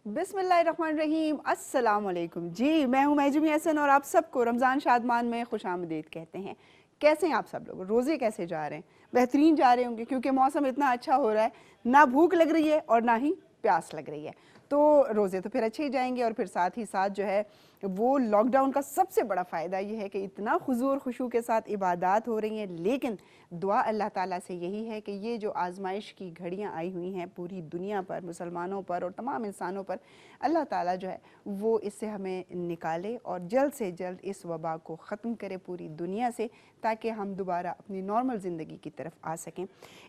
बिस्मिल्लाहिर्रहमानिर्रहीम, अस्सलाम वालेकुम। जी, मैं हूँ महजूमी हसन और आप सबको रमज़ान शादमान में खुशामदीद कहते हैं। कैसे हैं आप सब लोग? रोज़े कैसे जा रहे हैं? बेहतरीन जा रहे होंगे क्योंकि मौसम इतना अच्छा हो रहा है, ना भूख लग रही है और ना ही प्यास लग रही है। तो रोज़े तो फिर अच्छे ही जाएंगे और फिर साथ ही साथ जो है वो लॉकडाउन का सबसे बड़ा फ़ायदा ये है कि इतना खुशू और खुशू के साथ इबादत हो रही हैं। लेकिन दुआ अल्लाह ताला से यही है कि ये जो आजमाइश की घड़ियां आई हुई हैं पूरी दुनिया पर, मुसलमानों पर और तमाम इंसानों पर, अल्लाह ताला जो है वो इससे हमें निकाले और जल्द से जल्द इस वबा को ख़त्म करे पूरी दुनिया से, ताकि हम दोबारा अपनी नॉर्मल ज़िंदगी की तरफ आ सकें।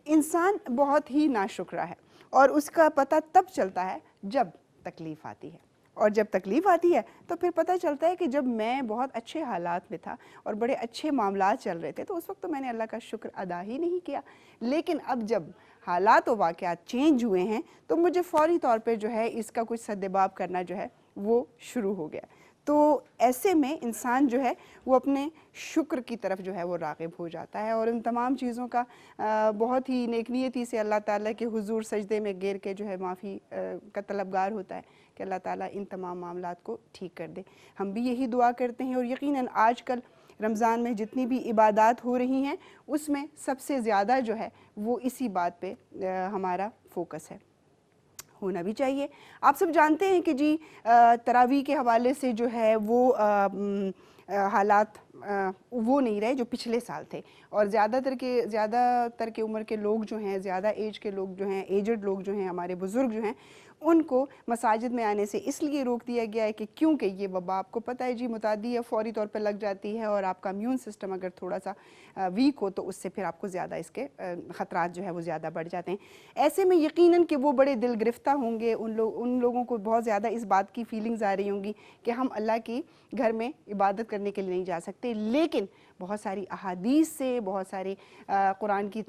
इंसान बहुत ही नाशुक्रा है और उसका पता तब चलता है जब तकलीफ़ आती है, और जब तकलीफ़ आती है तो फिर पता चलता है कि जब मैं बहुत अच्छे हालात में था और बड़े अच्छे मामलात चल रहे थे तो उस वक्त तो मैंने अल्लाह का शुक्र अदा ही नहीं किया। लेकिन अब जब हालात और वाक़यात चेंज हुए हैं तो मुझे फ़ौरी तौर पे जो है इसका कुछ सद्देबाब करना जो है वो शुरू हो गया। तो ऐसे में इंसान जो है वो अपने शुक्र की तरफ जो है वो राग़िब हो जाता है और इन तमाम चीज़ों का बहुत ही नेकनीयती से अल्लाह ताला के हुजूर सजदे में गिर के जो है माफ़ी का तलबगार होता है कि अल्लाह ताला इन तमाम मामलात को ठीक कर दे। हम भी यही दुआ करते हैं और यकीनन आजकल रमज़ान में जितनी भी इबादत हो रही हैं उसमें सबसे ज़्यादा जो है वो इसी बात पे हमारा फोकस है, होना भी चाहिए। आप सब जानते हैं कि जी तरावी के हवाले से जो है वो हालात वो नहीं रहे जो पिछले साल थे और ज़्यादातर के उम्र के लोग जो हैं, ज़्यादा एज के लोग जो हैं, एजड लोग जो हैं, हमारे बुज़ुर्ग जो हैं, उनको मसाजिद में आने से इसलिए रोक दिया गया है कि क्योंकि ये वबा आपको पता है जी मुतादी है, फ़ौरी तौर पर लग जाती है और आपका इम्यून सिस्टम अगर थोड़ा सा वीक हो तो उससे फिर आपको ज़्यादा इसके ख़तरात जो है वो ज़्यादा बढ़ जाते हैं। ऐसे में यकीनन कि वो बड़े दिल गिरफ्ता होंगे, उन लोगों को बहुत ज़्यादा इस बात की फ़ीलिंग्स आ रही होंगी कि हम अल्लाह की घर में इबादत करने के लिए नहीं जा सकते। लेकिन बहुत सारी अहादीस से, बहुत सारी कुरान की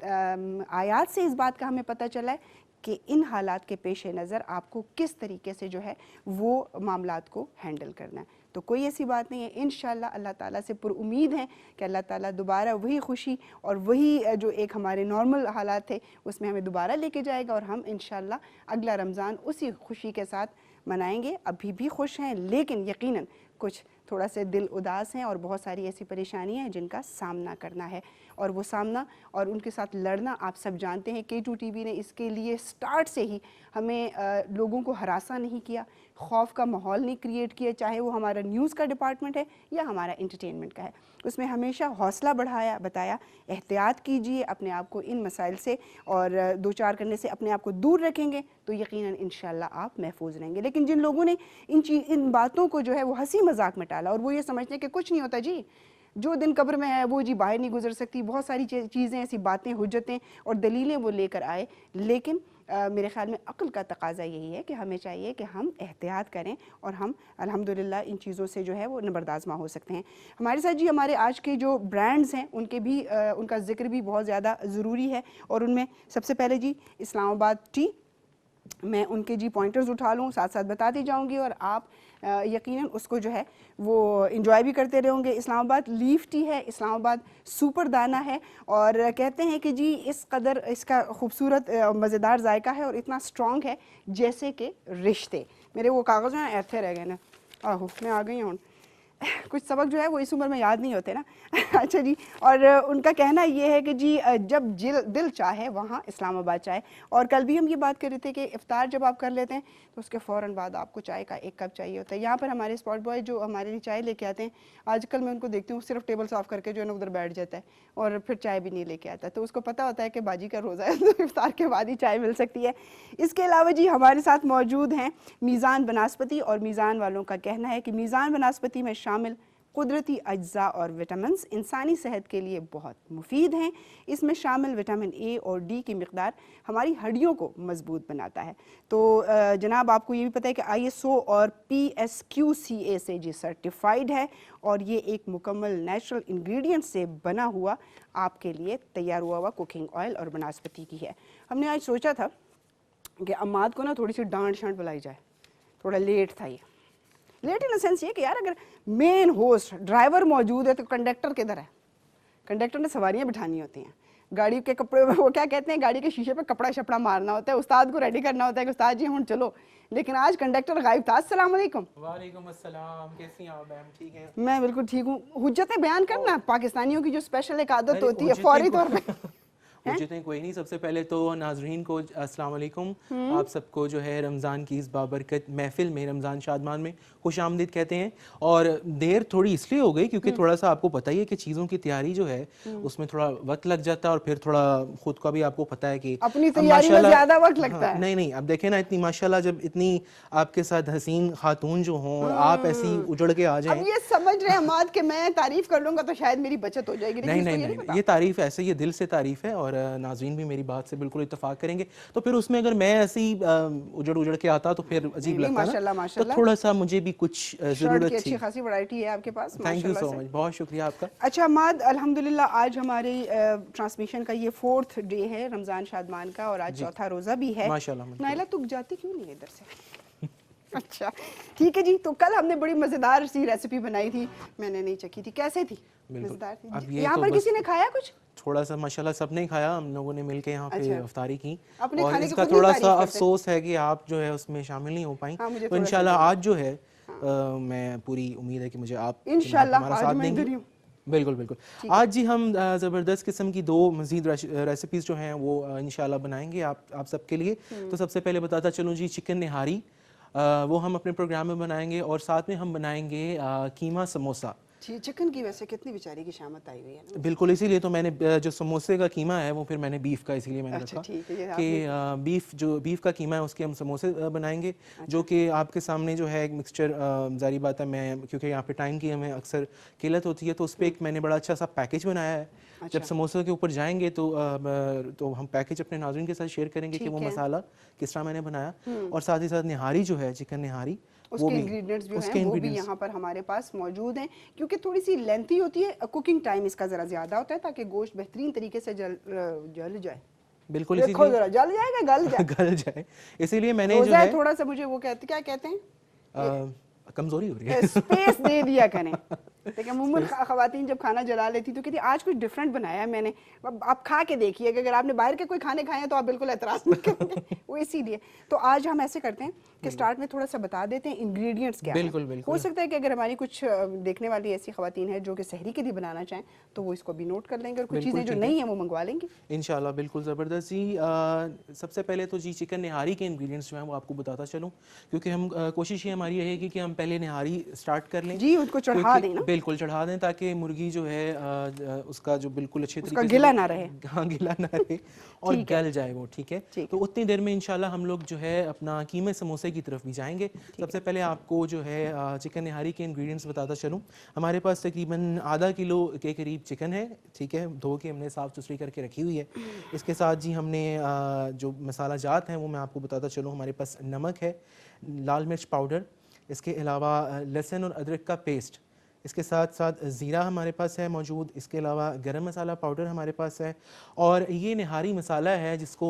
आयात से इस बात का हमें पता चला है कि इन हालात के पेश नज़र आपको किस तरीके से जो है वो मामलात को हैंडल करना है। तो कोई ऐसी बात नहीं है, इंशाअल्लाह अल्लाह ताला से पुरुम्मीद हैं कि अल्लाह ताला दोबारा वही खुशी और वही जो एक हमारे नॉर्मल हालात थे उसमें हमें दोबारा लेके जाएगा और हम इंशाअल्लाह अगला रमज़ान उसी खुशी के साथ मनाएंगे। अभी भी खुश हैं लेकिन यकीनन कुछ थोड़ा से दिल उदास हैं और बहुत सारी ऐसी परेशानियां हैं जिनका सामना करना है और वो सामना और उनके साथ लड़ना आप सब जानते हैं। K2 TV ने इसके लिए स्टार्ट से ही हमें लोगों को हरासा नहीं किया, खौफ का माहौल नहीं क्रिएट किया, चाहे वो हमारा न्यूज़ का डिपार्टमेंट है या हमारा इंटरटेनमेंट का है। उसमें हमेशा हौसला बढ़ाया, बताया एहतियात कीजिए अपने आप को इन मसाइल से और दो चार करने से अपने आप को दूर रखेंगे तो यकीनन इंशाअल्लाह आप महफूज रहेंगे। लेकिन जिन लोगों ने इन बातों को जो है वो हंसी मजाक में टाला और वो ये समझते हैं कि कुछ नहीं होता जी, जो दिन कब्र में है वो जी बाहर नहीं गुजर सकती, बहुत सारी चीज़ें ऐसी बातें, हुज्जतें और दलीलें वो लेकर आए। लेकिन मेरे ख़्याल में अक्ल का तकाजा यही है कि हमें चाहिए कि हम एहतियात करें और हम अल्हम्दुलिल्लाह इन चीज़ों से जो है वो नबरदाज़मा हो सकते हैं। हमारे साथ जी हमारे आज के जो ब्रांड्स हैं उनके भी उनका ज़िक्र भी बहुत ज़्यादा ज़रूरी है और उनमें सबसे पहले जी इस्लामाबाद टी, मैं उनके जी पॉइंटर्स उठा लूँ, साथ साथ बताती जाऊँगी और आप यकीनन उसको जो है वो इंजॉय भी करते रहोगे। इस्लामाबाद लीफ टी है, इस्लामाबाद सुपर दाना है और कहते हैं कि जी इस कदर इसका खूबसूरत मज़ेदार जायका है और इतना स्ट्रॉन्ग है जैसे कि रिश्ते। मेरे वो कागज़ हैं ऐसे रह गए ना, आहो मैं आ गई हूँ, कुछ सबक जो है वो इस उम्र में याद नहीं होते ना। अच्छा जी, और उनका कहना ये है कि जी जब दिल चाहे वहाँ इस्लामाबाद चाय। और कल भी हम ये बात कर रहे थे कि इफ्तार जब आप कर लेते हैं तो उसके फ़ौरन बाद आपको चाय का एक कप चाहिए होता है। यहाँ पर हमारे स्पॉट बॉय जो हमारे लिए चाय लेके आते हैं, आजकल मैं उनको देखती हूँ सिर्फ टेबल साफ़ करके जो है ना उधर बैठ जाता है और फिर चाय भी नहीं लेके आता। तो उसको पता होता है कि बाजी का रोज़ा है तो इफ्तार के बाद ही चाय मिल सकती है। इसके अलावा जी हमारे साथ मौजूद हैं मीज़ान बनास्पति और मीज़ान वालों का कहना है कि मीज़ान बनास्पति में शामिल कुदरती अज्जा और विटामिन्स इंसानी सेहत के लिए बहुत मुफीद हैं। इसमें शामिल विटामिन ए और डी की मिक़दार हमारी हड्डियों को मजबूत बनाता है। तो जनाब आपको ये भी पता है कि ISO और PSQCA से जी सर्टिफाइड है और ये एक मुकम्मल नेचुरल इंग्रेडिएंट से बना हुआ आपके लिए तैयार हुआ कुकिंग ऑयल और बनास्पति की है। हमने आज सोचा था कि अम्माद को ना थोड़ी सी डांट शांट बुलाई जाए, थोड़ा लेट था ये, लेट इन द सेंस ये कि यार अगर मेन होस्ट ड्राइवर मौजूद है तो कंडक्टर किधर है? कंडक्टर ने सवारियां बिठानी होती हैं, गाड़ी के कपड़े, वो क्या कहते हैं, गाड़ी के शीशे पे कपड़ा शपड़ा मारना होता है, उस्ताद को रेडी करना होता है कि उस्ताद जी हम चलो, लेकिन आज कंडक्टर गायब था। अस्सलाम वालेकुम। वालेकुम अस्सलाम, कैसी हैं आप मैम? ठीक हैं? मैं बिल्कुल ठीक हूँ। हुज्जतें बयान करना, पाकिस्तानियों की जो स्पेशल एक आदत अरे होती है हुज्जतें फौरी तौर पे। हुज्जतें कोई नहीं। सबसे पहले तो नाजरीन को अस्सलाम वालेकुम, आप सबको जो है रमज़ान की इस बाबरकत महफिल में, रमज़ान शादमान में खुश आमदीद कहते हैं। और देर थोड़ी इसलिए हो गई क्योंकि थोड़ा सा आपको पता ही है कि चीज़ों की तैयारी जो है उसमें थोड़ा वक्त लग जाता है, और फिर थोड़ा खुद का भी आपको पता है कि अपनी अब तैयारी में माशाल्लाह, ज्यादा वक्त लगता हाँ, है। नहीं अब देखें ना, इतनी माशाल्लाह जब इतनी आपके साथ हसीन खातून जो हों और आप ऐसी उजड़ के आ अब जाएं। ये समझ रहे हैं हमाद कि मैं तारीफ कर लूंगा तो शायद मेरी बचत हो जाएगी, लेकिन इसको ये नहीं पता। ये तारीफ ऐसे, ये दिल से तारीफ है, और नाजरीन भी मेरी बात से बिल्कुल इत्तेफाक करेंगे। तो फिर उसमें अगर मैं ऐसी उजड़ के आता तो फिर अजीब नहीं, लगता माशाल्लाह, ना, तो माशाल्लाह। थोड़ा सा मुझे भी कुछ शर्ट ज़रूरत की थी। अच्छी खासी वैरायटी है आपके पास, थैंक यू माशाल्लाह सो से। मच, बहुत शुक्रिया आपका। अच्छा माद, अल्हम्दुलिल्लाह आज हमारी ट्रांसमिशन का ये 4th डे है रमज़ान शादमान का, और आज जी। चौथा रोज़ा भी है। माशाल्लाह, माशाल्लाह। नाइला तू जाती क्यों नहीं है इधर से? अच्छा ठीक है जी। तो कल हमने बड़ी मज़ेदार सी रेसिपी बनाई थी, मैंने नहीं चखी थी, कैसे थी? बिल्कुल। मज़ेदार अब थी। ये यहाँ तो पर बस किसी ने खाया कुछ? थोड़ा सा माशाल्लाह सबने खाया, हम लोगों ने मिलके यहाँ पे अच्छा। इफ्तारी की, अपने और खाने की इसका खुद नहीं थोड़ा तारीफ सा करते। अफसोस है कि आप जो है उसमें शामिल नहीं हो पाई। हाँ, मुझे तो थोड़ा सा इंशाल्लाह जरूर। आज जो है मैं पूरी उम्मीद है कि मुझे आप इंशाल्लाह हमारा आज साथ मैं देंगी। इधर ही हूँ। बिल्कुल बिल्कुल। आज जी हम ज़बरदस्त किस्म की 2 मज़ीद रेसिपीज़ जो हैं वो इंशाल्लाह बनाएंगे आप सबके लिए। तो सबसे पहले बताता चलूँ जी, चिकन निहारी वो हम अपने प्रोग्राम में बनाएंगे, और साथ में हम बनाएंगे कीमा समोसा। चिकन की वैसे कितनी बेचारी की शामत आई हुई है ना। बिल्कुल, इसीलिए तो मैंने जो समोसे का कीमा है वो फिर मैंने बीफ का इसीलिए मैंने अच्छा रखा ठीक है, ये कि बीफ का कीमा है उसके हम समोसे बनाएंगे, जो कि आपके सामने जो है एक मिक्सचर, ज़ाहिर बात है मैं क्योंकि यहाँ पे टाइम की हमें अक्सर किल्लत होती है, तो उस पर एक मैंने बड़ा अच्छा सा पैकेज बनाया है। जब समोसे के ऊपर जाएंगे तो हम पैकेज अपने नाज़रीन के साथ शेयर करेंगे कि वो मसाला किस तरह मैंने बनाया, और साथ ही साथ निहारी जो है, चिकन निहारी, उसके इंग्रेडिएंट्स जो हैं वो भी यहाँ पर हमारे पास मौजूद हैं, क्योंकि थोड़ी सी लेंथी होती है, कुकिंग टाइम इसका ज़रा ज़्यादा होता है ताकि गोश्त बेहतरीन तरीके से जल जाए। बिल्कुल, देखो जरा, जल जाएगा, गल जाए। गल जाए, इसीलिए मैंने जो रोज़ा है है, थोड़ा सा मुझे वो क्या कहते हैं, कमजोरी हो रही है। स्पेस दे दिया करें। देखिए अमूमन ख़वातीन जब खाना जला लेती तो कहती आज कुछ डिफरेंट बनाया है मैंने। अब आप खा के देखिए कि अगर आपने बाहर के कोई खाने खाए हैं तो आप बिल्कुल एतराज़ नहीं करेंगे। वो इसीलिए तो आज हम ऐसे करते हैं कि स्टार्ट में थोड़ा सा बता देते हैं इंग्रेडिएंट्स क्या बिल्कुल, हैं। बिल्कुल। हो सकता है कि अगर हमारी कुछ देखने वाली ऐसी ख़वातीन है जो कि सहरी के लिए बनाना चाहें तो वो इसको भी नोट कर लेंगे, और कुछ चीज़ें जो नहीं है वो मंगवा लेंगे इंशाल्लाह। बिल्कुल ज़बरदस्त जी। सबसे पहले तो जी चिकन निहारी के इंग्रेडिएंट्स जो हैं वो आपको बताता चलूँ, क्योंकि हम कोशिश ये हमारी रहेगी कि हम पहले निहारी स्टार्ट कर लें जी, उसको चढ़ा दें ना। बिल्कुल चढ़ा दें, ताकि मुर्गी जो है उसका जो बिल्कुल अच्छे तरीके से गिला ना रहे। हाँ, गिला ना रहे और गल जाए वो। ठीक है, तो उतनी देर में इंशाल्लाह हम लोग जो है अपना कीमे समोसे की तरफ भी जाएंगे। सबसे पहले आपको जो है चिकन निहारी के इंग्रेडिएंट्स बताता चलूँ। हमारे पास तकरीबन आधा किलो के करीब चिकन है, ठीक है, धो के हमने साफ़ सुथरी करके रखी हुई है। इसके साथ जी हमने जो मसाला जात हैं वो मैं आपको बताता चलूँ। हमारे पास नमक है, लाल मिर्च पाउडर, इसके अलावा लहसुन और अदरक का पेस्ट, इसके साथ साथ ज़ीरा हमारे पास है मौजूद, इसके अलावा गरम मसाला पाउडर हमारे पास है, और ये निहारी मसाला है जिसको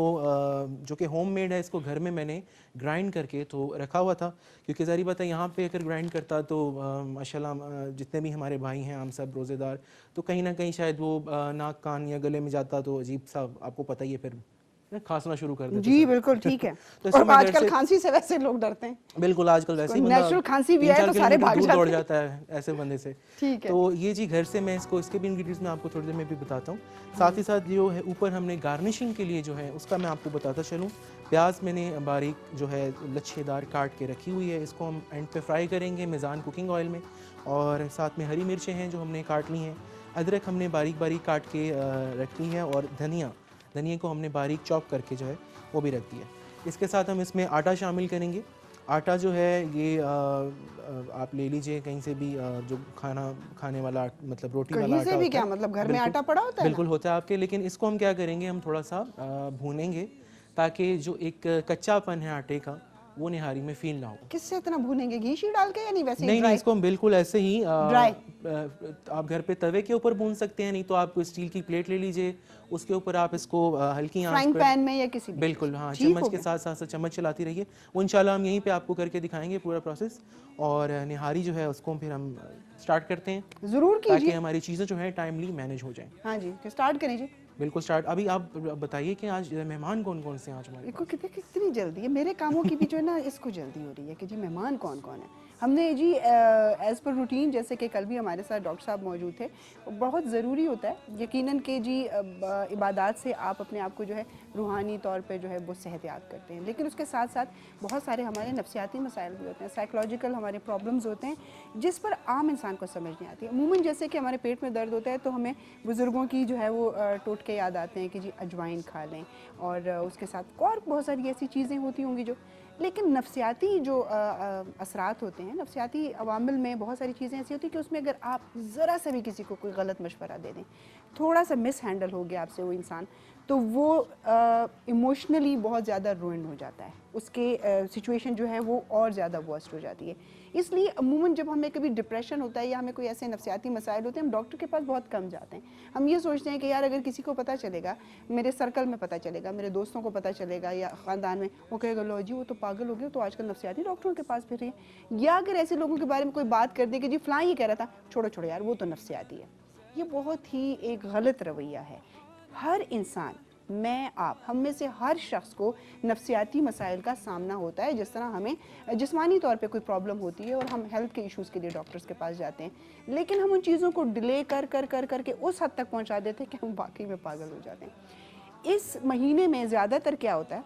जो कि होम मेड है, इसको घर में मैंने ग्राइंड करके तो रखा हुआ था, क्योंकि ज़ाहिर बात है यहाँ पे अगर ग्राइंड करता तो माशाल्लाह जितने भी हमारे भाई हैं हम सब रोज़ेदार, तो कहीं ना कहीं शायद वो नाक कान या गले में जाता तो अजीब सा, आपको पता ही है, फिर खांसना शुरू कर देते। जी बिल्कुल ठीक है। तो और आजकल खांसी से वैसे लोग डरते हैं। बिल्कुल, आजकल वैसे ही नेचुरल खांसी भी है तो सारे भाग दूर दौड़ जाता है ऐसे बंदे से। ठीक है, तो ये जी घर से मैं इसके भी इंग्रेडिएंट्स मैं आपको थोड़ी देर में भी बताता हूँ। साथ ही साथ जो है ऊपर हमने गार्निशिंग के लिए जो है उसका मैं आपको बताता चलूँ। प्याज मैंने बारीक जो है लच्छेदार काट के रखी हुई है, इसको हम एंड पे फ्राई करेंगे मेज़ान कुकिंग ऑयल में, और साथ में हरी मिर्चें हैं जो हमने काट ली हैं, अदरक हमने बारीक बारीक काट के रखी है, और धनिया को हमने बारीक चॉप करके जो है वो भी रख दिया। इसके साथ हम इसमें आटा शामिल करेंगे। आटा जो है ये आप ले लीजिए कहीं से भी, जो खाने वाला मतलब रोटी वाला आटा कहीं से भी क्या मतलब घर में आटा पड़ा होता है? बिल्कुल होता है आपके, लेकिन इसको हम क्या करेंगे, हम थोड़ा सा भूनेंगे ताकि जो एक कच्चापन है आटे का वो निहारी में फील ना हो। किससे इतना भूनेंगे, घी शी डाल के या नहीं वैसे ही? नहीं, इसको हम बिल्कुल ऐसे ही ड्राई। आप घर पे तवे के ऊपर भून सकते हैं, नहीं तो आप स्टील की प्लेट ले लीजिए, उसके ऊपर आप इसको हल्की आंच फ्राइंग पर पैन में या किसी भी, बिल्कुल हाँ, चम्मच के साथ साथ चम्मच चलाती रहिए। वो इंशाल्लाह हम यहीं पे आपको करके दिखाएंगे पूरा प्रोसेस, और निहारी जो है उसको फिर हम स्टार्ट करते हैं। जरूर कीजिए ताकि हमारी चीज़ें जो है टाइमली मैनेज हो जाएं। हाँ जी, स्टार्ट करें जी। बिल्कुल स्टार्ट। अभी आप बताइए कि आज मेहमान कौन कौन से हैं आज हमारे देखो कितनी जल्दी है, मेरे कामों की भी जो है ना इसको जल्दी हो रही है कि जी मेहमान कौन कौन है। हमने जी एज़ पर रूटीन, जैसे कि कल भी हमारे साथ डॉक्टर साहब मौजूद थे, बहुत ज़रूरी होता है यकीनन कि जी इबादत से आप अपने आप को जो है रूहानी तौर पे जो है वो सेहत याब करते हैं, लेकिन उसके साथ साथ बहुत सारे हमारे नफ्सियाती मसाइल भी होते हैं, साइकोलॉजिकल हमारे प्रॉब्लम्स होते हैं जिस पर आम इंसान को समझ नहीं आती है। अमूमन जैसे कि हमारे पेट में दर्द होता है तो हमें बुज़ुर्गों की जो है वो टोटके याद आते हैं कि जी अजवाइन खा लें, और उसके साथ और बहुत सारी ऐसी चीज़ें होती होंगी जो, लेकिन नफ्सियाती जो असरात होते हैं, नफ्सियाती अवामिल में बहुत सारी चीज़ें ऐसी होती हैं कि उसमें अगर आप ज़रा सा भी किसी को कोई गलत मशवरा दे दें, थोड़ा सा मिस हैंडल हो गया आपसे वो इंसान, तो वो इमोशनली बहुत ज़्यादा रुइन हो जाता है, उसके सिचुएशन जो है वो और ज़्यादा वर्स्ट हो जाती है। इसलिए अमूमन जब हमें कभी डिप्रेशन होता है या हमें कोई ऐसे नफ्सियाती मसाइल होते हैं, हम डॉक्टर के पास बहुत कम जाते हैं। हम ये सोचते हैं कि यार अगर किसी को पता चलेगा, मेरे सर्कल में पता चलेगा, मेरे दोस्तों को पता चलेगा या ख़ानदान में, वो कहेगा लो जी वो तो पागल हो गए, तो आजकल नफ्सियाती डॉक्टरों के पास फिर रही है। या अगर ऐसे लोगों के बारे में कोई बात कर दे कि जी फ़लाँ ये कह रहा था, छोड़ो छोड़ो यार वो तो नफ्सियाती है, ये बहुत ही एक गलत रवैया है। हर इंसान, मैं आप, हम में से हर शख्स को नफ्सियाती मसाइल का सामना होता है, जिस तरह हमें जिस्मानी तौर पे कोई प्रॉब्लम होती है और हम हेल्थ के इश्यूज़ के लिए डॉक्टर्स के पास जाते हैं, लेकिन हम उन चीज़ों को डिले कर कर कर करके उस हद तक पहुंचा देते हैं कि हम वाकई में पागल हो जाते हैं। इस महीने में ज़्यादातर क्या होता है,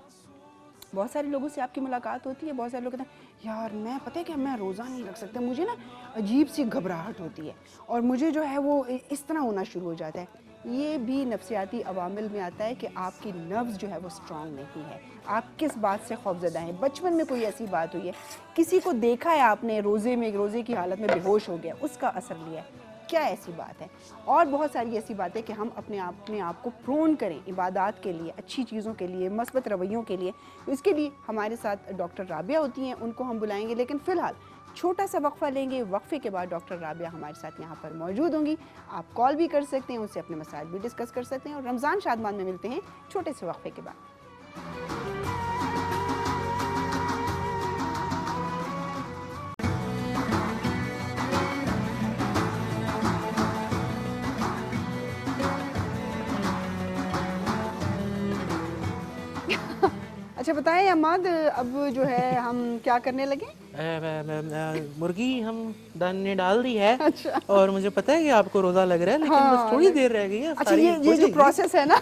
बहुत सारे लोगों से आपकी मुलाकात होती है, बहुत सारे लोग कहते हैं यार मैं पता है कि मैं रोज़ा नहीं रख सकता, मुझे ना अजीब सी घबराहट होती है और मुझे जो है वो इस तरह होना शुरू हो जाता है। ये भी नफ्सियाती अवामिल में आता है कि आपकी नर्व्स जो है वो स्ट्रॉन्ग नहीं है, आप किस बात से खौफजदा हैं। बचपन में कोई ऐसी बात हुई है, किसी को देखा है आपने रोज़े की हालत में बेहोश हो गया, उसका असर लिया है, क्या ऐसी बात है। और बहुत सारी ऐसी बातें कि हम अपने आप को प्रोन करें इबादत के लिए, अच्छी चीज़ों के लिए, मस्बत रवैयों के लिए। तो इसके लिए हमारे साथ डॉक्टर राबिया होती हैं, उनको हम बुलाएंगे, लेकिन फ़िलहाल छोटा सा वक्फा लेंगे। वक्फे के बाद डॉक्टर राबिया हमारे साथ यहाँ पर मौजूद होंगी। आप कॉल भी कर सकते हैं, उनसे अपने मसाइल भी डिस्कस कर सकते हैं। और रमज़ान शादमान में मिलते हैं छोटे से वक्फे के बाद। अच्छा बताएं अहमद, अब जो है हम क्या करने लगे? मुर्गी हम ने डाल दी है। अच्छा। और मुझे पता है कि आपको रोज़ा लग रहा है, लेकिन हाँ, बस थोड़ी देर रह गई है। अच्छा ये जो प्रोसेस है ना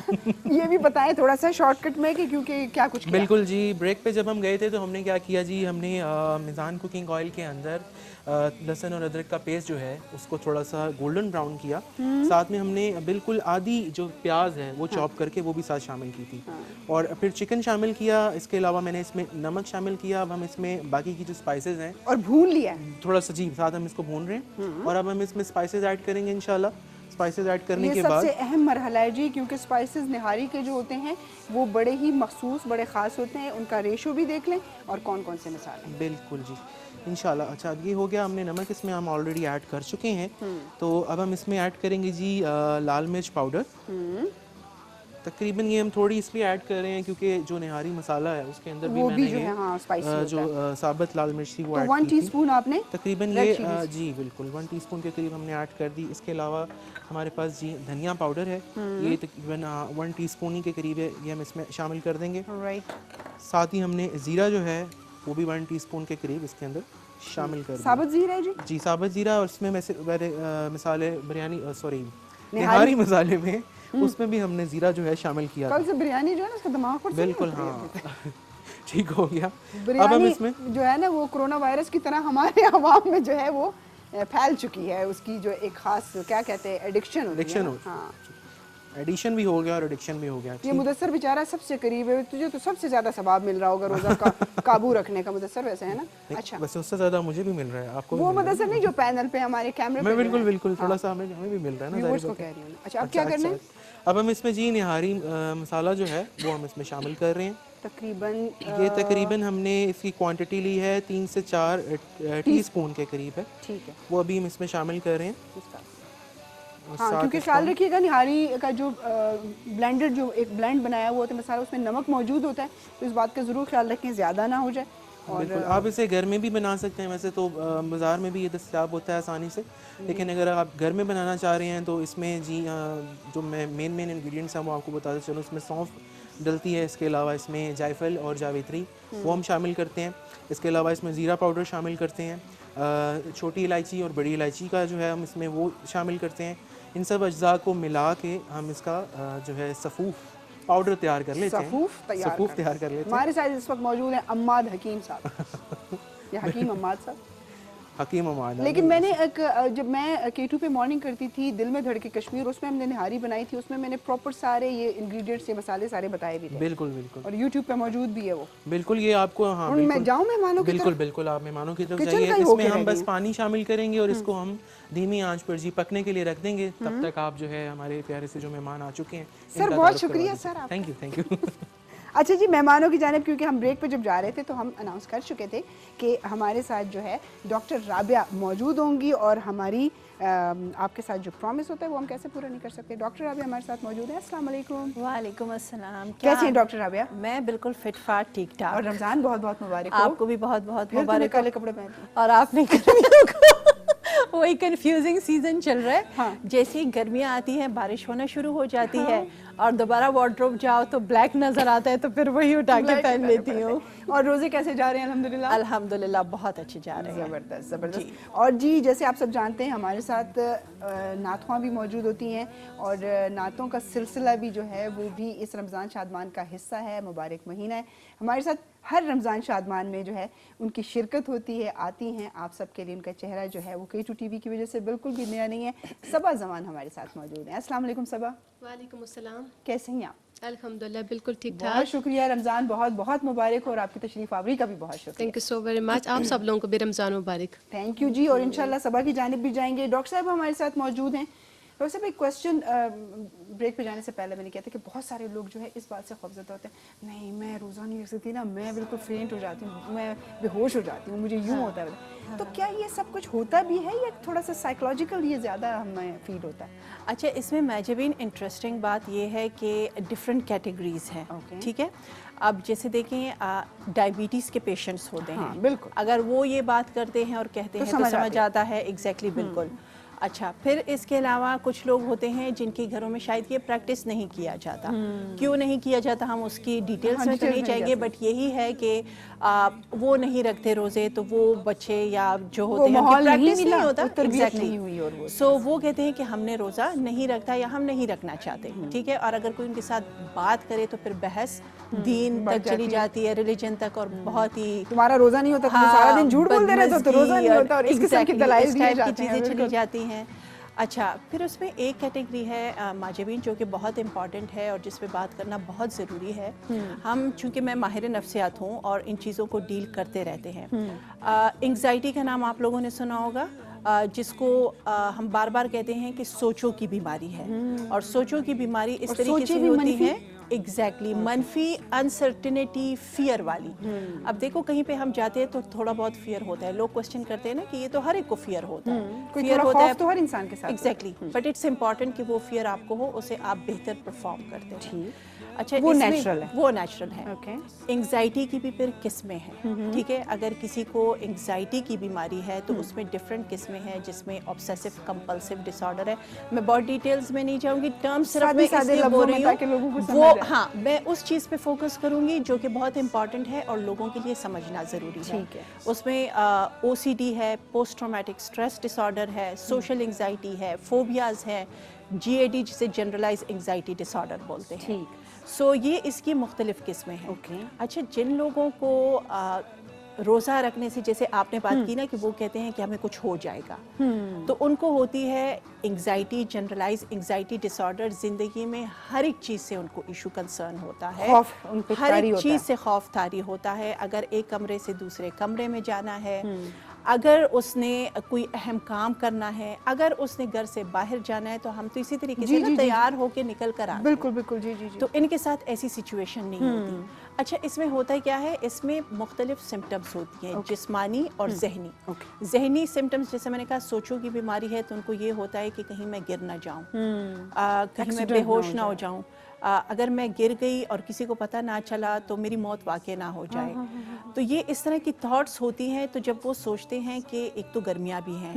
ये भी बताएं थोड़ा सा शॉर्टकट में कि क्योंकि क्या कुछ किया? बिल्कुल जी, ब्रेक पे जब हम गए थे तो हमने क्या किया जी, हमने मिज़ान कुकिंग ऑयल के अंदर लहसुन और अदरक का पेस्ट जो है उसको थोड़ा सा गोल्डन ब्राउन किया। साथ में हमने बिल्कुल आधी जो प्याज है वो चॉप करके वो भी साथ शामिल की थी। और फिर चिकन शामिल किया। इसके अलावा मैंने इसमें नमक शामिल किया। अब हम इसमें बाकी की जो स्पाइसेस हैं और भून लिया थोड़ा सा जी, साथ हम इसको भून रहे हैं। और अब हम इसमें स्पाइसेस ऐड करेंगे इंशाल्लाह। स्पाइसेस ऐड करने के बाद सबसे अहम मरहला है जी, क्योंकि स्पाइसेस निहारी के जो होते हैं वो बड़े ही मखसूस, बड़े ख़ास होते हैं। उनका रेशो भी देख लें और कौन कौन से मसाले। बिल्कुल जी इंशाल्लाह। अच्छा ये हो गया, हमने नमक इसमें हम ऑलरेडी ऐड कर चुके हैं। तो अब हम इसमें ऐड करेंगे जी लाल मिर्च पाउडर। तकरीबन ये हम थोड़ी इसलिए ऐड कर रहे हैं क्योंकि जो निहारी मसाला है उसके अंदर भी मैंने जो है हाँ, जो साबुत लाल मिर्च थी वो तो ऐड 1 टीस्पून आपने तकरीबन ये जी बिल्कुल 1 टीस्पून के करीब हमने ऐड कर दी। इसके अलावा हमारे पास जी धनिया पाउडर है, ये तकरीबन 1 टीस्पून ही के करीब है, ये हम इसमें शामिल कर देंगे। साथ ही हमने ज़ीरा जो है वो भी 1 टीस्पून के करीब इसके अंदर शामिल कर दिया। साबुत ज़ीरा जी साबुत ज़ीरा। और इसमें मसाले बिरयानी सॉरी निहारी मसाले में उसमें भी हमने ज़ीरा जो है शामिल किया। कल से बिरयानी जो है ना उसका दिमाग पर बिल्कुल हाँ ठीक हो गया। अब हम इसमें जो है ना वो कोरोना वायरस की तरह हमारे अवाम में जो है वो फैल चुकी है, उसकी जो एक खास क्या कहते हैं एडिक्शन हो। हाँ, एडिशन भी हो गया और एडिक्शन भी हो गया। ये मुदस्सर बेचारा सबसे करीब है, तुझे तो सबसे ज्यादा सवाब मिल रहा होगा रोजा का काबू रखने का। मुदस्सर वैसे है ना? अच्छा वैसे उससे ज्यादा मुझे भी मिल रहा है। आपको वो मुदस्सर नहीं जो पैनल पे हमारे कैमरे पे? बिल्कुल थोड़ा सा हमें भी मिल रहा है ना, व्यूअर्स को कह रही हूं। अच्छा अब क्या करना है? अब हम इसमें जी निहारी मसाला जो है वो हम इसमें शामिल कर रहे हैं। तकरीबन हमने इसकी क्वांटिटी ली है 3 से 4 टीस्पून के करीब है। ठीक है, वो अभी हम इसमें शामिल कर रहे हैं। हाँ, क्योंकि ख्याल रखिएगा निहारी का जो ब्लेंडेड जो एक ब्लेंड बनाया हुआ होता है मसाला, उसमें नमक मौजूद होता है, तो इस बात का ज़रूर ख्याल रखें ज़्यादा ना हो जाए। بالکل آپ اسے گھر میں بھی بنا سکتے ہیں، ویسے تو بازار میں بھی یہ دستیاب ہوتا ہے آسانی سے، لیکن اگر آپ گھر میں بنانا چاہ رہے ہیں تو اس میں جی جو میں مین انگریڈینٹس ہیں وہ آپ کو بتا دیں چلو. اس میں سونف ڈلتی ہے، اس کے علاوہ اس میں جائفل اور جاویتری وہ ہم شامل کرتے ہیں. اس کے علاوہ اس میں زیرہ پاؤڈر شامل کرتے ہیں، چھوٹی الائچی اور بڑی الائچی کا جو ہے ہم اس میں وہ شامل کرتے ہیں. ان سب اجزاء کو ملا کے ہم اس کا جو ہے صفوف پاؤڈر تیار کر لیتے ہیں، صفوف تیار کر لیتے ہیں. ہمارے ساتھ اس وقت موجود ہیں عماد حکیم صاحب یا حکیم عماد صاحب. حکیم عماد. لیکن میں نے ایک جب میں K2 پہ مارننگ کرتی تھی دل میں دھڑکے کشمیر، اس میں ہم نے نہاری بنائی تھی، اس میں نے پراپر سارے یہ انگریڈینٹس یہ مسالے سارے بتائے بھی تھے. بالکل بالکل. اور یوٹیوب پہ موجود بھی ہے وہ. بالکل یہ آپ کو ہاں میں جاؤں مہمانوں کی طرف. بالکل آپ مہمانوں کی طرف جائیے. اس میں ہم بس پانی شامل کریں گے اور اس کو ہم دھیمی آنچ پر جی پکنے کے لیے رکھ دیں گے. تب تک آپ جو ہے ہمارے پیارے سے جو مہمان آ چکے ہیں سر بہت شکریہ سر آپ. Thank you. اچھا جی مہمانوں کی جانب کیونکہ ہم بریک پہ جب جا رہے تھے تو ہم اناؤنس کر چکے تھے کہ ہمارے ساتھ جو ہے ڈاکٹر رابعہ موجود ہوں گی، اور ہماری آپ کے ساتھ جو پرومس ہوتا ہے وہ ہم کیسے پورا نہیں کر سکتے. ڈاکٹر رابعہ ہمارے ساتھ موجود ہیں. السلام علیکم. وعلیکم السلام. کیسی ہیں ڈاکٹر رابعہ؟ میں بالکل فٹ فاٹ ٹھیک ٹھاک. اور رمضان بہت بہت مبارک ہو. آپ کو بھی بہت بہت مبارک. مبارک. کالے کپڑے پہنتے اور آپ نے گرمیوں کو وہی کنفیوزنگ سیزن چل رہا ہے. ہاں. جیسے ہی گرمیاں آتی ہیں بارش ہونا شروع ہو جاتی ہے اور دوبارہ وارڈروب جاؤ تو بلیک نظر آتا ہے تو پھر وہی اٹھا کے پہن لیتی ہوں. اور روزے کیسے جا رہے ہیں؟ الحمدللہ الحمدللہ بہت اچھے جا رہے ہیں. زبردست زبردست. اور جی جیسے آپ سب جانتے ہیں ہمارے ساتھ نعت خواں بھی موجود ہوتی ہیں، اور نعتوں کا سلسلہ بھی جو ہے وہ بھی اس رمضان شادمان کا حصہ ہے. مبارک مہینہ ہے. ہمارے ساتھ ہر رمضان شادمان میں جو ہے ان کی شرکت ہوتی ہے، آتی ہیں. آپ سب کے لیے ان کا چہرہ جو ہے وہ K2 TV کی وجہ سے بالکل بھی نیا نہیں ہے. صبا زمان ہمارے ساتھ موجود ہیں. السلام علیکم صبا. وعلیکم السلام. کیسے ہیں آپ؟ الحمدللہ بالکل ٹھیک ٹھاک. بہت شکریہ. رمضان بہت بہت مبارک ہو، اور آپ کی تشریف آوری کا بھی بہت شکریہ. Thank you so very much. آپ سب لوگوں کو بھی رمضان مبارک. تھینک یو جی. اور انشاءاللہ صبا کی جانب بھی جائیں گے. ڈاکٹر صاحب ہمارے ساتھ موجود ہیں. ڈاکٹر صاحب ایک کویسچن بریک پہ جانے سے پہلے میں نے کہا تھا کہ بہت سارے لوگ جو ہے اس بات سے خوفزدہ ہوتے ہیں، نہیں میں روزہ نہیں رکھ سکتی نا، میں بالکل فینٹ ہو جاتی ہوں، میں بے ہوش ہو جاتی ہوں، مجھے یوں ہوتا ہے. تو کیا یہ سب کچھ ہوتا بھی ہے یا تھوڑا سا سائیکولوجیکل یہ زیادہ ہمیں فیل ہوتا ہے؟ اچھا اس میں میجبین انٹرسٹنگ بات یہ ہے کہ ڈفرینٹ کیٹیگریز ہیں. ٹھیک ہے. اب جیسے دیکھیں ڈائبٹیز کے پیشنٹس ہوتے ہیں، بالکل اگر وہ یہ بات کرتے ہیں اور کہتے ہیں تو سمجھ آتا ہے. ایگزیکٹلی بالکل. اچھا پھر اس کے علاوہ کچھ لوگ ہوتے ہیں جن کے گھروں میں شاید یہ پریکٹس نہیں کیا جاتا. کیوں نہیں کیا جاتا ہم اس کی ڈیٹیلز میں تو نہیں جائیں گے، بٹ یہی ہے کہ وہ نہیں رکھتے روزے تو وہ بچے یا جو ہوتے ہیں پریکٹس نہیں ہوتا. ایگزیکٹلی. سو وہ کہتے ہیں کہ ہم نے روزہ نہیں رکھتا یا ہم نہیں رکھنا چاہتے. ٹھیک ہے. اور اگر کوئی ان کے ساتھ بات کرے تو پھر بحث دین تک چلی جاتی ہے، ریلیجن تک، اور بہت ہی تمہارا روزہ نہیں ہوتا، تم سارا دن جھوٹ بول دے رہے تو روزہ نہیں ہوتا، اور اس قسم کی دلائل دیے جاتے ہیں، چیزیں چلی جاتی ہیں. اچھا پھر اس میں ایک کیٹیگری ہے ماجبین جو کہ بہت امپورٹنٹ ہے اور جس پہ بات کرنا بہت ضروری ہے. ہم چونکہ میں ماہر نفسیات ہوں اور ان چیزوں کو ڈیل کرتے رہتے ہیں. انگزائٹی کا نام آپ لوگوں نے سنا ہوگا، جس کو ہم بار بار کہتے ہیں کہ سوچوں کی بیماری ہے. اور سوچوں کی بیماری اس طریقے سے ہوتی ہے ایگزیکٹلی منفی، انسرٹینٹی، فیئر والی. اب دیکھو کہیں پہ ہم جاتے ہیں تو تھوڑا بہت فیئر ہوتا ہے. لوگ کوشچن کرتے ہیں نا کہ یہ تو ہر ایک کو فیئر ہوتا ہے. فیئر ہوتا ہے تو ہر انسان کے ساتھ. ایگزیکٹلی. بٹ اٹس امپورٹنٹ کہ وہ فیئر آپ کو ہو، اسے آپ بہتر پرفارم کرتے ہیں. اچھا وہ نیچرل ہے. وہ نیچرل ہے. انگزائٹی کی بھی پھر قسمیں ہیں. ٹھیک ہے. اگر کسی کو انگزائٹی کی بیماری ہے تو اس میں ڈفرینٹ قسمیں ہیں، جس میں آبسیسو کمپلسو ڈس آرڈر ہے. میں بہت ڈیٹیلز میں نہیں جاؤں گی، ٹرم صرف میں اس لیے بول رہی ہوں وہ ہاں میں اس چیز پہ فوکس کروں گی جو کہ بہت امپورٹنٹ ہے اور لوگوں کے لیے سمجھنا ضروری ہے. اس میں OCD ہے، post traumatic stress dis order ہے، سوشل انگزائٹی ہے، فوبیاز ہے، GAD جسے جنرلائز انگزائٹی ڈس آرڈر بولتے ہیں. سو یہ اس کی مختلف قسمیں ہیں. اچھا جن لوگوں کو روزہ رکھنے سے، جیسے آپ نے بات کی نا کہ وہ کہتے ہیں کہ ہمیں کچھ ہو جائے گا، تو ان کو ہوتی ہے انگزائٹی، جنرلائز انگزائٹی ڈس آرڈر. زندگی میں ہر ایک چیز سے ان کو ایشو کنسرن ہوتا ہے، ہر ایک چیز سے خوف طاری ہوتا ہے. اگر ایک کمرے سے دوسرے کمرے میں جانا ہے، اگر اس نے کوئی اہم کام کرنا ہے، اگر اس نے گھر سے باہر جانا ہے، تو ہم تو اسی طریقے سے تیار ہو کے نکل کر آتے ہیں. بالکل بالکل. جی جی. تو ان کے ساتھ ایسی سچویشن نہیں ہوتی. اچھا اس میں ہوتا ہے کیا ہے، اس میں مختلف سمٹمز ہوتی ہیں، جسمانی اور ذہنی. ذہنی سمٹمز جیسے میں نے کہا سوچوں کی بیماری ہے تو ان کو یہ ہوتا ہے کہ کہیں میں گر نہ جاؤں، کہیں میں بے ہوش نہ ہو جاؤں، اگر میں گر گئی اور کسی کو پتہ نہ چلا تو میری موت واقع نہ ہو جائے. تو یہ اس طرح کی تھاٹس ہوتی ہیں. تو جب وہ سوچتے ہیں کہ ایک تو گرمیاں بھی ہیں,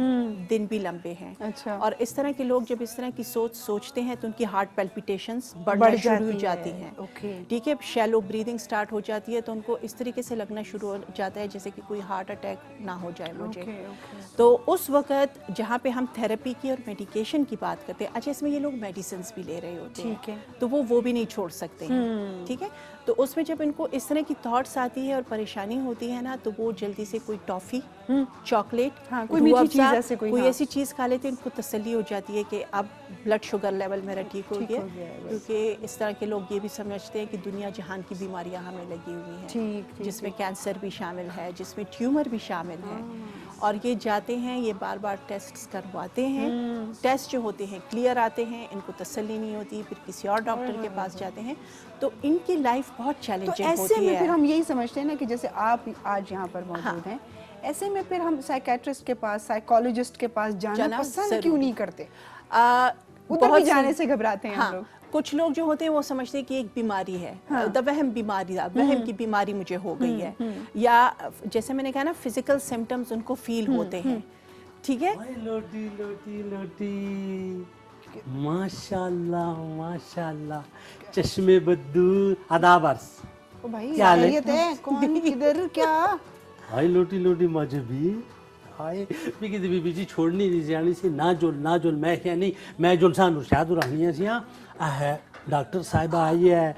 دن بھی لمبے ہیں, اچھا, اور اس طرح کے لوگ جب اس طرح کی سوچتے ہیں تو ان کی ہارٹ پیلپیٹیشنز بڑھنا شروع ہو جاتی ہیں. ٹھیک ہے, شیلو بریدنگ سٹارٹ ہو جاتی ہے, تو ان کو اس طریقے سے لگنا شروع ہو جاتا ہے جیسے کہ کوئی ہارٹ اٹیک نہ ہو جائے مجھے. تو اس وقت جہاں پہ ہم تھیراپی کی اور میڈیکیشن کی بات کرتے ہیں, اچھا اس میں یہ لوگ میڈیسنز بھی لے رہے ہوتے ہیں, تو وہ بھی نہیں چھوڑ سکتے ہیں. ٹھیک ہے, تو اس میں جب ان کو اس طرح کی تھاٹس آتی ہے اور پریشانی ہوتی ہے نا, تو وہ جلدی سے کوئی ٹافی, چاکلیٹ, کوئی میٹھی چیز ایسے کوئی ایسی چیز کھا لیتے ہیں, ان کو تسلی ہو جاتی ہے کہ اب بلڈ شوگر لیول میرا ٹھیک ہو گیا. کیونکہ اس طرح کے لوگ یہ بھی سمجھتے ہیں کہ دنیا جہان کی بیماریاں ہمیں لگی ہوئی ہیں, جس میں کینسر بھی شامل ہے, جس میں ٹیومر بھی شامل ہے. اور یہ جاتے ہیں, یہ بار بار ٹیسٹ کرواتے ہیں, ٹیسٹ جو ہوتے ہیں کلیئر آتے ہیں, ان کو تسلی نہیں ہوتی, پھر کسی اور ڈاکٹر کے پاس جاتے ہیں, تو ان کی لائف بہت چیلنجنگ ہوتی ہے. ایسے میں پھر ہم یہی سمجھتے ہیں نا کہ جیسے آپ آج یہاں پر موجود ہیں, ایسے میں پھر ہم سائیکیٹرسٹ کے پاس, سائیکالوجسٹ کے پاس جانا پسند کیوں نہیں کرتے؟ ادھر بھی جانے سے گھبراتے ہیں ہم لوگ. کچھ لوگ جو ہوتے ہیں وہ سمجھتے ہیں کہ ایک بیماری ہے, وہم بیماری, وہم کی بیماری مجھے ہو گئی ہے, یا جیسے میں نے کہا نا فزیکل سمپٹمز ان کو فیل ہوتے ہیں. ٹھیک ہے, لوٹی لوٹی لوٹی, ماشاءاللہ ماشاءاللہ, چشمے بدور, آداب عرض. بھائی خیریت ہے, کون کدھر کیا؟ ہائی لوٹی لوٹی مجھبی ہائے بھی بی بی جی چھوڑنی نہیں جانی سی, نہ جل میں کیا نہیں, میں جل سان رشاد رہنی سیاں ہے, ڈاکٹر صاحبہ آئی ہے,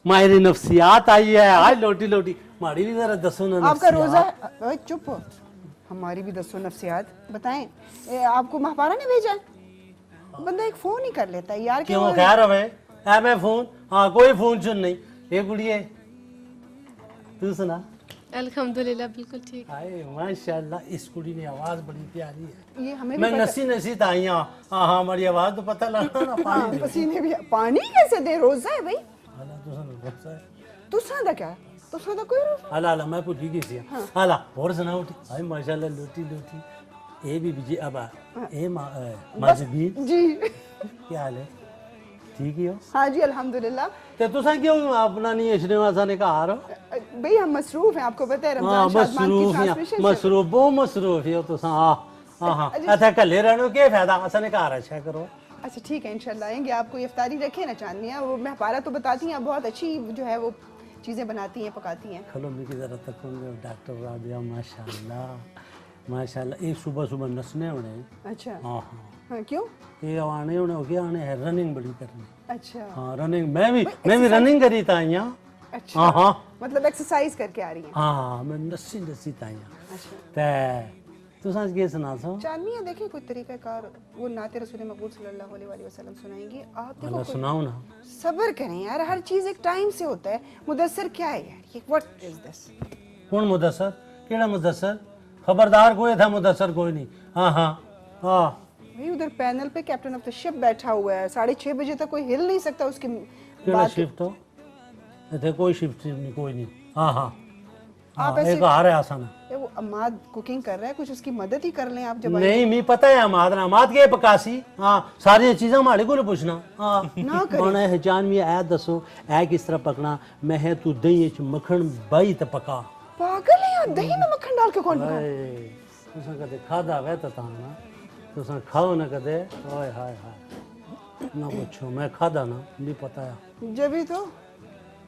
ماہر نفسیات آئی ہے. ہائے لوٹی لوٹی ماڑی بھی ذرا دسو نا آپ کا روزہ. چپ, ہماری بھی دسو نفسیات بتائیں. آپ کو ماہپارہ نے بھیجا ہے؟ بندہ ایک فون ہی کر لیتا ہے یار. کیوں خیر ہوئے ہے میں فون, ہاں کوئی فون چن نہیں. یہ گڑی ہے, تو سنا. الحمدللہ بالکل ٹھیک. ہائے ماشاءاللہ, اس کڑی نے آواز بڑی پیاری ہے. یہ ہمیں میں نسی تائی ہاں, ہاں ہماری آواز تو پتہ لگا نا. پانی پسینے بھی. پانی کیسے دے؟ روزہ ہے بھائی. تساں دا کیا؟ تساں دا کوئی روزہ؟ اللہ میں پوچھی گئی سی. اللہ اور سنا اٹھی. ہائے ماشاءاللہ لوٹی لوٹی. اے بی بی جی ابا اے ماجبین جی, کیا حال ہے؟ ٹھیک ہی ہو؟ ہاں جی الحمدللہ. تے تساں کیوں اپنا نہیں اشنے واسا نے کہا رہو؟ بھئی ہم مصروف ہیں, آپ کو پتہ ہے رمضان شادمان کی ٹرانسمیشن. مصروف بہت مصروف ہے تساں. ہاں ہاں اچھا کلے رہنو کیا فائدہ, اسا نے کہا اچھا کرو. اچھا ٹھیک ہے, انشاءاللہ آئیں گے. آپ کو افطاری رکھے نا چاندنیاں, وہ مہپارہ تو بتاتی ہیں بہت اچھی جو ہے وہ چیزیں بناتی ہیں, پکاتی ہیں. کھلو میں کی ذرا تکوں گے. ڈاکٹر رابعہ ماشاءاللہ ماشاءاللہ, ایک صبح صبح نسنے ہونے. اچھا ہاں ہاں, کیوں؟ یہ آنے ہونے ہو گیا, آنے ہے رننگ بڑی کرنی. اچھا ہاں رننگ, میں بھی رننگ کری تائی ہاں. ہاں ہاں مطلب ایکسرسائز کر کے آ رہی ہیں. ہاں میں نسی تائی ہاں. تے تساں کی سنا سو چاندنیاں دیکھیں کوئی طریقہ کار, وہ نعت رسول مقبول صلی اللہ علیہ وسلم سنائیں گی آپ. اللہ سناؤ نا. صبر کریں یار, ہر چیز ایک ٹائم سے ہوتا ہے. مدثر کیا ہے یار, یہ what is this؟ کون مدثر؟ کیڑا مدثر؟ خبردار کوئی تھا, مدثر کوئی نہیں. ہاں ہاں ہاں بھائی ادھر پینل پہ کیپٹن آف دا شپ بیٹھا ہوا ہے, 6:30 بجے تک کوئی ہل نہیں سکتا اس کی کیڑا شفٹ ہو؟ اتنے کوئی شفٹ نہیں, کوئی نہیں. ہاں ہاں آپ ایسے ایک آ رہا ہے آسان. وہ عماد کوکنگ کر رہا ہے, کچھ اس کی مدد ہی کر لیں آپ. جب نہیں می پتہ ہے اماد کے پکاسی. ہاں ساری چیزیں ہمارے کو پوچھنا. ہاں ہونا ہے جان میں اے دسو اے کس طرح پکنا. میں ہے تو دہی وچ مکھن بائی تے پکا. پاگل ہے, دہی میں مکھن ڈال کے کون پکائے؟ تساں کدے کھادا وے تا نا, تساں کھاؤ نہ کدے. ہائے ہائے ہائے نہ پوچھو, میں کھادا نا, نہیں پتہ ہے. جبھی تو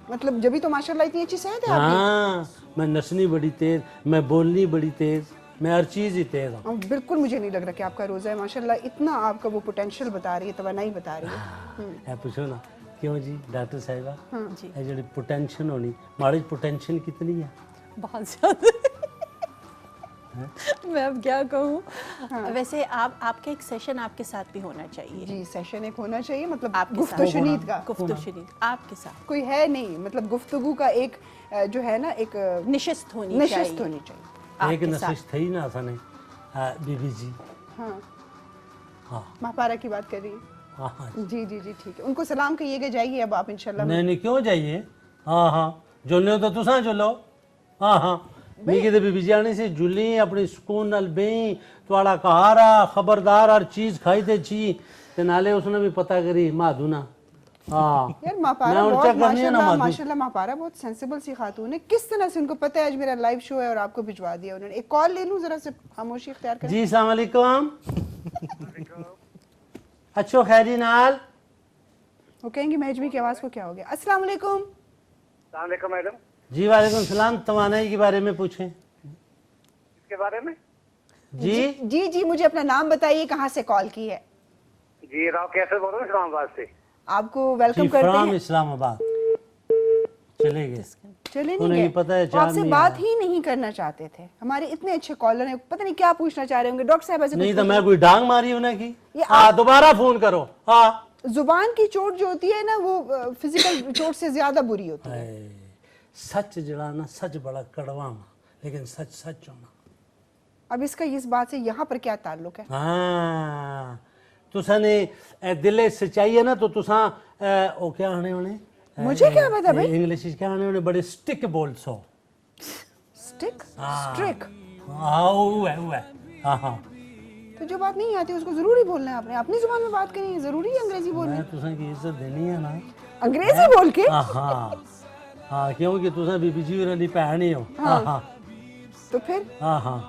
مطلب جبھی تو ماشاءاللہ اتنی اچھی صحت ہے آپ ہاں میں نسنی بڑی تیز, میں بولنی بڑی تیز, میں ہر چیز ہی تیز ہوں. بالکل مجھے نہیں لگ رہا کہ آپ کا روزہ ہے ماشاءاللہ, اتنا آپ کا وہ پوٹینشیل بتا رہی ہے, توانائی بتا رہی ہے. اے پوچھو نا کیوں جی ڈاکٹر صاحبہ, اے جڑی پوٹینشن ہونی, ماڑی پوٹینشن کتنی ہے؟ بہت زیادہ. میں اب کیا کہوں. ویسے آپ کا ایک سیشن آپ کے ساتھ بھی ہونا چاہیے. جی سیشن ایک ہونا چاہیے, مطلب آپ گفتگو شنید کا. گفتگو شنید آپ کے ساتھ کوئی ہے نہیں, مطلب گفتگو کا ایک جو ہے نا ایک نشست ہونی چاہیے. ایک نشست تھی نا آسان بی بی جی. ہاں ہاں مہپارہ کی بات کر رہی ہیں. جی جی جی ٹھیک ہے, ان کو سلام کہیے گا, جائیے اب آپ انشاءاللہ. نہیں کیوں جائیے. ہاں ہاں جلنے تو تساں چلو. ہاں ہاں میں کہ بی بی جی آنے سے جلی اپنی سکون نال بیں, تواڑا کہارا خبردار ہر چیز کھائی تے چی تے نالے اس نے بھی پتہ کری مادونا. हाँ यार मापारा मैं उनका बहुत करनी है ना माशाल्लाह माधु। माशाल्लाह मापारा बहुत सेंसिबल सी खातून है। किस तरह से उनको पता है आज मेरा लाइव शो है और आपको भिजवा दिया उन्होंने। एक कॉल ले लूं जरा से, खामोशी इख्तियार करें। जी अस्सलाम वालेकुम। अच्छो खैरी नाल वो कहेंगे महजबी की आवाज को क्या हो गया। अस्सलाम वालेकुम। अस्सलाम वालेकुम मैडम। जी वालेकुम सलाम। तवानाई के बारे में पूछें। इसके बारे में जी जी जी मुझे अपना नाम बताइए, कहाँ से कॉल की है। जी राव कैसे बोल रहे हैं इस्लामाबाद से। आपको वेलकम जी करते फ्राम हैं। इस्लामाबाद। चले गए। चले नहीं उन्हें गए, पता है वो चांद आपसे नहीं बात आया। ही नहीं करना चाहते थे। हमारे इतने अच्छे कॉलर हैं, पता नहीं क्या पूछना चाह रहे होंगे। डॉक्टर साहब ऐसे नहीं कुछ तो मैं कोई डांग मारी उन्हें की। ये हाँ दोबारा फोन करो। हाँ जुबान की चोट जो होती है ना वो फिजिकल चोट से ज्यादा बुरी होती है। हाय, सच जड़ा ना सच बड़ा कड़वा वा, लेकिन सच सच होना। अब इसका इस बात से यहाँ पर क्या ताल्लुक है। हाँ तुसा ने दिले सच्चाई है ना तो तुसा ओ क्या आने उन्हें मुझे क्या पता भाई। इंग्लिश क्या आने उन्हें बड़े स्टिक बोल सो। स्टिक हाँ। स्ट्रिक। हाँ वो है हाँ हाँ। तो जो बात नहीं आती उसको जरूरी बोलना है। आपने अपनी जुबान में बात करनी है, जरूरी है अंग्रेजी बोलनी। मैं तुसा की इज्जत देनी है ना। अंग्रेजी बोल के हाँ हाँ हाँ क्योंकि तुसा बीबी जी वाली भैन ही हो। हाँ हाँ तो फिर हाँ हाँ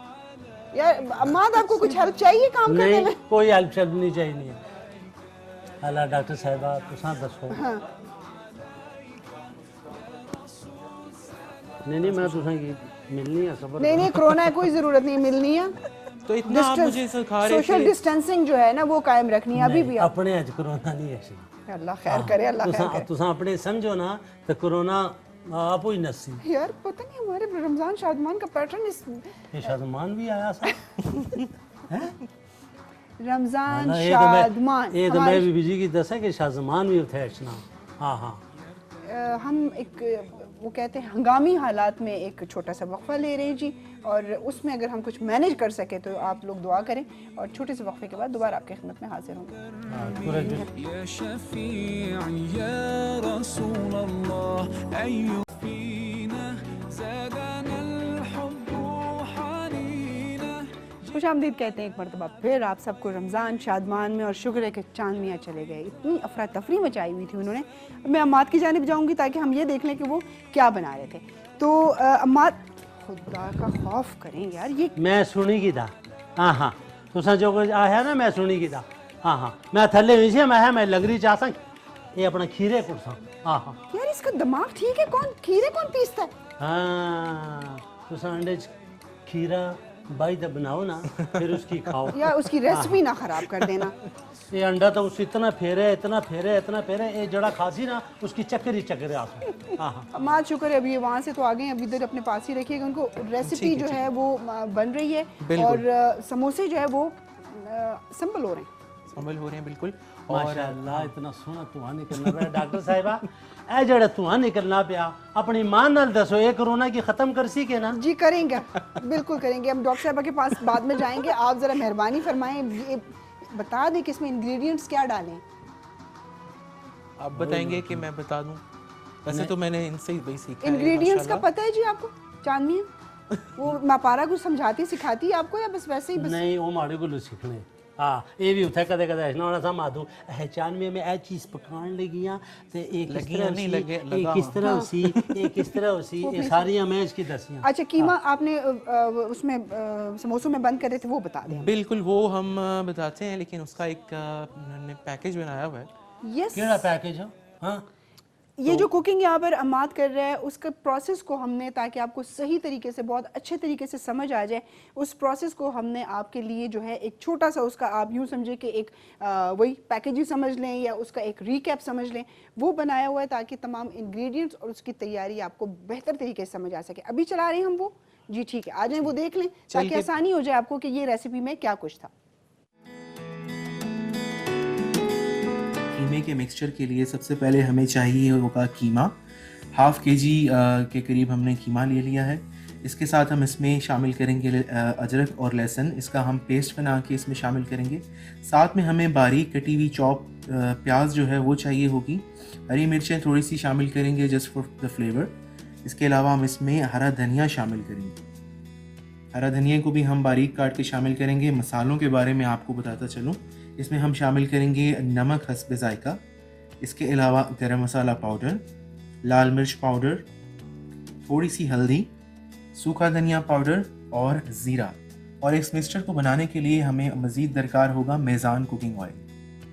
यार अम्मा आपको कुछ हेल्प चाहिए काम करने नहीं में। कोई हेल्प शेल्प नहीं चाहिए नहीं है। अल्लाह डॉक्टर साहिबा तुसा दसो। हाँ नहीं मैं तुसा की मिलनी है खबर। नहीं नहीं कोरोना है, कोई जरूरत नहीं मिलनी है। तो इतना आप मुझे सिखा रहे सोशल थे। डिस्टेंसिंग जो है ना वो कायम रखनी है अभी भी। आप अपने अज कोरोना नहीं है सी। अल्लाह खैर करे, अल्लाह खैर करे। तुसा अपने समझो ना तो कोरोना आप ही नसी। यार पता नहीं हमारे रमजान शादमान का पैटर्न इस ये शादमान भी आया सा। रमजान ना, शादमान ये तो मैं हमारे- बीबी जी की दस है कि शादमान भी उठे ना। हाँ हाँ हम एक वो कहते हैं हंगामी हालात में एक छोटा सा वक्फा ले रहे हैं जी, और उसमें अगर हम कुछ मैनेज कर सके तो आप लोग दुआ करें और छोटे से वक्फे के बाद दोबारा आपकी खिदमत में हाजिर होंगे। पूरा जो يا شفيعي يا رسول الله أي فينا زادنا الحب حنينا। खुश आमदीद कहते हैं एक मरतबा फिर आप सबको रमज़ान शादमान में, और शुक्र है कि चांद मियाँ चले गए। इतनी अफरा तफरी मचाई हुई थी उन्होंने। अब मैं अम्माद की जानिब जाऊँगी ताकि हम ये देख लें कि वो क्या बना रहे थे। तो अम्माद खुदा का खौफ करें यार, ये मैं सुनी की था। हाँ हाँ तुसा जो कुछ आया ना मैं सुनी की था। हाँ हाँ मैं थल्ले हुई सी मैं लग रही चाह ये अपना खीरे कुर्सा। हाँ हाँ यार इसका दिमाग ठीक है। कौन खीरे कौन पीसता है। हाँ तुसा अंडे च खीरा बाई दा बनाओ ना फिर उसकी खाओ। या उसकी रेसिपी ना खराब कर देना। ये अंडा तो उस इतना फेरे इतना फेरे इतना फेरे ये जड़ा खासी ना उसकी चक्कर ही चक्कर आ। हाँ हाँ अम्माद शुक्र है अभी ये वहाँ से तो आ गए हैं, अभी इधर अपने पास ही रखिएगा उनको। रेसिपी जो है वो बन रही है और समोसे जो है वो सिंपल हो रहे हैं। संभल हो रहे हैं बिल्कुल। और माशाअल्लाह इतना सोहना धुआं निकलना पिया डॉक्टर साहिबा। ए जड़ा धुआं निकलना पिया अपनी मां नाल दसो ये कोरोना की खत्म कर सी के ना। जी करेंगे, बिल्कुल करेंगे। हम डॉक्टर साहबा के पास बाद में जाएंगे। आप ज़रा मेहरबानी फरमाएं, ये बता दें कि इसमें इंग्रेडिएंट्स क्या डालें। आप बताएंगे कि मैं बता दूं? वैसे तो मैंने इनसे ही वही सीखा है इंग्रेडिएंट्स का माशाल्लाह। पता है जी आपको चांद मियां? वो मापारा कुछ समझाती सिखाती है आपको या बस वैसे ही बस? नहीं वो माड़े को सीखने। हाँ ये भी उठे कदे कदे ऐसा होना सा माधु पहचान में ए चीज पकान लगियां ते एक किस लगियां तरह नहीं, सी लगे- एक लगा किस तरह सी एक किस तरह सी ये सारी मैं इसकी दसियां। अच्छा कीमा आपने उसमें समोसों में बंद करे थे वो बता दें। बिल्कुल वो हम बताते हैं, लेकिन उसका एक उन्होंने पैकेज बनाया हुआ है। यस, केड़ा पैकेज हो। हाँ ये जो कुकिंग यहाँ पर अम्माद कर रहा है उसका प्रोसेस को हमने, ताकि आपको सही तरीके से बहुत अच्छे तरीके से समझ आ जाए, उस प्रोसेस को हमने आपके लिए जो है एक छोटा सा उसका आप यूँ समझे कि एक वही पैकेज ही समझ लें या उसका एक रीकैप समझ लें, वो बनाया हुआ है ताकि तमाम इंग्रेडिएंट्स और उसकी तैयारी आपको बेहतर तरीके से समझ आ सके। अभी चला रहे हैं हम वो। जी ठीक है, आ जाएं वो देख लें ताकि आसानी हो जाए आपको कि ये रेसिपी में क्या कुछ था। कीमे के मिक्सचर के लिए सबसे पहले हमें चाहिए होगा कीमा। हाफ़ केजी के करीब हमने कीमा ले लिया है। इसके साथ हम इसमें शामिल करेंगे अदरक और लहसुन। इसका हम पेस्ट बना के इसमें शामिल करेंगे। साथ में हमें बारीक कटी हुई चॉप प्याज जो है वो चाहिए होगी। हरी मिर्चें थोड़ी सी शामिल करेंगे जस्ट फॉर द फ्लेवर। इसके अलावा हम इसमें हरा धनिया शामिल करेंगे। हरा धनिया को भी हम बारीक काट के शामिल करेंगे। मसालों के बारे में आपको बताता चलूँ, इसमें हम शामिल करेंगे नमक हस्ब ज़ायका, اس کے علاوہ گرم مسالہ پاؤڈر، لال مرچ پاؤڈر، تھوڑی سی ہلدی، سوکھا دھنیا پاؤڈر اور زیرہ. اور اس مکسچر کو بنانے کے لیے ہمیں مزید درکار ہوگا میزان کوکنگ آئل.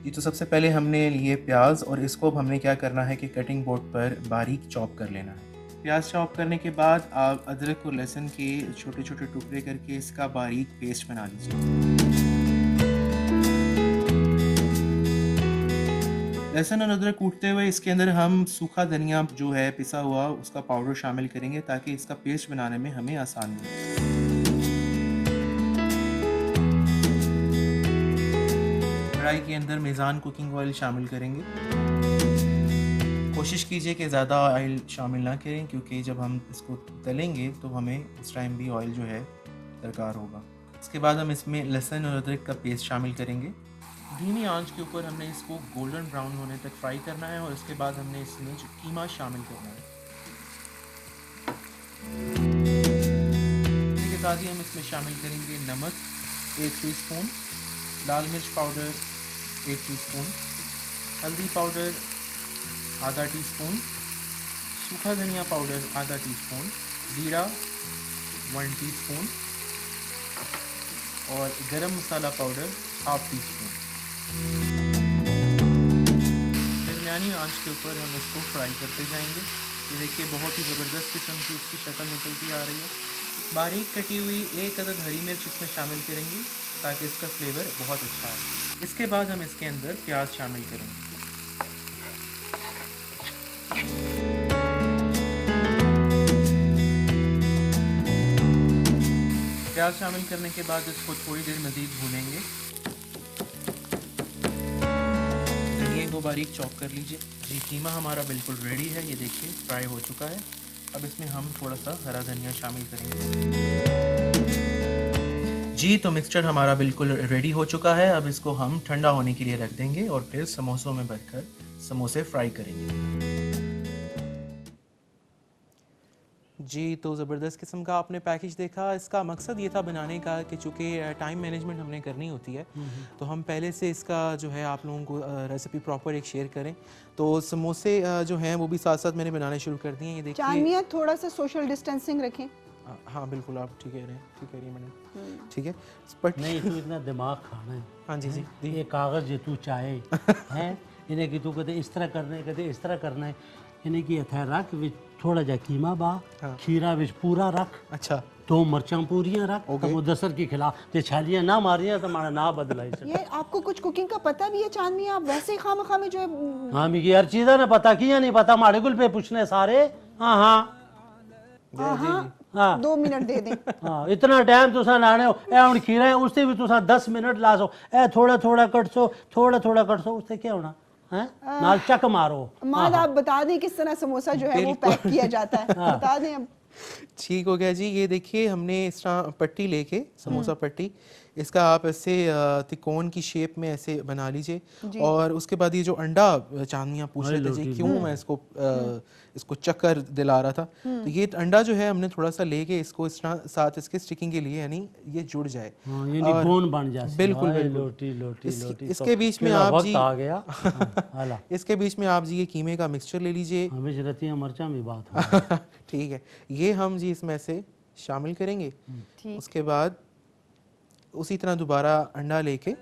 جی تو سب سے پہلے ہم نے لیے پیاز اور اس کو اب ہم نے کیا کرنا ہے کہ کٹنگ بورڈ پر باریک چاپ کر لینا ہے. پیاز چاپ کرنے کے بعد آپ ادرک اور لہسن کے چھوٹے چھوٹے ٹکڑے کر کے اس کا باریک پیسٹ بنا لیجیے. لہسن اور ادرک کوٹتے ہوئے اس کے اندر ہم سوکھا دھنیا جو ہے پسا ہوا اس کا پاؤڈر شامل کریں گے تاکہ اس کا پیسٹ بنانے میں ہمیں آسانی ہو. کڑھائی کے اندر میزان کوکنگ آئل شامل کریں گے. کوشش کیجئے کہ زیادہ آئل شامل نہ کریں کیونکہ جب ہم اس کو تلیں گے تو ہمیں اس ٹائم بھی آئل جو ہے درکار ہوگا. اس کے بعد ہم اس میں لہسن اور ادرک کا پیسٹ شامل کریں گے. دھیمی آنچ کے اوپر ہم نے اس کو گولڈن براؤن ہونے تک فرائی کرنا ہے اور اس کے بعد ہم نے اس میں قیمہ شامل کرنا ہے. اس کے ساتھ ہی ہم اس میں شامل کریں گے نمک 1 ٹی اسپون، لال مرچ پاؤڈر 1 ٹی اسپون، ہلدی پاؤڈر آدھا ٹی اسپون، سوکھا دھنیا پاؤڈر آدھا ٹی اسپون، زیرہ 1 ٹی اسپون اور گرم مسالہ پاؤڈر ½ ٹی اسپون. درمیانی آنچ کے اوپر ہم اس کو فرائی کرتے جائیں گے. یہ دیکھیے بہت ہی زبردست قسم کی اس کی شکل نکلتی آ رہی ہے. باریک کٹی ہوئی 1 عدد ہری مرچ اس میں شامل کریں گے تاکہ اس کا فلیور بہت اچھا آئے. اس کے بعد ہم اس کے اندر پیاز شامل کریں گے. پیاز شامل کرنے کے بعد اس کو تھوڑی دیر مزید بھونیں گے. دھنیا کو باریک چاپ کر لیجئے. جی قیمہ ہمارا بالکل ریڈی ہے. یہ دیکھیے فرائی ہو چکا ہے. اب اس میں ہم تھوڑا سا ہرا دھنیا شامل کریں گے. جی تو مکسچر ہمارا بالکل ریڈی ہو چکا ہے. اب اس کو ہم ٹھنڈا ہونے کے لیے رکھ دیں گے اور پھر سموسوں میں بھر کر سموسے فرائی کریں گے. جی تو زبردست قسم کا آپ نے پیکیج دیکھا. اس کا مقصد یہ تھا بنانے کا کہ چونکہ ٹائم مینجمنٹ ہم نے کرنی ہوتی ہے تو ہم پہلے سے اس کا جو ہے آپ لوگوں کو ریسیپی پراپر ایک شیئر کریں. تو سموسے جو ہیں وہ بھی ساتھ ساتھ میں نے بنانے شروع کر دیے ہیں. یہ دیکھیے چانمیہ تھوڑا سا سوشل ڈسٹینسنگ رکھیں. ہاں بالکل آپ ٹھیک کہہ رہے ہیں. ٹھیک کہہ رہی ہیں میڈم. ٹھیک ہے نہیں تو اتنا دماغ کھانا ہے. ہاں جی جی یہ کاغذ جو تو چاہے ہیں انہیں کہ تو کہتے اس طرح کرنا ہے کہتے اس طرح کرنا ہے انہیں کہ اتھے رکھ تھوڑا جا قیمہ با کھیرا وچ پورا رکھ. اچھا 2 مرچاں پوریاں رکھ تو مدثر کی کھلا تے چھالیاں نہ ماریاں تو ہمارا نہ بدلائی. یہ آپ کو کچھ کوکنگ کا پتہ بھی ہے چاندنی؟ آپ ویسے ہی خواہ میں جو ہے ہاں مجھے ہر چیز نہ پتا کیا نہیں پتا ہمارے گل پہ پوچھنے سارے. ہاں ہاں ہاں 2 منٹ دے دیں. ہاں اتنا ٹائم تساں لانے ہو اے ہن کھیرا ہے اس سے بھی تساں 10 منٹ لا سو. اے تھوڑا تھوڑا کٹ سو تھوڑا تھوڑا کٹ سو اس سے کیا ہونا ہے نال چک مارو. ماد آپ بتا دیں کس طرح سموسہ جو ہے وہ پیک کیا جاتا ہے بتا دیں. ٹھیک ہو گیا جی. یہ دیکھیے ہم نے اس طرح پٹی لے کے سموسہ پٹی اس کا آپ ایسے تکون کی شیپ میں ایسے بنا لیجئے. اور اس کے بعد یہ جو انڈا چاندنیاں پوچھ رہے تھے جی کیوں میں اس کو چکر دلا رہا تھا تو یہ انڈا جو ہے ہم نے تھوڑا سا لے کے اس کو اس طرح ساتھ اس کے سٹکنگ کے لیے یعنی یہ جڑ جائے یعنی بون بن جائے. بالکل اس کے بیچ میں آپ جی اس کے بیچ میں آپ جی یہ قیمے کا مکسچر لے لیجئے. ہمیں رتیاں مرچاں بھی بات ٹھیک ہے. یہ ہم جی اس میں سے شامل کریں گے. اس کے بعد اسی طرح دوبارہ انڈا لے کے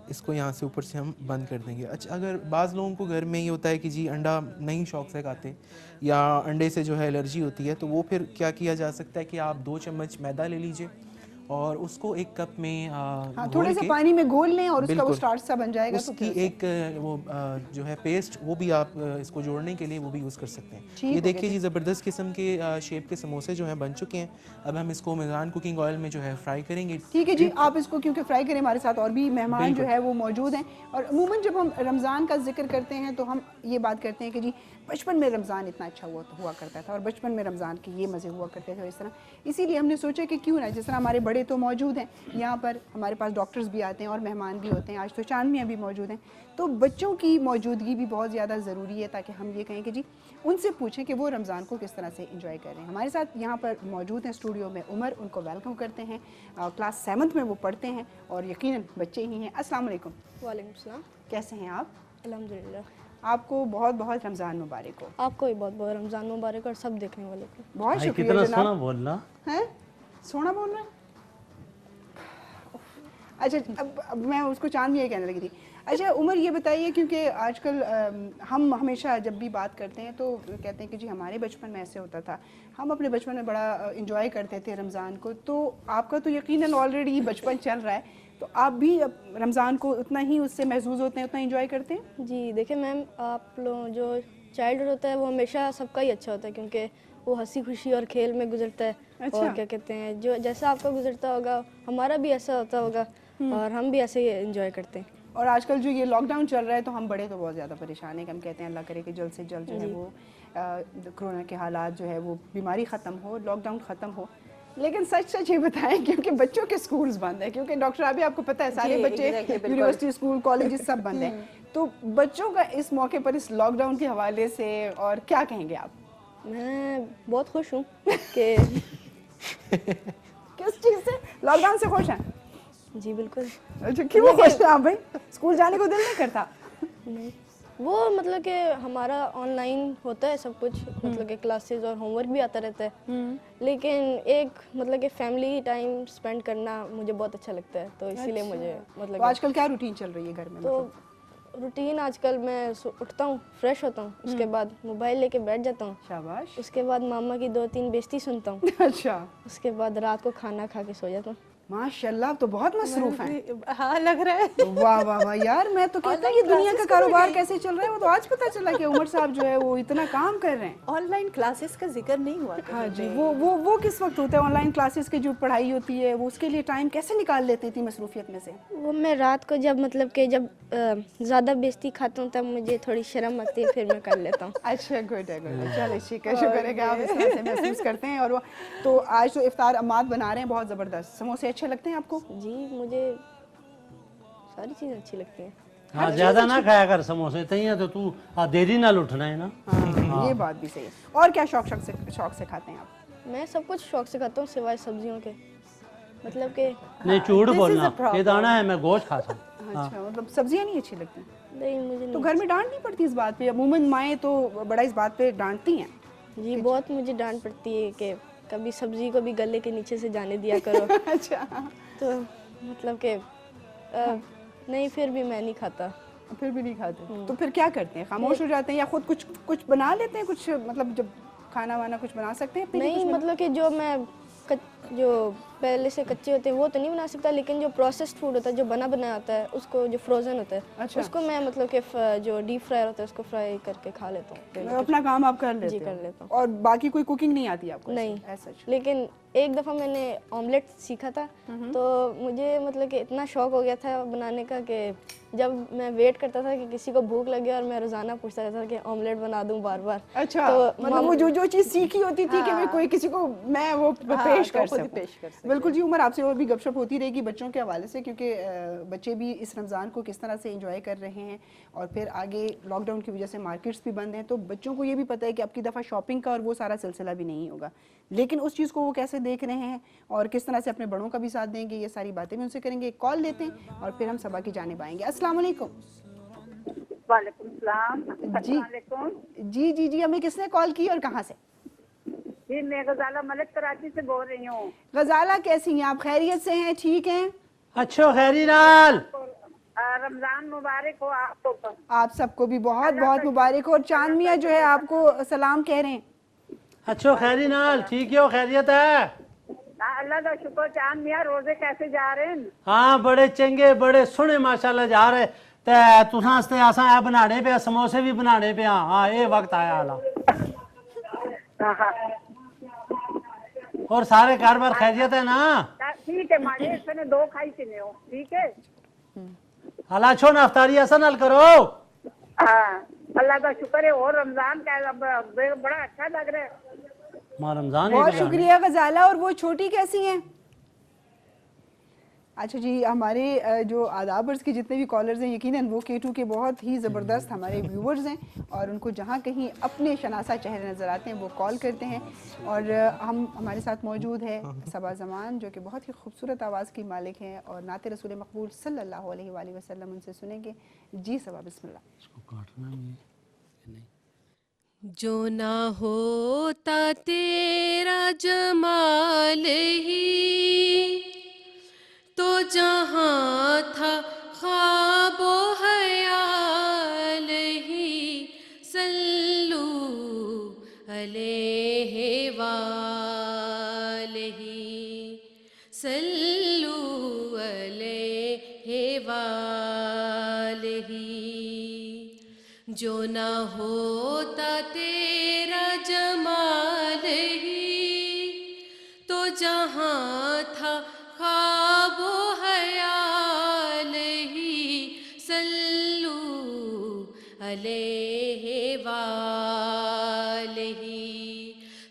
اس کو یہاں سے اوپر سے ہم بند کر دیں گے. اچھا اگر بعض لوگوں کو گھر میں یہ ہوتا ہے کہ جی انڈا نہیں شوق سے کھاتے یا انڈے سے جو ہے الرجی ہوتی ہے تو وہ پھر کیا کیا جا سکتا ہے کہ آپ 2 چمچ میدا لے لیجئے اور اس کو 1 کپ میں تھوڑے سے پانی میں گھول لیں اور اس کا وہ سٹارچ سا بن جائے گا. اس کی ایک وہ جو ہے پیسٹ وہ بھی آپ اس کو جوڑنے کے لیے وہ بھی یوز کر سکتے ہیں. یہ دیکھیے جی زبردست قسم کے شیپ کے سموسے جو ہیں بن چکے ہیں. اب ہم اس کو میزان کوکنگ آئل میں جو ہے فرائی کریں گے. ٹھیک ہے جی آپ اس کو کیونکہ فرائی کریں ہمارے ساتھ اور بھی مہمان جو ہے وہ موجود ہیں اور عموماً جب ہم رمضان کا ذکر کرتے ہیں تو ہم یہ بات کرتے ہیں کہ جی بچپن میں رمضان اتنا اچھا ہوا کرتا تھا اور بچپن میں رمضان کے یہ مزے ہوا کرتے تھے اور اس طرح. اسی لیے ہم نے سوچا کہ کیوں نہ جس طرح ہمارے بڑے تو موجود ہیں یہاں پر ہمارے پاس ڈاکٹرز بھی آتے ہیں اور مہمان بھی ہوتے ہیں. آج تو چاندمیاں بھی موجود ہیں تو بچوں کی موجودگی بھی بہت زیادہ ضروری ہے تاکہ ہم یہ کہیں کہ جی ان سے پوچھیں کہ وہ رمضان کو کس طرح سے انجوائے کر رہے ہیں. ہمارے ساتھ یہاں پر موجود ہیں اسٹوڈیو میں عمر. ان کو ویلکم کرتے ہیں. کلاس 7th میں وہ پڑھتے ہیں اور یقیناً بچے ہی ہیں. السلام علیکم. وعلیکم السلام. کیسے ہیں آپ؟ الحمدللہ. آپ کو بہت بہت رمضان مبارک ہو. آپ کو بھی بہت بہت رمضان مبارک اور سب دیکھنے والوں کو. بہت بھائی شکریہ کتنا جناب. سونا بولنا ہیں سونا بول رہے ہیں. اچھا اب میں اس کو چاند یہ کہنے لگی تھی. اچھا عمر یہ بتائیے, کیونکہ آج کل ہم ہمیشہ جب بھی بات کرتے ہیں تو کہتے ہیں کہ جی ہمارے بچپن میں ایسے ہوتا تھا, ہم اپنے بچپن میں بڑا انجوائے کرتے تھے رمضان کو, تو آپ کا تو یقیناً آلریڈی بچپن چل رہا ہے, تو آپ بھی رمضان کو اتنا ہی اس سے محظوظ ہوتے ہیں, اتنا انجوائے کرتے ہیں؟ جی دیکھیں میم, آپ لوگ جو چائلڈہڈ ہوتا ہے وہ ہمیشہ سب کا ہی اچھا ہوتا ہے, کیونکہ وہ ہنسی خوشی اور کھیل میں گزرتا ہے. اور کیا کہتے ہیں, جو جیسا آپ کا گزرتا ہوگا ہمارا بھی ایسا ہوتا ہوگا, اور ہم بھی ایسے ہی انجوائے کرتے ہیں. اور آج کل جو یہ لاک ڈاؤن چل رہا ہے تو ہم بڑے تو بہت زیادہ پریشان ہیں, کہ ہم کہتے ہیں اللہ کرے کہ جلد سے جلد جو ہے وہ کرونا کے حالات جو ہے وہ بیماری ختم ہو, لاک ڈاؤن ختم ہو. لیکن سچ یہ بتائیں, کیونکہ بچوں کے اسکولز بند ہیں, کیونکہ ڈاکٹر ابھی آپ کو پتہ ہے سارے بچے یونیورسٹی اسکول کالجز سب بند ہیں, تو بچوں کا اس موقع پر اس لاک ڈاؤن کے حوالے سے اور کیا کہیں گے آپ؟ میں بہت خوش ہوں کہ کس چیز سے؟ لاک ڈاؤن سے خوش ہیں؟ جی بالکل. اچھا کیوں خوش ہیں آپ بھائی؟ اسکول جانے کو دل نہیں کرتا؟ نہیں, وہ مطلب کہ ہمارا آن لائن ہوتا ہے سب کچھ, مطلب کہ کلاسز اور ہوم ورک بھی آتا رہتا ہے, لیکن ایک مطلب کہ فیملی ٹائم اسپینڈ کرنا مجھے بہت اچھا لگتا ہے, تو اسی لیے مجھے مطلب تو آج کل کیا روٹین چل رہی ہے گھر میں؟ تو روٹین آج کل میں اٹھتا ہوں, فریش ہوتا ہوں, اس کے بعد موبائل لے کے بیٹھ جاتا ہوں, شاباش. اس کے بعد ماما کی 2-3 بیزتی سنتا ہوں, اچھا اس کے بعد رات کو کھانا کھا کے سو جاتا ہوں. ماشاء اللہ, تو بہت مصروف ہیں. ہاں لگ رہا ہے. واہ واہ واہ یار, میں تو کہتا ہوں یہ دنیا کا کاروبار کیسے چل رہا ہے, وہ تو آج پتہ چلا کہ عمر صاحب جو ہے وہ اتنا کام کر رہے ہیں. آن لائن کلاسز کا ذکر نہیں ہوا. ہاں جی, وہ کس وقت ہوتا ہے آن لائن کلاسز کی جو پڑھائی ہوتی ہے, وہ اس کے لیے ٹائم کیسے نکال لیتی تھی مصروفیت میں سے؟ وہ میں رات کو جب مطلب کہ جب زیادہ بیزتی کھاتا ہوں تب مجھے تھوڑی شرم آتی ہے, پھر میں کر لیتا ہوں. اچھا گڈ ہے, گڈ ہے, چلے ٹھیک ہے, شکر ہے کہ آپ اس طرح سے محسوس کرتے ہیں. اور وہ تو آج تو افطار اماد بنا رہے ہیں بہت زبردست, سموسے اچھے لگتے ہیں آپ کو؟ جی مجھے ساری چیزیں اچھی لگتی ہیں. ہاں زیادہ نہ کھایا کر سموسے, تیاں تو دیری نہ اٹھنا ہے نا. ہاں یہ بات بھی صحیح ہے. اور کیا شوق سے کھاتے ہیں آپ؟ میں سب کچھ شوق سے کھاتا ہوں سوائے سبزیوں کے, مطلب کہ نہیں جھوٹ بولنا, یہ دانا ہے میں گوشت کھاتا ہوں. اچھا, مطلب سبزیاں نہیں اچھی لگتی؟ نہیں مجھے تو نہیں. گھر میں ڈانٹ نہیں پڑتی اس بات پہ؟ عموماً مائیں تو بڑا اس بات پہ ڈانٹتی ہیں. جی بہت مجھے ڈانٹ پڑتی ہے کہ کبھی سبزی کو بھی گلے کے نیچے سے جانے دیا کرو. اچھا, تو مطلب کہ نہیں, پھر بھی میں نہیں کھاتا. پھر بھی نہیں کھاتے تو پھر کیا کرتے ہیں, خاموش ہو جاتے ہیں یا خود کچھ بنا لیتے ہیں, کچھ مطلب جب کھانا وانا کچھ بنا سکتے ہیں؟ نہیں مطلب کہ جو پہلے سے کچے ہوتے ہیں وہ تو نہیں بنا سکتا, لیکن جو پروسیسڈ فوڈ ہوتا ہے, جو بنا بنایا ہوتا ہے, اس کو جو فروزن ہوتا ہے اس کو میں مطلب کہ جو ڈیپ فرائی ہوتا ہے اس کو فرائی کر کے کھا لیتا ہوں. اپنا کام آپ کر لیتے جی ہیں؟ کر لیتا ہوں. اور باقی کوئی کوکنگ نہیں آتی آپ کو؟ نہیں, ایسا. لیکن ایک دفعہ میں نے آملیٹ سیکھا تھا, تو مجھے مطلب کہ اتنا شوق ہو گیا تھا بنانے کا کہ جب میں ویٹ کرتا تھا کہ کسی کو بھوک لگے اور میں روزانہ پوچھتا رہتا تھا کہ آملیٹ بنا دوں بار بار. اچھا, تو مطلب وہ جو چیز سیکھی ہوتی تھی کہ میں کوئی کسی کو میں وہ پیش کر سکوں. بالکل جی. عمر آپ سے اور بھی گپ شپ ہوتی رہے گی بچوں کے حوالے سے, کیونکہ بچے بھی اس رمضان کو کس طرح سے انجوائے کر رہے ہیں, اور پھر آگے لاک ڈاؤن کی وجہ سے مارکیٹس بھی بند ہیں, تو بچوں کو یہ بھی پتہ ہے کہ اب کی دفعہ شاپنگ کا اور وہ سارا سلسلہ بھی نہیں ہوگا, لیکن اس چیز کو وہ کیسے دیکھ رہے ہیں اور کس طرح سے اپنے بڑوں کا بھی ساتھ دیں گے, یہ ساری باتیں بھی ان سے کریں گے. ایک کال لیتے ہیں اور پھر ہم صبا کی جانب آئیں گے. السلام علیکم. وعلیکم السلام. السلام علیکم. جی ہمیں کس نے کال کی اور کہاں سے؟ جی میں غزالہ ملک کراچی سے بول رہی ہوں. غزالہ کیسی ہیں آپ؟ خیریت سے ہیں؟ ٹھیک ہیں؟ اچھا خیری نال, رمضان مبارک ہو آپ کو. آپ سب کو بھی بہت بہت مبارک ہو, اور چاند میاں جو ہے آپ کو سلام کہہ رہے ہیں. اچھا خیری نال, ٹھیک ہے ہو, خیریت ہے؟ اللہ کا شکر. چاند میاں روزے کیسے جا رہے ہیں؟ ہاں بڑے چنگے, بڑے سونے ماشاءاللہ جا رہے. تے تساں واسطے اساں اے بنانے پیا, سموسے بھی بنانے پیا. ہاں یہ وقت آیا حالا. اور سارے گھر بار خیریت ہے نا؟ ٹھیک ہے ماجے, اس نے 2 کھائی چنے ہو, ٹھیک ہے. حالا چھو نا افطاری ایسا نال کرو. ہاں اللہ کا شکر ہے. اور رمضان کا بڑا اچھا لگ رہا ہے. ماں رمضان بہت شکریہ غزالہ. اور وہ چھوٹی کیسی ہیں؟ اچھا جی, ہمارے جو آدابرز کے جتنے بھی کالرز ہیں یقیناً وہ K2 کے بہت ہی زبردست ہمارے ویورز ہیں, اور ان کو جہاں کہیں اپنے شناسہ چہرے نظر آتے ہیں وہ کال کرتے ہیں. اور ہمارے ساتھ موجود ہے صبا زمان, جو کہ بہت ہی خوبصورت آواز کی مالک ہیں, اور نعت رسول مقبول صلی اللہ علیہ وآلہ وسلم ان سے سنیں گے. جی صبا, بسم اللہ. کہ نہیں. جو نہ ہوتا تیرا جمال ہی تو جہاں تھا خواب و خیال ہی. صلو علیہ وآلہ صلو علیہ وآلہ. جو نہ ہوتا تیرا جمال ہی تو جہاں تھا خواب و خیال ہی. صلو علیہ وآلہ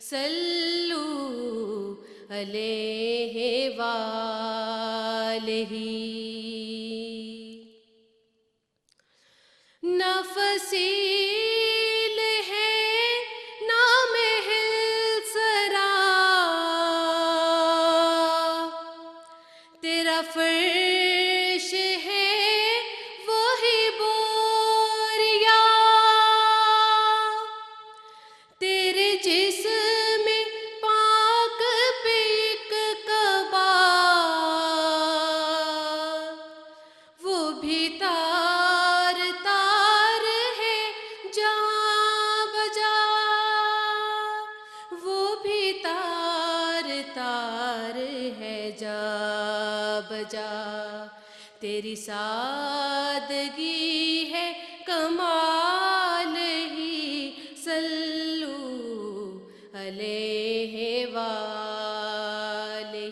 صلو علیہ وآلہ. نہ فصیل ہے نہ محل سرا تیرا فرش ہے وہی بوریا. تیرے جسم پاک پہ ایک کعبہ وہ بھی تار تار ہے جا بجا. وہ بھی تار تار ہے جا بجا. تیری سادگی ہے کمال ہی. صلو علیہ وآلہ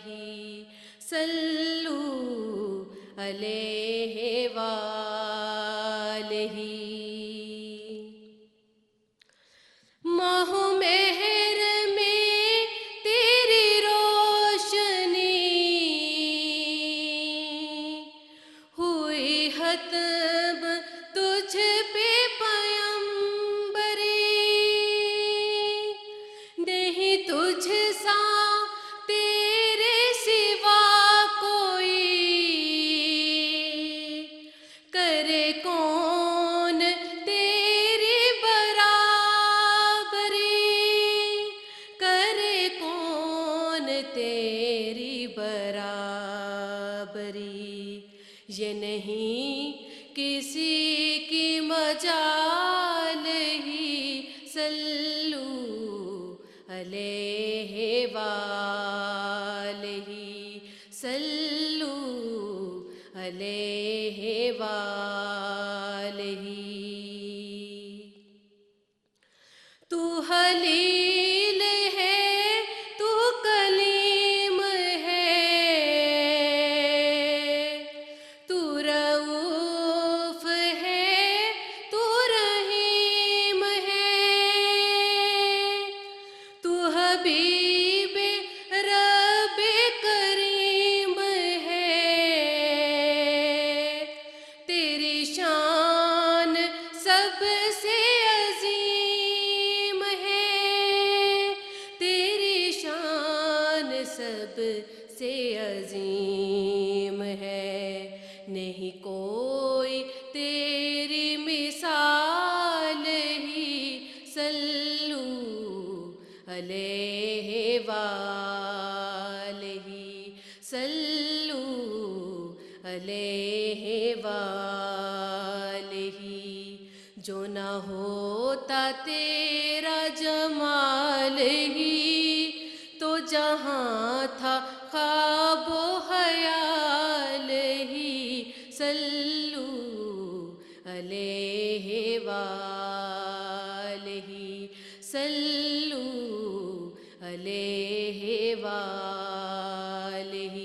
صلو علیہ وآلہ. ماہ و مہر میں تیری روشنی ہوئی ختم تجھ پہ پیمبری. نہیں تجھ سا تیرے سوا کوئی کرے کون تیری برابری. کرے کون تیری برابری. یہ نہیں کسی کی مجال ہی. صلو علیہ وآلہ صلو علیہ وآلہ. تو خلیل ہے تو کلیم ہے تو رؤوف ہے تو رحیم ہے. تو حبیب رب کریم ہے. تیری شان سب سے عظیم ہے. تیری شان سب سے عظیم ہے. نہیں کوئی تیری مثال ہی. صلو علیہ وآلہ صلو علیہ وآلہ. جو نہ ہوتا تیرا جمال ہی تو جہاں تھا خواب و خیال ہی. صلو علیہ وآلہ صلو علیہ وآلہ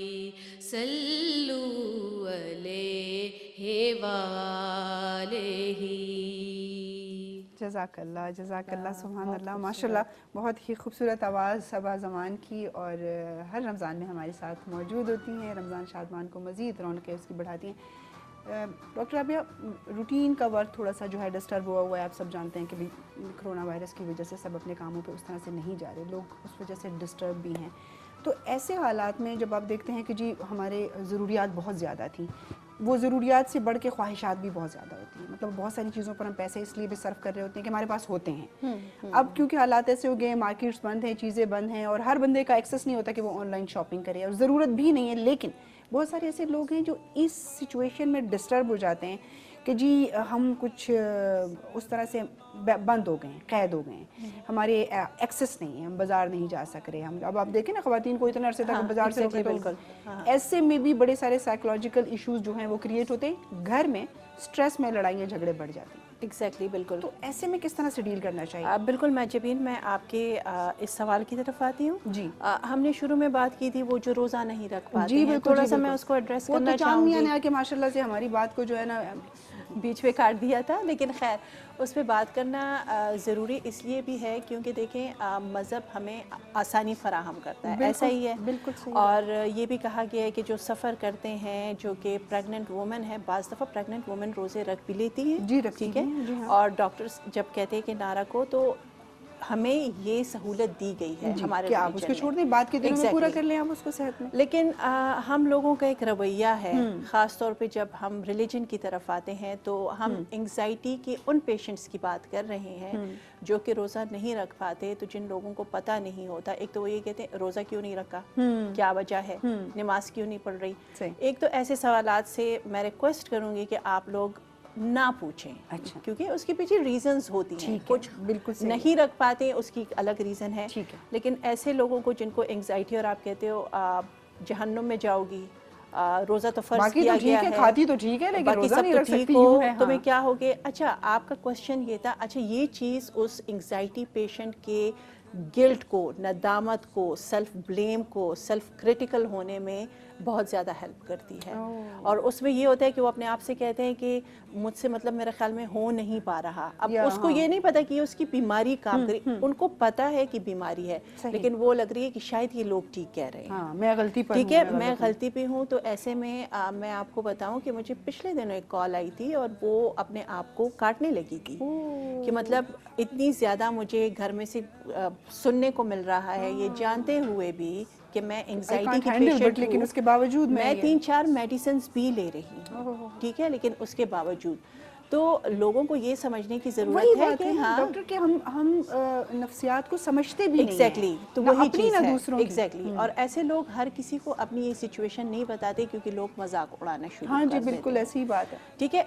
صلو علیہ وآلہ. جزاک اللہ سبحان اللہ ماشاء اللہ. بہت ہی خوبصورت آواز صبا زمان کی اور ہر رمضان میں ہمارے ساتھ موجود ہوتی ہیں. رمضان شادمان کو مزید رونقیں اس کی بڑھاتی ہیں. ڈاکٹر رابعہ روٹین کا ورک تھوڑا سا جو ہے ڈسٹرب ہوا ہے. آپ سب جانتے ہیں کہ کرونا وائرس کی وجہ سے سب اپنے کاموں پہ اس طرح سے نہیں جا رہے, لوگ اس وجہ سے ڈسٹرب بھی ہیں. تو ایسے حالات میں جب آپ دیکھتے ہیں کہ جی ہمارے ضروریات بہت زیادہ تھیں, وہ ضروریات سے بڑھ کے خواہشات بھی بہت زیادہ ہوتی जाती है। मतलब बहुत सारी चीज़ों पर हम पैसे इसलिए भी सर्व कर रहे होते हैं कि हमारे पास होते हैं। अब क्योंकि हालात ऐसे हो गए हैं, मार्केट्स बंद हैं, चीज़ें बंद हैं, और हर बंदे का एक्सेस नहीं होता कि वो ऑनलाइन शॉपिंग करे, और ज़रूरत भी नहीं है। लेकिन बहुत सारे ऐसे लोग हैं जो इस सिचुएशन में डिस्टर्ब हो जाते हैं कि जी हम कुछ उस तरह से बंद हो गए हैं, कैद हो गए हैं, हमारे एक्सेस नहीं है, हम बाज़ार नहीं जा सक रहे। हम अब आप देखें ना, ख़वातीन को इतना अरसे तक बाज़ार से रोके, तो ऐसे में भी बड़े सारे साइकोलॉजिकल इश्यूज जो हैं वो क्रिएट होते हैं, घर में स्ट्रेस में लड़ाइयाँ झगड़े बढ़ जाते हैं। एग्जैक्टली, बिल्कुल। तो ऐसे में किस तरह से डील करना चाहिए? बिल्कुल महजबीन, मैं आपके इस सवाल की तरफ आती हूँ जी। हमने शुरू में बात की थी वो जो रोज़ा नहीं रख पाते जी हैं, बिल्कुल, थोड़ा जी, सा मैं बिल्कुल। उसको एड्रेस वो करना तो चांद मियां चाहूँगी। ने आके माशाल्लाह से हमारी बात को जो है ना बीच में काट दिया था, लेकिन खैर उस पर बात करना ज़रूरी इसलिए भी है क्योंकि देखें मज़हब हमें आसानी फराहम करता है, ऐसा ही है। बिल्कुल सही। और ये भी कहा गया है कि जो सफ़र करते हैं, जो कि प्रेग्नेंट वुमेन है, बाज़ दफ़ा प्रेग्नेंट वुमेन रोज़े रख भी लेती हैं, जी, रखती ठीक है, हैं, जी हाँ। और डॉक्टर्स जब कहते हैं कि ना रखो, तो हमें ये सहूलत दी गई है हमारे कि आप उसको छोड़ दें, बात के दिनों में पूरा कर लें आप उसको सेहत में। लेकिन हम लोगों का एक रवैया है, ख़ास तौर पे जब हम रिलीजन की तरफ आते हैं, तो हम एंग्जाइटी के उन पेशेंट्स की बात कर रहे हैं जो कि रोज़ा नहीं रख पाते। तो जिन लोगों को पता नहीं होता, एक तो वो ये कहते हैं रोज़ा क्यों नहीं रखा, क्या वजह है, नमाज क्यों नहीं पढ़ रही। एक तो ऐसे सवालात से मैं रिक्वेस्ट करूँगी कि आप लोग ना पूछें। अच्छा। क्योंकि उसके पीछे रीजंस होती हैं, कुछ बिल्कुल सही। नहीं रख पाते उसकी एक अलग रीज़न है। ठीक है। लेकिन ऐसे लोगों को जिनको एंग्जाइटी, और आप कहते हो जहन्नुम में जाओगी, रोज़ा तो फर्ज बाकी किया तो ठीक गया है, खाती तो ठीक है, लेकिन बाकी रोज़ा सब नहीं तो रख ठीक सकती, हो, यूं है, तुम्हें हाँ। क्या हो गया। अच्छा, आपका क्वेश्चन ये था, अच्छा ये चीज़ उस एंग्जाइटी पेशेंट के गिल्ट को, नदामत को, सेल्फ ब्लेम को, सेल्फ क्रिटिकल होने में बहुत ज़्यादा हेल्प करती है। और उसमें ये होता है कि वो अपने आप से कहते हैं कि मुझसे मतलब मेरे ख्याल में हो नहीं पा रहा। अब उसको ये नहीं पता कि उसकी बीमारी काम करी, उनको पता है कि बीमारी है, लेकिन वो लग रही है कि शायद ये लोग ठीक कह रहे हैं। हाँ, मैं गलती पर ठीक हूँ, है, मैं गलती पे हूँ। तो ऐसे में मैं आपको बताऊं कि मुझे पिछले दिनों एक कॉल आई थी और वो अपने आप को काटने लगी थी कि मतलब इतनी ज़्यादा मुझे घर में से सुनने को मिल रहा है, ये जानते हुए भी कि मैं एंग्जाइटी की पेशेंट, लेकिन उसके बावजूद मैं 3-4 मेडिसिन्स भी ले रही हूँ, ठीक है, लेकिन उसके बावजूद तो लोगों को ये समझने की ज़रूरत है कि हाँ डॉक्टर के हम नफ्सियात को समझते भी नहीं हैं। एग्जैक्टली, तो ना वही अपनी चीज़ ना है दूसरों की। एग्जैक्टली। और ऐसे लोग हर किसी को अपनी ये सिचुएशन नहीं बताते क्योंकि लोग मजाक उड़ाना शुरू हाँ कर जी, देते बिल्कुल हैं। ऐसी ही बात है। ठीक है,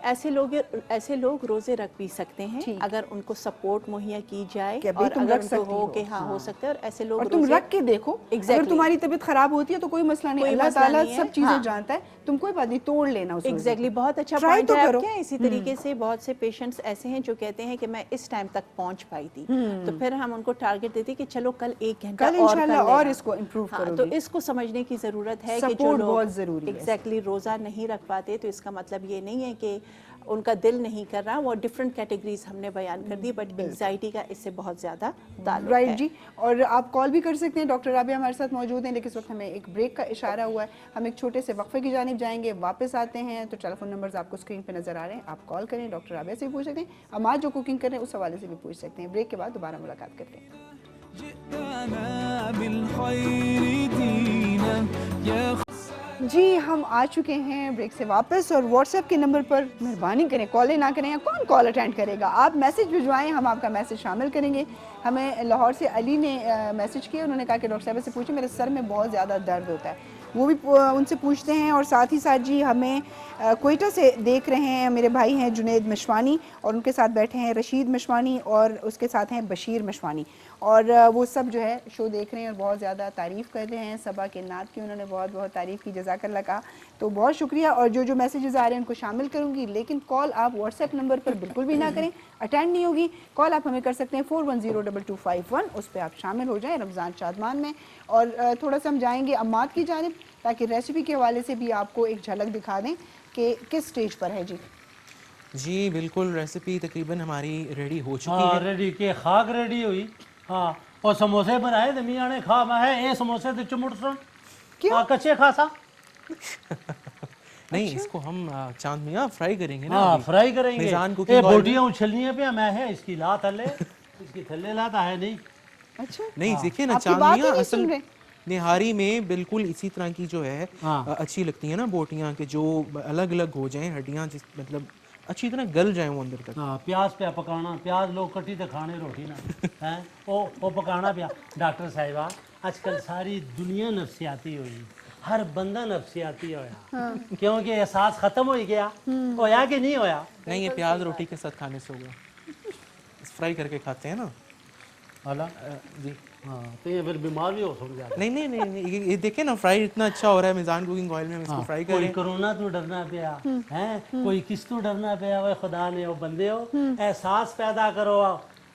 ऐसे लोग रोजे रख भी सकते हैं अगर उनको सपोर्ट मुहैया की जाए, कि भाई और तुम अगर रख उनको सकती हो हो। कि हाँ हो सकता है। और ऐसे लोग और तुम रोजे- रख के देखो, अगर Exactly. तुम्हारी तबीयत खराब होती है तो कोई मसला नहीं, कोई अल्लाह मसला ताला नहीं है, सब चीजें हाँ। जानता है, तुम कोई बात नहीं, तोड़ लेना उसको। एग्जैक्टली, बहुत अच्छा Try पॉइंट तो है करो। आपके। इसी तरीके से बहुत से पेशेंट्स ऐसे हैं जो कहते हैं कि मैं इस टाइम तक पहुंच पाई थी, तो फिर हम उनको टारगेट देते कि चलो कल 1 घंटा कल और इंशाल्लाह कर और लेना। इसको improve हाँ, तो करोगी। इसको समझने की ज़रूरत है कि जो Support लोग बहुत ज़रूरी है। एग्जैक्टली रोज़ा नहीं रख पाते, तो इसका मतलब ये नहीं है कि उनका दिल नहीं कर रहा। वो डिफरेंट कैटेगरीज हमने बयान कर दी, बट एंग्जाइटी का इससे बहुत ज़्यादा ताल्लुक राइट है। जी। और आप कॉल भी कर सकते हैं, डॉक्टर राबिया हमारे साथ मौजूद हैं, लेकिन इस वक्त हमें एक ब्रेक का इशारा हुआ है, हम एक छोटे से वक्फे की जानिब जाएंगे, वापस आते हैं। तो टेलीफोन नंबर्स आपको स्क्रीन पे नजर आ रहे हैं, आप कॉल करें, डॉक्टर राबिया से भी पूछ सकते हैं, हम आज जो कुकिंग कर रहे हैं उस हवाले से भी पूछ सकते हैं। ब्रेक के बाद दोबारा मुलाकात करते हैं। جئتنا بالخير دينا يا जी, हम आ चुके हैं ब्रेक से वापस, और व्हाट्सएप के नंबर पर मेहरबानी करें कॉल ना करें, या कौन कॉल अटेंड करेगा, आप मैसेज भिजवाएं, हम आपका मैसेज शामिल करेंगे। हमें लाहौर से अली ने मैसेज किया, उन्होंने कहा कि डॉक्टर साहब से पूछे, मेरे सर में बहुत ज़्यादा दर्द होता है, वो भी उनसे पूछते हैं। और साथ ही साथ जी हमें कोयटा से देख रहे हैं मेरे भाई हैं जुनैद मशवानी, और उनके साथ बैठे हैं रशीद मशवानी, और उसके साथ हैं बशीर मशवानी, और वो सब जो है शो देख रहे हैं और बहुत ज़्यादा तारीफ़ कर रहे हैं। सबा के नात की उन्होंने बहुत बहुत तारीफ़ की, जज़ाकल्लाह कहा, तो बहुत शुक्रिया। और जो जो मैसेजेस आ रहे हैं उनको शामिल करूँगी, लेकिन कॉल आप व्हाट्सएप नंबर पर बिल्कुल भी ना करें, अटेंड नहीं होगी। कॉल आप हमें कर सकते हैं 41022251, उस पर आप शामिल हो जाएं रमज़ान शादमान में। और थोड़ा सा हम जाएंगे अम्मात की जानिब, ताकि रेसिपी के हवाले से भी आपको एक झलक दिखा दें कि किस स्टेज पर है। जी जी बिल्कुल, रेसिपी तकरीबन हमारी रेडी हो चुकी हाँ है। रेडी के खाक रेडी हुई। हाँ, और समोसे बनाए थे मियाँ ने, खा मैं है ये समोसे थे चुमुट सुन क्यों? कच्चे खासा। नहीं, इसको हम चांद मियाँ फ्राई करेंगे ना हाँ अभी। फ्राई करेंगे। मिजान ये कुकिंग ऑयल बोटियाँ उछलनी पे मैं है इसकी ला थल्ले, इसकी थल्ले लाता है नहीं। अच्छा, नहीं, देखिए ना, आपकी चांद बात ही मियाँ नहीं असल सुन रहे। निहारी में बिल्कुल इसी तरह की जो है हाँ। अच्छी लगती है ना बोटियाँ, के जो अलग अलग हो जाएं हड्डियाँ, जिस मतलब अच्छी तरह गल जाए वो अंदर तक। हाँ प्याज पे पकाना, प्याज लोग कट्टी ते खाने रोटी ना हैं वो पकाना पिया। डॉक्टर साहिबा आजकल सारी दुनिया नफसियाती हुई, हर बंदा नफसियाती होया क्योंकि एहसास खत्म हो गया। होया कि नहीं होया? नहीं, ये प्याज रोटी के साथ खाने से होगा, फ्राई करके खाते हैं ना। हाला जी हाँ, तो ये फिर बीमार भी हो सकता है। नहीं नहीं नहीं, नहीं ये देखिए ना, फ्राई इतना अच्छा हो रहा है मिजान कुकिंग ऑयल में, हम इसको फ्राई कोई करें। कोरोना तो डरना पिया हैं, कोई किस तो डरना पिया। वो खुदा ने वो बंदे हो, एहसास पैदा करो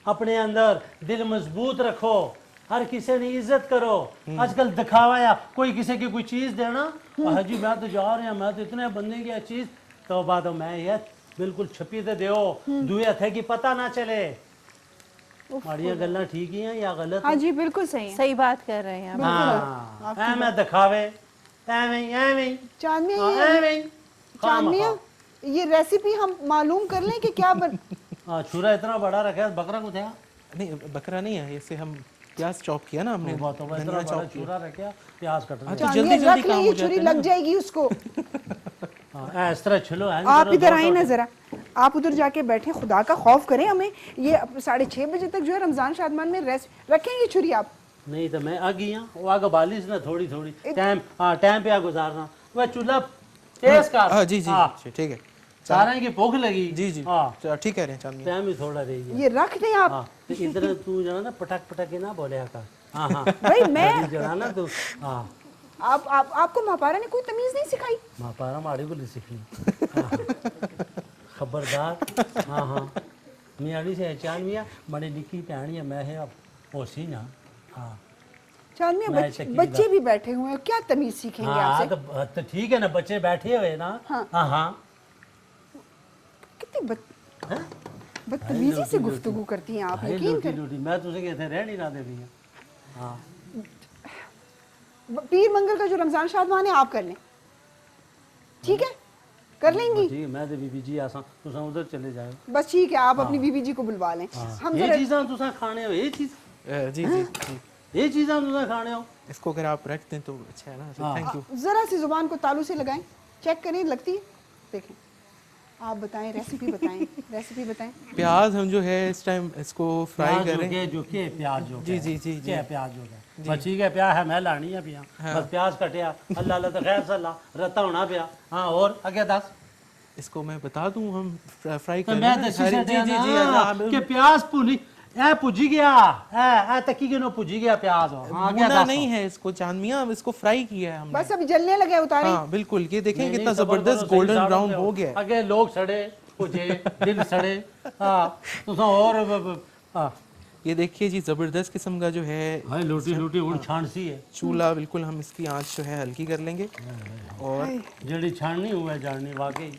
अपने अंदर, दिल मजबूत रखो, हर किसी ने इज्जत करो। आजकल दिखावा या कोई किसी की कोई चीज देना, हाजी मैं तो जा रहा, मैं तो इतने बंदे की चीज, तो बात मैं ये बिल्कुल छपी ते दो, दुए थे कि पता ना चले। माड़िया गल्ला ठीक ही हैं या गलत? हाँ जी बिल्कुल सही है। सही बात कर रहे हैं आप। हाँ मैं दिखावे एवें चांदनी चांदनिया, ये रेसिपी हम मालूम कर लें कि क्या छुरा इतना बड़ा रखा है, बकरा को था नहीं, बकरा नहीं है, इसे हम प्याज चॉप किया ना हमने, धनिया चॉप किया। छुरा रखा प्याज कट हाँ, तो जल्दी जल्दी रख काम ले, हो ये छुरी जाता है लग जाएगी उसको। हाँ इस तरह चलो। आप इधर आए ना जरा, आप उधर जाके बैठे, खुदा का खौफ करें हमें। ये 6:30 बजे तक जो है रमजान शादमान में रेस्ट रखेंगे छुरी आप? नहीं तो मैं आ गई वो आगे बालिश ना थोड़ी थोड़ी टाइम, हाँ टाइम पे आ गुजारना। वह चूल्हा तेज कर। हाँ जी जी ठीक है, सारे की भूख लगी। जी जी हाँ ठीक कह रहे हैं चांदनी। टाइम ही थोड़ा रही है। ये रख दें आप। हाँ तो इधर तू जो है ना पटक पटक के ना बोले का। हाँ हाँ भाई मैं जो है ना तू, हाँ आपको मापारा ने कोई तमीज नहीं सिखाई? मापारा माड़ी को नहीं सीखनी। खबरदार। हाँ हाँ मियाड़ी से चान मिया बड़ी निकी भैन है, मैं है अब होशी ना। हाँ चांदनी बच्चे भी बैठे हुए हैं, क्या तमीज सीखेंगे हाँ आपसे? तो ठीक है ना, बच्चे बैठे हुए ना। हाँ। हाँ हाँ कितनी बदतमीजी से गुफ्तगू करती हैं आप, यकीन लूटी करें। लूटी मैं तुझे कहते रह नहीं रहा दे दिया। हाँ पीर मंगल का जो रमजान शादमान है आप कर लें, ठीक है? कर लेंगी? ठीक है, मैं तो बीबी जी आसा तुसा उधर चले जाओ। बस ठीक है, आप अपनी बीबी जी को बुलवा लें। हम ये जरा चीज़ां तुसा खाने हो, ये चीज़ जी जी जी, ये चीज़ां तुसा खाने हो। इसको अगर आप रख दें तो अच्छा है ना। Thank you. जरा सी जुबान को तालू से लगाएं, चेक करें, लगती है? देखें, आप बताएं, रेसिपी बताएं, रेसिपी बताएं। प्याज हम जो है इस टाइम इसको फ्राई प्याज कर जो रहे हैं। के जो के प्याज जो जी जी जी क्या प्याज जो है बस ठीक है, प्याज है मैं लानी है पिया। बस प्याज कटिया अल्लाह अल्लाह तो खैर सल्ला रत्ता होना पिया। हाँ और आगे दस इसको मैं बता दूं, हम फ्राई तो कर मैं रहे दसी हैं। से जी जी जी कि प्याज भुनी ए पुजी गया ए तकी के नो पुजी गया प्याज हो। हाँ आगे भुना दस नहीं है इसको चांदमिया, अब इसको फ्राई किया है हमने। बस अभी जलने लगे, उतारें। हाँ बिल्कुल, ये देखें नहीं, कितना नहीं, सबर जबरदस्त करो, गोल्डन सही ब्राउन साड़ों हो पे गया है। आगे लोग सड़े पुजे दिल सड़े। हाँ तुसा और हाँ ये देखिए जी, जबरदस्त किस्म का जो है हाय लूटी लूटी उड़ छानसी है। चूल्हा, बिल्कुल हम इसकी आंच जो है हल्की कर लेंगे। और जड़ी छाननी हुआ जाननी वाकई।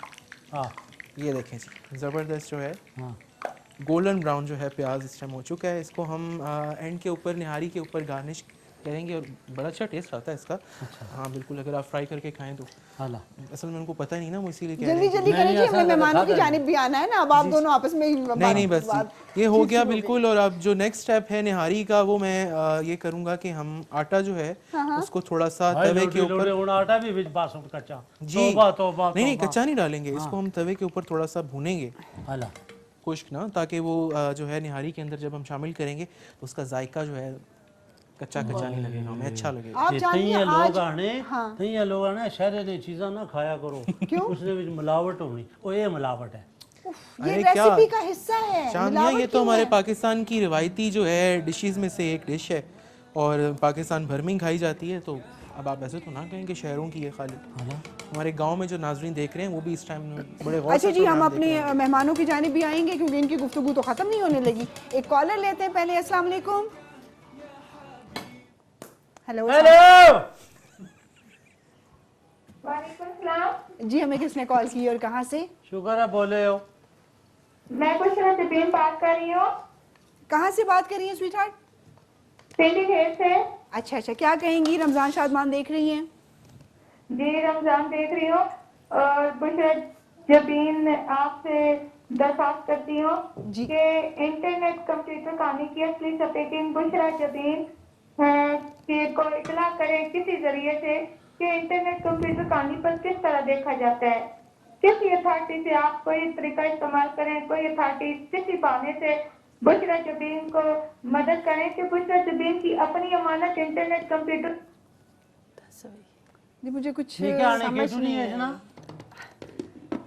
हाँ ये देखें जी, ज़बरदस्त जो है हाँ गोल्डन ब्राउन जो है प्याज इस टाइम हो चुका है। इसको हम एंड के ऊपर, निहारी के ऊपर गार्निश करेंगे और बड़ा अच्छा टेस्ट आता है इसका। हाँ बिल्कुल, अगर आप फ्राई करके खाएं तो। हाला असल में उनको पता नहीं ना, वो इसीलिए कह रहे जल्दी हैं। जल्दी करें जी, हमें मेहमानों की जानिब भी आना है ना। अब आप दोनों आपस में नहीं नहीं बस जी, ये हो गया बिल्कुल। और अब जो नेक्स्ट स्टेप है निहारी का, वो मैं ये करूँगा कि हम आटा जो है उसको थोड़ा सा तवे के ऊपर, आटा भी बिच बासुम कच्चा जी तौबा तौबा नहीं नहीं कच्चा नहीं डालेंगे, इसको हम तवे के ऊपर थोड़ा सा भूनेंगे हाला खुश्क ना, ताकि वो जो है निहारी के अंदर जब हम शामिल करेंगे तो उसका जायका जो है कच्चा कच्चा नहीं लगेगा, हमें अच्छा लगेगा। आप जानिए लोग आने तइया लोग आने शहर ने चीज़ां ना खाया करो क्यों? उसने भी मिलावट होनी, ओ ये मिलावट है। ये रेसिपी का हिस्सा है। चांदनिया, ये तो हमारे पाकिस्तान की रिवायती जो है डिशेस में से एक डिश है और पाकिस्तान भर में खाई जाती है। तो अब आप ऐसे तो ना कहें कि शहरों की है खाली, हमारे गांव में जो नाजरीन देख रहे हैं वो भी इस टाइम बड़े गौर से अच्छा जी, हम प्रोग्राम देख अपने रहे हैं। मेहमानों की जानिब भी आएंगे क्योंकि इनकी गुफ्तगू तो ख़त्म नहीं होने लगी। एक कॉलर लेते हैं पहले। अस्सलाम वालेकुम। हेलो जी, हमें किसने कॉल की और कहाँ से? शुक्र है बोले हो। मैं कुछ जबीन बात कर रही हूँ, कहाँ से बात कर रही हैं स्वीट हार्ट? पिंडी खेत से। अच्छा अच्छा, क्या कहेंगी? रमजान शादमान देख रही हैं? जी रमजान देख रही हूँ और बुशरा जबीन आपसे दरख्वास्त करती हूँ कि इंटरनेट कंप्यूटर खाने की असली सपेटिंग बुशरा जबीन को इतला करे किसी जरिए से कि इंटरनेट कंप्यूटर खाने पर किस तरह देखा जाता है, किस अथॉरिटी से आप कोई तरीका इस्तेमाल करें, कोई अथॉरिटी किसी बहाने से बुशरा जबीन को मदद करें कि बुशरा जबीन की अपनी अमानत इंटरनेट कंप्यूटर। जी मुझे कुछ ठीक है, आने समझ के नहीं है ना।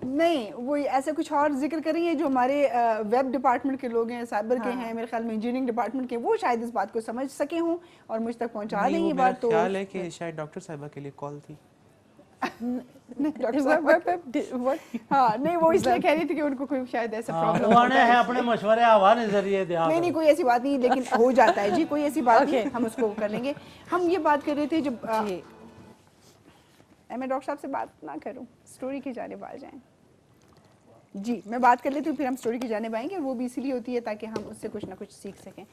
नहीं, वो ऐसा कुछ और जिक्र करेंगे जो हमारे वेब डिपार्टमेंट के लोग हैं, साइबर के हैं, मेरे ख्याल में इंजीनियरिंग डिपार्टमेंट के, वो शायद इस बात को समझ सके हों और मुझ तक पहुंचा दें नहीं, ये वो मेरा बात। तो ख्याल है कि शायद डॉक्टर साहिबा के लिए कॉल थी। डॉक्टर साहब हाँ नहीं, वो इसलिए कह रही थी कि उनको कोई शायद ऐसा प्रॉब्लम वो आने हैं अपने मशवरे हवा नजरिए दे। नहीं नहीं, कोई ऐसी बात नहीं, लेकिन हो जाता है जी, कोई ऐसी बात नहीं, हम उसको कर लेंगे। हम ये बात कर रहे थे जब मैं डॉक्टर साहब से बात ना करूं, स्टोरी की जानिब आ जाएं। जी मैं बात कर लेती हूँ, फिर हम स्टोरी की जानिब आएंगे, और वो भी इसीलिए होती है ताकि हम उससे कुछ ना कुछ सीख सकें।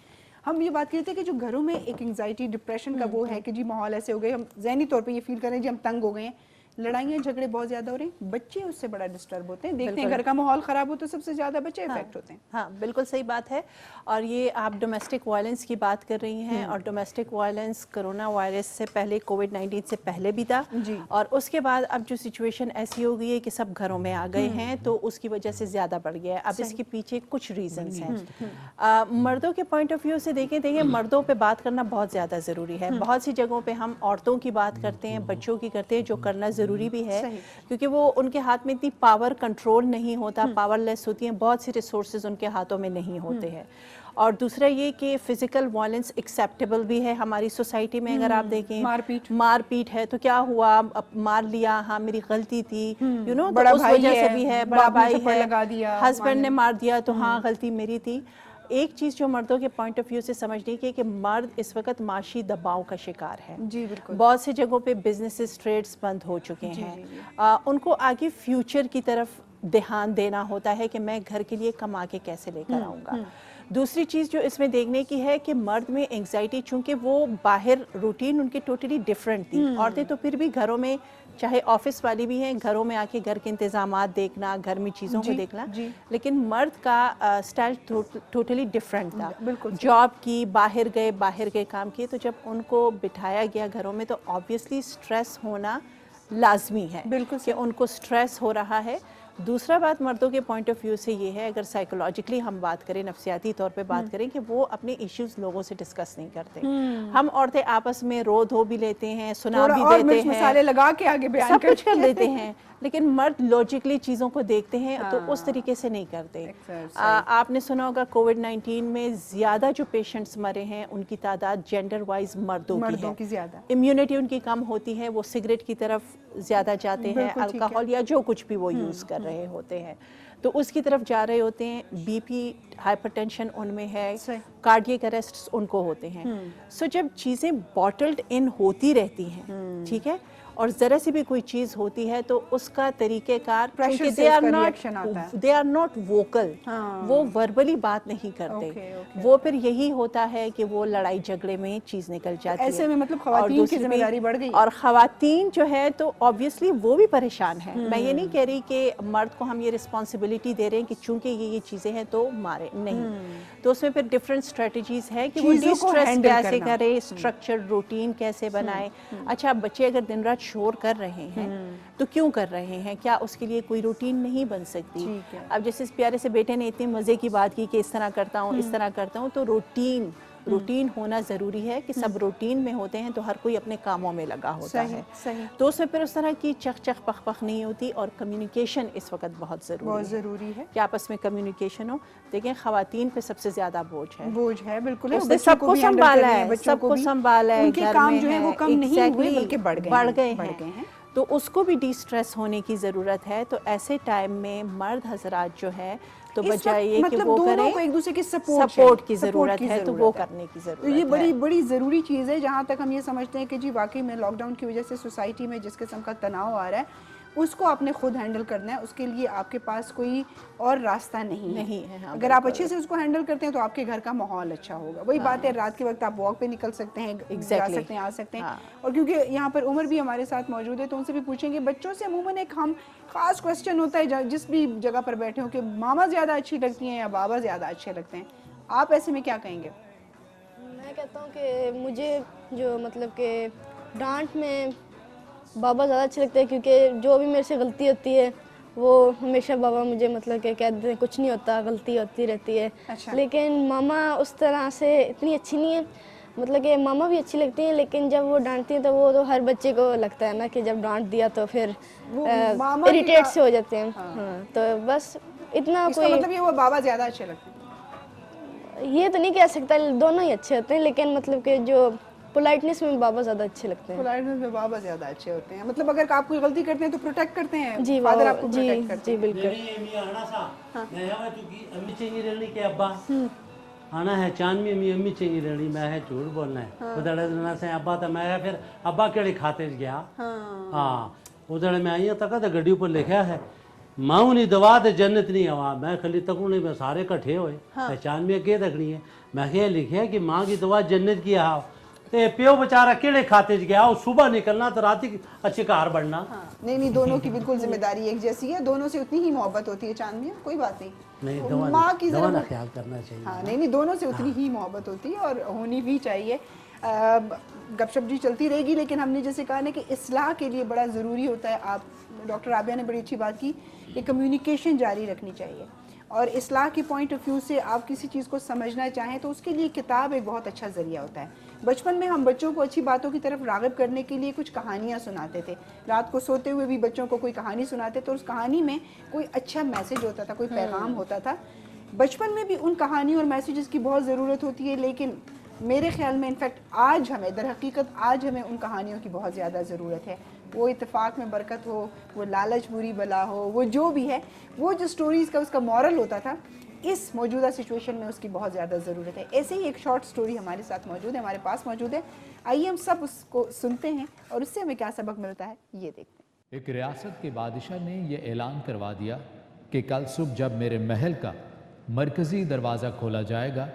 हम ये बात करते हैं कि जो घरों में एक एंग्जाइटी डिप्रेशन का वो है कि जी माहौल ऐसे हो गए, हम ज़हनी तौर पे ये फील कर रहे हैं जी हम तंग हो गए हैं, लड़ाइयाँ झगड़े बहुत ज़्यादा हो रहे हैं, बच्चे उससे बड़ा डिस्टर्ब होते हैं, देखते हैं घर का माहौल ख़राब हो तो सबसे ज़्यादा बच्चे इफेक्ट होते हैं। हाँ बिल्कुल सही बात है। और ये आप डोमेस्टिक वायलेंस की बात कर रही हैं, और डोमेस्टिक वायलेंस कोरोना वायरस से पहले, कोविड-19 से पहले भी था, और उसके बाद अब जो सिचुएशन ऐसी हो गई है कि सब घरों में आ गए हैं, तो उसकी वजह से ज़्यादा बढ़ गया है। अब इसके पीछे कुछ रीजंस हैं। मर्दों के पॉइंट ऑफ व्यू से देखिए मर्दों पे बात करना बहुत ज़्यादा ज़रूरी है। बहुत सी जगहों पे हम औरतों की बात करते हैं, बच्चों की करते हैं, जो करना ज़रूरी भी है, क्योंकि वो उनके हाथ में इतनी पावर कंट्रोल नहीं होता, पावरलेस होती हैं, बहुत सी रिसोर्सेज उनके हाथों में नहीं होते हैं। और दूसरा ये कि फिजिकल वायलेंस एक्सेप्टेबल भी है हमारी सोसाइटी में। अगर आप देखें मारपीट है तो क्या हुआ, अब मार लिया, हाँ मेरी गलती थी, यू नो, तो उस वजह से भी है, बड़ा भाई है, हस्बैंड ने मार दिया तो हाँ गलती मेरी थी। एक चीज़ जो मर्दों के पॉइंट ऑफ व्यू से समझने की है कि मर्द इस वक्त माशी दबाव का शिकार है। जी बिल्कुल। बहुत से जगहों पे बिजनेसेस, ट्रेड्स बंद हो चुके हैं। उनको आगे फ्यूचर की तरफ ध्यान देना होता है कि मैं घर के लिए कमा के कैसे लेकर आऊँगा। दूसरी चीज़ जो इसमें देखने की है कि मर्द में एंग्जाइटी, चूंकि वो बाहर रूटीन उनकी टोटली डिफरेंट थी, औरतें तो फिर भी घरों में, चाहे ऑफिस वाली भी हैं, घरों में आके घर के इंतजामात देखना, घर में चीज़ों को देखना, लेकिन मर्द का स्टाइल टोटली डिफरेंट था। जॉब की, बाहर गए काम किए, तो जब उनको बिठाया गया घरों में तो ऑब्वियसली स्ट्रेस होना लाजमी है, बिल्कुल कि उनको स्ट्रेस हो रहा है। दूसरा बात मर्दों के पॉइंट ऑफ व्यू से ये है, अगर साइकोलॉजिकली हम बात करें, नफ्सियाती तौर पे बात करें, कि वो अपने इश्यूज लोगों से डिस्कस नहीं करते। हम औरतें आपस में रो धो भी लेते हैं, सुना भी देते हैं, मसाले लगा के आगे बयान सब कुछ कर देते हैं, लेकिन मर्द लॉजिकली चीज़ों को देखते हैं तो उस तरीके से नहीं करते। आपने सुना होगा कोविड-19 में ज़्यादा जो पेशेंट्स मरे हैं उनकी तादाद जेंडर वाइज मर्दों की ज़्यादा, इम्यूनिटी उनकी कम होती है, वो सिगरेट की तरफ ज़्यादा जाते हैं, अल्कोहल या जो कुछ भी वो यूज़ कर रहे होते हैं तो उसकी तरफ जा रहे होते हैं। बीपी, हाइपरटेंशन उनमें है, कार्डियक अरेस्ट्स उनको होते हैं। सो जब चीज़ें बॉटल्ड इन होती रहती हैं, ठीक है, और ज़रा सी भी कोई चीज़ होती है तो उसका तरीक़ेकार, दे आर नॉट वोकल, वो वर्बली बात नहीं करते, वो फिर यही होता है कि वो लड़ाई झगड़े में चीज़ निकल जाती है। ऐसे में मतलब ख़वातीन की जिम्मेदारी बढ़ गई, और ख़वातीन जो है तो ऑब्वियसली वो भी परेशान है। मैं ये नहीं कह रही कि मर्द को हम ये रिस्पॉन्सिबिलिटी दे रहे हैं कि चूंकि ये चीज़ें हैं तो मारे, नहीं, तो उसमें फिर डिफरेंट स्ट्रेटजीज है कि वो डिस्ट्रेस कैसे करे, स्ट्रक्चर रूटीन कैसे बनाए। अच्छा, बच्चे अगर दिन रात शोर कर रहे हैं तो क्यों कर रहे हैं, क्या उसके लिए कोई रूटीन नहीं बन सकती? अब जैसे इस प्यारे से बेटे ने इतने मज़े की बात की कि इस तरह करता हूँ, इस तरह करता हूँ, तो रूटीन होना ज़रूरी है कि सब रूटीन में होते हैं तो हर कोई अपने कामों में लगा होता है, तो उसमें फिर उस तरह की चख पख नहीं होती। और कम्युनिकेशन इस वक्त बहुत ज़रूरी है कि आपस में कम्युनिकेशन हो। देखें, ख़वातीन पे सबसे ज़्यादा बोझ है, बिल्कुल, उसने सबको संभाला है, सबको संभाला है, उनके काम जो है वो कम नहीं हुए बल्कि बढ़ गए हैं, तो उसको भी डिस्ट्रेस होने की ज़रूरत है। तो ऐसे टाइम में मर्द हजरात जो है तो बजाय ये कि वो करें, को एक दूसरे की सपोर्ट की ज़रूरत है, तो वो करने की ज़रूरत है। ये बड़ी ज़रूरी चीज़ है। जहाँ तक हम ये समझते हैं कि जी वाकई में लॉकडाउन की वजह से सोसाइटी में जिस किस्म का तनाव आ रहा है उसको आपने खुद हैंडल करना है, उसके लिए आपके पास कोई और रास्ता नहीं है। हाँ, अगर आप अच्छे से उसको हैंडल करते हैं तो आपके घर का माहौल अच्छा होगा। वही बात है, रात के वक्त आप वॉक पे निकल सकते हैं, जा सकते हैं, आ सकते हैं। और क्योंकि यहाँ पर उमर भी हमारे साथ मौजूद है तो उनसे भी पूछेंगे। बच्चों से अमूमन एक हम खास क्वेश्चन होता है जिस भी जगह पर बैठे हो कि मामा ज़्यादा अच्छी लगती हैं या बाबा ज़्यादा अच्छे लगते हैं, आप ऐसे में क्या कहेंगे? मैं कहता हूँ कि मुझे जो मतलब कि डांट में बाबा ज़्यादा अच्छे लगते हैं, क्योंकि जो भी मेरे से गलती होती है وہ ہمیشہ بابا مجھے مطلب کہ کہتے ہیں کچھ نہیں ہوتا, غلطی ہوتی رہتی ہے. لیکن ماما اس طرح سے اتنی اچھی نہیں ہے, مطلب کہ ماما بھی اچھی لگتی ہیں لیکن جب وہ ڈانٹتی ہیں تو وہ تو ہر بچے کو لگتا ہے نا کہ جب ڈانٹ دیا تو پھر اریٹیٹ سے ہو جاتے ہیں. ہاں تو بس اتنا کوئی مطلب یہ وہ بابا زیادہ اچھے لگتے ہیں, یہ تو نہیں کہہ سکتا, دونوں ہی اچھے ہوتے ہیں لیکن مطلب کہ جو پولائٹنس میں بابا زیادہ اچھے لگتے ہیں. پولائٹنس میں بابا زیادہ اچھے ہوتے ہیں, مطلب اگر آپ کوئی غلطی کرتے ہیں تو پروٹیکٹ کرتے ہیں. جی فادر آپ کو جی پروٹیکٹ کرتے جی ہیں. بالکل. امی چنگی رہنی کہ ابا آنا ہے چاند میں امی چنگی رہنی میں ہے جھوٹ بولنا ہے ادھر سے ابا تو میں پھر ابا کیڑے کھاتے گیا. ہاں ادھر میں آئی تک تو گڈی اوپر لکھا ہے ماؤں نہیں دوا تو جنت نہیں ہوا. میں خالی تکوں نہیں, میں سارے کٹھے ہوئے پہچان میں اگے تکنی ہے. میں یہ لکھا کہ ماں کی دوا جنت کی آ تے پیو بیچارہ کیڑے کھاتے گیا, اور صبح نکلنا تو رات ہی اچھے کار بڑھنا. نہیں دونوں کی بالکل ذمہ داری ایک جیسی ہے, دونوں سے اتنی ہی محبت ہوتی ہے. چاند میاں کوئی بات نہیں, ماں کی ذرا خیال کرنا چاہیے. ہاں نہیں دونوں سے اتنی ہی محبت ہوتی ہے اور ہونی بھی چاہیے. گپ شپ جی چلتی رہے گی, لیکن ہم نے جیسے کہا نا کہ اصلاح کے لیے بڑا ضروری ہوتا ہے. آپ ڈاکٹر رابعہ نے بڑی اچھی بات کی کہ کمیونیکیشن جاری رکھنی چاہیے, اور اصلاح کے پوائنٹ آف ویو سے آپ کسی چیز کو سمجھنا چاہیں تو اس کے لیے کتاب ایک بہت اچھا ذریعہ ہوتا ہے. بچپن میں ہم بچوں کو اچھی باتوں کی طرف راغب کرنے کے لیے کچھ کہانیاں سناتے تھے. رات کو سوتے ہوئے بھی بچوں کو کوئی کہانی سناتے تو اس کہانی میں کوئی اچھا میسج ہوتا تھا, کوئی پیغام ہوتا تھا. بچپن میں بھی ان کہانیوں اور میسیجز کی بہت ضرورت ہوتی ہے, لیکن میرے خیال میں انفیکٹ آج ہمیں در حقیقت آج ہمیں ان کہانیوں کی بہت زیادہ ضرورت ہے. وہ اتفاق میں برکت ہو, وہ لالچ بری بلا ہو, وہ جو بھی ہے, وہ جو سٹوریز کا اس کا مورل ہوتا تھا, اس موجودہ سچویشن میں اس کی بہت زیادہ ضرورت ہے. ایسے ہی ایک شارٹ سٹوری ہمارے ساتھ موجود ہے, ہمارے پاس موجود ہے. آئیے ہم سب اس کو سنتے ہیں اور اس سے ہمیں کیا سبق ملتا ہے یہ دیکھتے ہیں. ایک ریاست کے بادشاہ نے یہ اعلان کروا دیا کہ کل صبح جب میرے محل کا مرکزی دروازہ کھولا جائے گا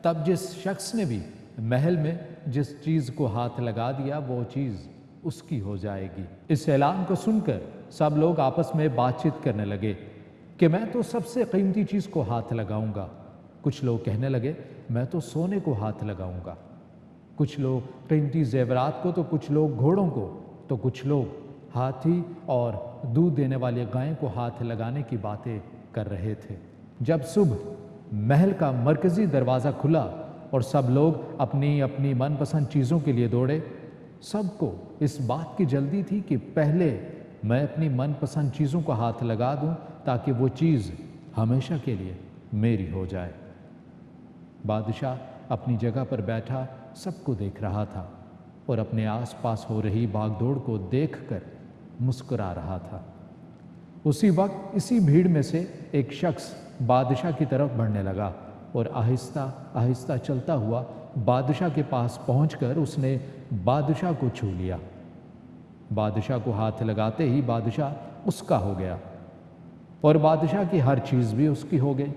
تب جس شخص نے بھی محل میں جس چیز کو ہاتھ لگا دیا وہ چیز اس کی ہو جائے گی. اس اعلان کو سن کر سب لوگ آپس میں بات چیت کرنے لگے کہ میں تو سب سے قیمتی چیز کو ہاتھ لگاؤں گا. کچھ لوگ کہنے لگے میں تو سونے کو ہاتھ لگاؤں گا, کچھ لوگ قیمتی زیورات کو, تو کچھ لوگ گھوڑوں کو, تو کچھ لوگ ہاتھی اور دودھ دینے والی گائیں کو ہاتھ لگانے کی باتیں کر رہے تھے. جب صبح محل کا مرکزی دروازہ کھلا اور سب لوگ اپنی اپنی من پسند چیزوں کے لیے دوڑے, سب کو اس بات کی جلدی تھی کہ پہلے میں اپنی من پسند چیزوں کو ہاتھ لگا دوں تاکہ وہ چیز ہمیشہ کے لیے میری ہو جائے. بادشاہ اپنی جگہ پر بیٹھا سب کو دیکھ رہا تھا اور اپنے آس پاس ہو رہی بھاگ دوڑ کو دیکھ کر مسکرا رہا تھا. اسی وقت اسی بھیڑ میں سے ایک شخص بادشاہ کی طرف بڑھنے لگا اور آہستہ آہستہ چلتا ہوا بادشاہ کے پاس پہنچ کر اس نے بادشاہ کو چھو لیا. بادشاہ کو ہاتھ لگاتے ہی بادشاہ اس کا ہو گیا اور بادشاہ کی ہر چیز بھی اس کی ہو گئی.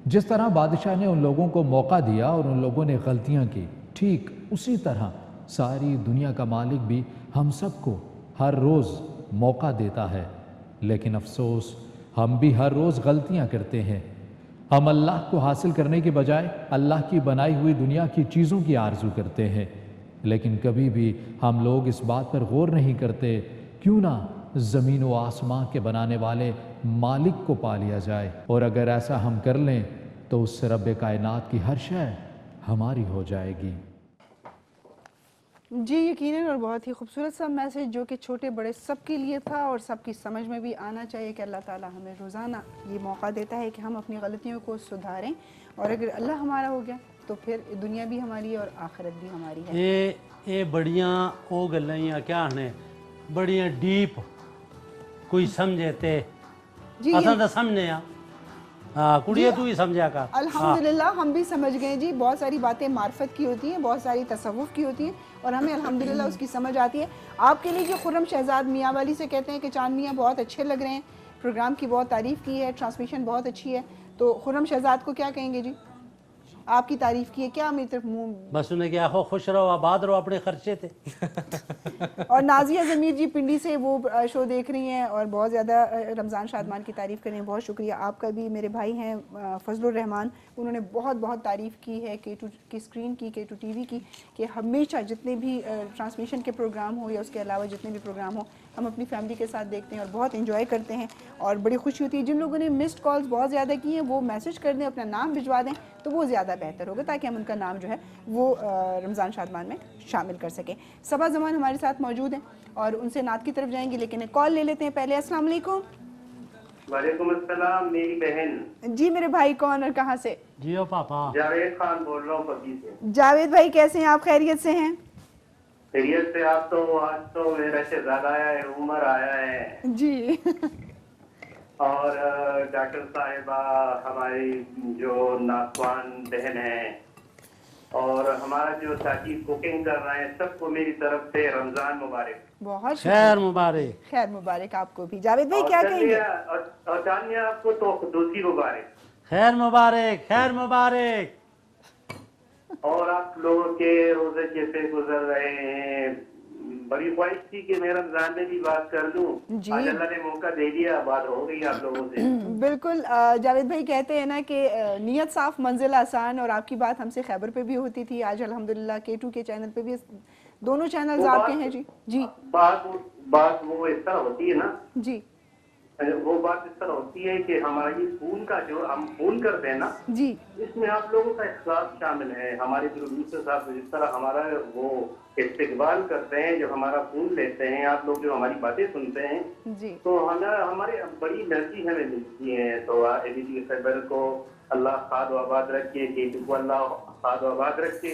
جس طرح بادشاہ نے ان لوگوں کو موقع دیا اور ان لوگوں نے غلطیاں کی, ٹھیک اسی طرح ساری دنیا کا مالک بھی ہم سب کو ہر روز موقع دیتا ہے. لیکن افسوس ہم بھی ہر روز غلطیاں کرتے ہیں. ہم اللہ کو حاصل کرنے کے بجائے اللہ کی بنائی ہوئی دنیا کی چیزوں کی آرزو کرتے ہیں. لیکن کبھی بھی ہم لوگ اس بات پر غور نہیں کرتے کیوں نہ زمین و آسمان کے بنانے والے مالک کو پا لیا جائے, اور اگر ایسا ہم کر لیں تو اس رب کائنات کی ہر شے ہماری ہو جائے گی. جی یقیناً, اور بہت ہی خوبصورت سا میسج جو کہ چھوٹے بڑے سب کے لیے تھا اور سب کی سمجھ میں بھی آنا چاہیے کہ اللہ تعالیٰ ہمیں روزانہ یہ موقع دیتا ہے کہ ہم اپنی غلطیوں کو سدھاریں, اور اگر اللہ ہمارا ہو گیا تو پھر دنیا بھی ہماری ہے اور آخرت بھی ہماری ہے. یہ بڑیاں وہ گلیں کیا نے بڑیاں ڈیپ کوئی سمجھے تے جی اساں تو سمجھنے ہاں کڑیے تو ہی سمجھا کر. الحمدللہ ہم بھی سمجھ گئے جی. بہت ساری باتیں معرفت کی ہوتی ہیں, بہت ساری تصوف کی ہوتی ہیں, اور ہمیں الحمدللہ اس کی سمجھ آتی ہے. آپ کے لیے جو خرم شہزاد میاں والی سے کہتے ہیں کہ چاند میاں بہت اچھے لگ رہے ہیں, پروگرام کی بہت تعریف کی ہے, ٹرانسمیشن بہت اچھی ہے, تو خرم شہزاد کو کیا کہیں گے جی؟ आपकी तारीफ की है, क्या मेरी तरफ मुंह बस उन्हें क्या हो, खुश रहो आबाद रहो, अपने खर्चे थे। और नाजिया ज़मीर जी पिंडी से वो शो देख रही हैं और बहुत ज़्यादा रमज़ान शादमान की तारीफ़ कर रही हैं, बहुत शुक्रिया आपका भी। मेरे भाई हैं फजलुर रहमान, उन्होंने बहुत बहुत तारीफ़ की है K2 की स्क्रीन की, K2 TV की, कि हमेशा जितने भी ट्रांसमिशन के प्रोग्राम हो या उसके अलावा जितने भी प्रोग्राम हो हम अपनी फैमिली के साथ देखते हैं और बहुत इंजॉय करते हैं और बड़ी खुशी होती है। जिन लोगों ने मिस्ड कॉल्स बहुत ज़्यादा की हैं वो मैसेज कर दें, अपना नाम भिजवा दें तो वो ज़्यादा बेहतर होगा, ताकि हम उनका नाम जो है वो रमज़ान शादमान में शामिल कर सकें। सबा ज़मान हमारे साथ मौजूद हैं और उनसे नात की तरफ जाएंगे, लेकिन एक कॉल ले लेते हैं पहले। अस्सलाम वालेकुम। वालेकुम अस्सलाम। मेरी बहन जी मेरे भाई, कौन और कहाँ से? जियो पापा। जावेद खान बोल रहा हूँ पति से। जावेद भाई कैसे हैं आप, खैरियत से हैं? खैरियत से। आप तो आज तो मेरा शहजादा आया है, उमर आया है जी और डॉक्टर साहिबा हमारी जो नासवान बहन है और हमारा जो साथी कुकिंग कर रहे हैं, सबको मेरी तरफ से रमजान मुबारक। बहुत खैर मुबारक। खैर मुबारक आपको भी। जावेद भाई क्या कहेंगे? और तानिया आपको तो खुदूसी मुबारक। खैर मुबारक, खैर मुबारक। और आप लोगों के रोजे कैसे गुजर रहे हैं? बड़ी ख्वाहिश थी कि मैं रमजान में भी बात कर लूं, जी। आज अल्लाह ने मौका दे दिया, बात हो गई आप लोगों से। बिल्कुल। जावेद भाई कहते हैं ना कि नीयत साफ मंजिल आसान, और आपकी बात हमसे खैबर पे भी होती थी, आज अल्हम्दुलिल्लाह K2 के चैनल पे भी, दोनों चैनल्स आपके हैं जी। जी बात वो इस तरह होती है ना जी वो बात इस तरह होती है कि हमारा ये फोन का जो हम फोन करते हैं ना जी, इसमें आप लोगों का इख्तिलाफ शामिल है। हमारे प्रोड्यूसर साहब जिस तरह हमारा वो इस्तेकबाल करते हैं, जब हमारा फोन लेते हैं, आप लोग जो हमारी बातें सुनते हैं जी तो हमारे बड़ी एनर्जी हमें मिलती है। तो एबीपी खैबर को अल्लाह खाद आबाद रखे, K2 को अल्लाह खाद आबाद रखे,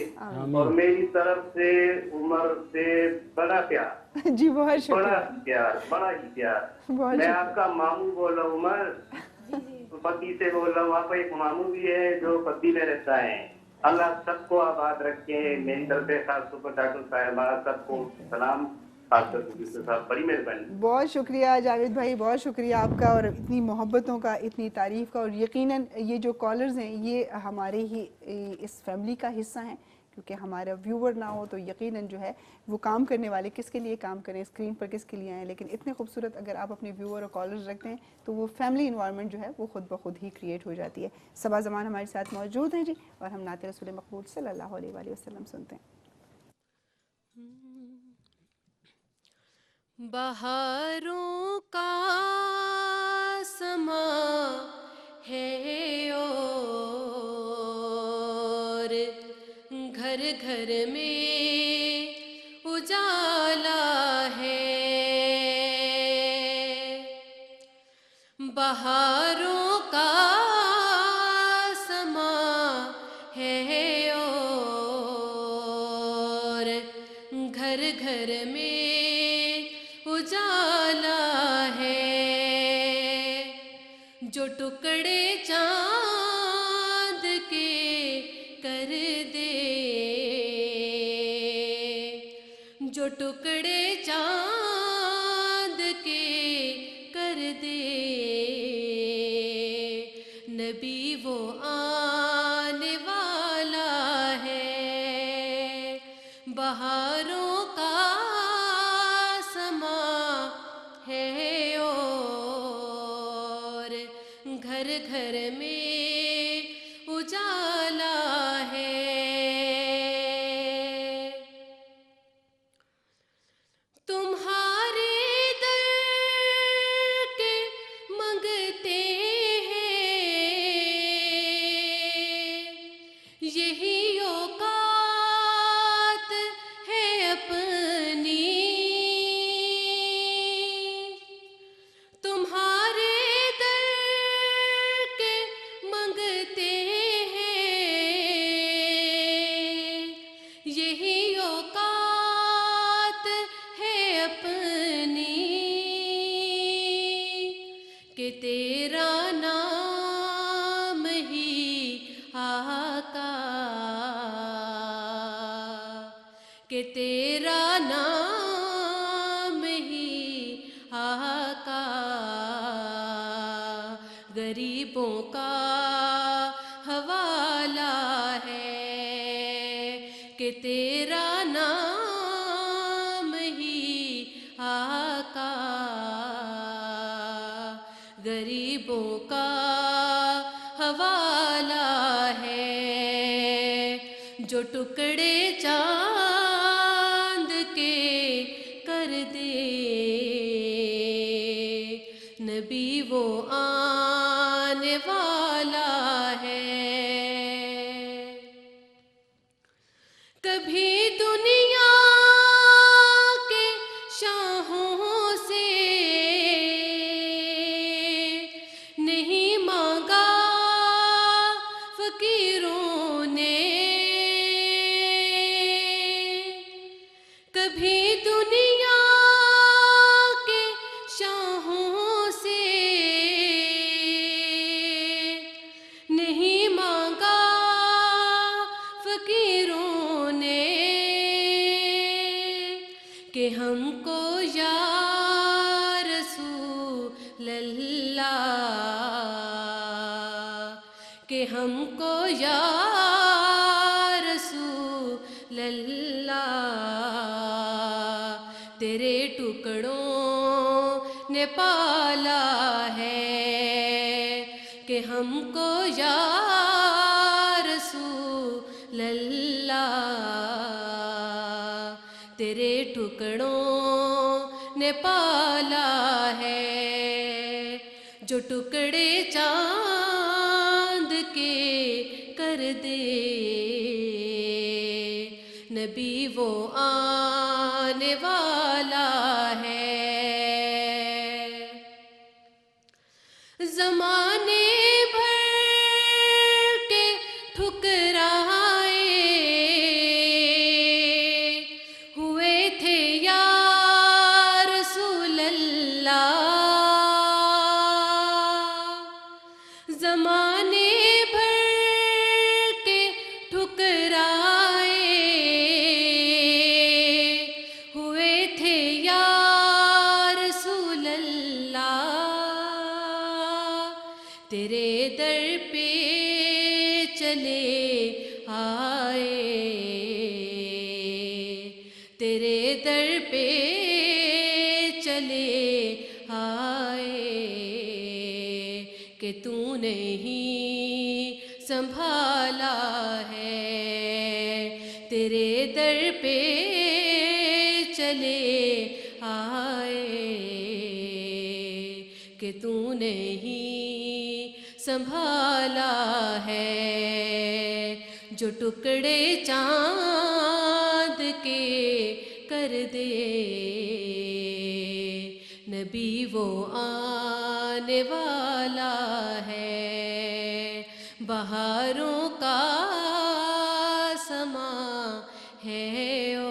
और मेरी तरफ से उमर से बड़ा प्यार। जी बहुत बड़ा शुक्रिया। प्यार, बड़ा ही प्यार। बहुत मैं शुक्रिया। आपका मामू बोल रहा हूँ उमर, पति से बोल रहा हूँ। आपका एक मामू भी है जो पति में रहता है। अल्लाह सबको आबाद रखे। मेरी तरफ से खास तौर पर डॉक्टर साहिबा सबको सलाम, खास कर प्रोड्यूसर साहब, बड़ी मेहरबानी। बहुत शुक्रिया जावेद भाई, बहुत शुक्रिया आपका, और इतनी मोहब्बतों का, इतनी तारीफ़ का। और यकीनन ये जो कॉलर्स हैं ये हमारे ही इस फैमिली का हिस्सा हैं, क्योंकि हमारा व्यूवर ना हो तो यकीनन जो है वो काम करने वाले किसके लिए काम करें, स्क्रीन पर किसके लिए आएँ। लेकिन इतने खूबसूरत अगर आप अपने व्यूवर और कॉलर्स रखते हैं तो वो फैमिली इन्वायरमेंट जो है वो खुद ब खुद ही क्रिएट हो जाती है। सबा ज़मान हमारे साथ मौजूद हैं जी, और हम नाते रसूल मकबूल सल्लल्लाहु अलैहि वसल्लम सुनते हैं। बहारों का समा है और घर घर में उजाला है। बहारों का समा है और घर घर में उजाला है। जो टुकड़े चांद के कर दे, जो टुकड़े चांद के कर दे, नबी वो आने वाला है। बहारों का समा है और घर घर में उजाला है। तुम्हारे दर के मंगते हैं, यही औकात है अपनी। तुम्हारे दर के मंगते हैं, यही औकात है अपनी। कि तेरा नाम ही आका, कि तेरा नाम ही आका, गरीबों का हवाला गरीबों का हवाला है, जो टुकड़े चांद के कर दे नबी वो आने वाला है। कभी दुनिया के शाहों से नहीं मांगा फकीरों ने, कभी दुनिया के शाहों से नहीं मांगा फकीरों ने, कि हमको या रसूल अल्लाह, कि हमको या रसूल अल्लाह तेरे टुकड़ों ने पाला है, कि हमको या रसूल अल्लाह तेरे टुकड़ों ने पाला है, जो टुकड़े चांद के कर दे नबी वो आने वाला है। ज़माने भर के ठुकराए हुए थे या रसूल अल्लाह, ज़माने भर के ठुकराए हुए थे या रसूल अल्लाह, तेरे दर पे चले आए, तेरे दर पे चले आए, कि तूने ही संभाला है, तेरे दर पे चले आए, कि तूने ही संभाला है, जो टुकड़े चांद के कर दे नबी वो आने वाला है। बहारों का समा है और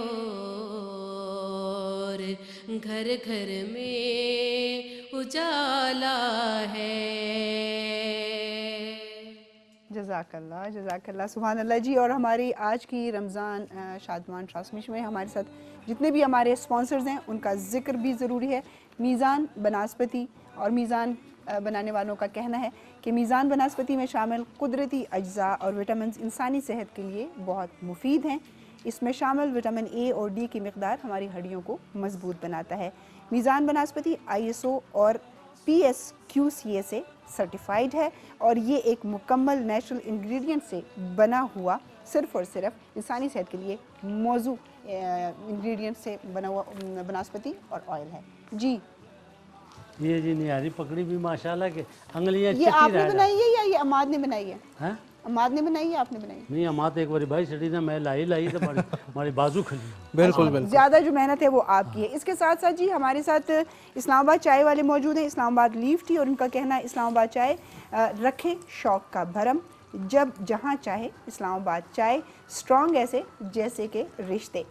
घर घर में उजाला है। जज़ाकल्लाह जज़ाकल्लाह, सुभान अल्लाह जी। और हमारी आज की रमज़ान शादमान ट्रांसमिशन में हमारे साथ जितने भी हमारे स्पॉन्सर्स हैं उनका ज़िक्र भी ज़रूरी है। मीज़ान बनास्पति और मीज़ान बनाने वालों का कहना है कि मीज़ान बनास्पति में शामिल कुदरती अज्जा और विटामिन इंसानी सेहत के लिए बहुत मुफीद हैं। इसमें शामिल विटामिन ए और डी की मिक़दार हमारी हड्डियों को मजबूत बनाता है। मीज़ान बनास्पति ISO और PSQCA से सर्टिफाइड है और ये एक मुकम्मल नेचुरल इंग्रेडिएंट से बना हुआ सिर्फ़ और सिर्फ इंसानी सेहत के लिए मौजू इंग्रेडिएंट से बना हुआ बनास्पति और ऑयल है जी। ये जी निहारी पकड़ी भी माशाल्लाह के अंगलियां ये आपने बनाई है या ये अमाद ने बनाई है? हैं? अमाद ने बनाई है, आपने बनाई? नहीं, अमाद एक बारी भाई छड़ी ना मैं लाई तो हमारी बाजू खली। बिल्कुल बिल्कुल, ज़्यादा जो मेहनत है वो आपकी है। इसके साथ साथ जी हमारे साथ इस्लामाबाद चाय वाले मौजूद हैं, इस्लामाबाद लीफ टी, और उनका कहना है इस्लामाबाद चाय रखे शौक़ का भरम, जब जहाँ चाहे इस्लामाबाद चाय, स्ट्रॉन्ग ऐसे जैसे के रिश्ते,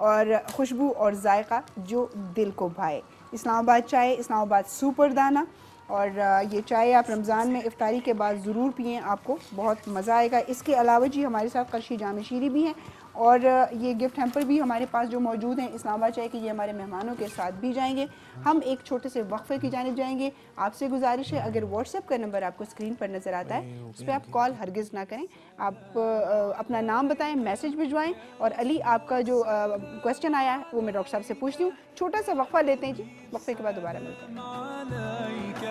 और खुशबू और जायका जो दिल को भाए। इस्लामाबाद चाय, इस्लामाबाद सुपर दाना। और ये चाय आप रमज़ान में इफ्तारी के बाद ज़रूर पिएं, आपको बहुत मज़ा आएगा। इसके अलावा जी हमारे साथ करशी जाम शीरी भी हैं اور یہ گفٹ ہیمپر بھی ہمارے پاس جو موجود ہیں اسلام آباد چائے کے، یہ ہمارے مہمانوں کے ساتھ بھی جائیں گے. ہم ایک چھوٹے سے وقفے کی جانب جائیں گے. آپ سے گزارش ہے اگر واٹس ایپ کا نمبر آپ کو اسکرین پر نظر آتا ہے اس پہ آپ کال ہرگز نہ کریں. آپ اپنا نام بتائیں، میسج بھجوائیں. اور علی آپ کا جو کویسچن آیا ہے وہ میں ڈاکٹر صاحب سے پوچھتی ہوں. چھوٹا سا وقفہ لیتے ہیں جی، وقفے کے بعد دوبارہ ملتے ہیں. عليك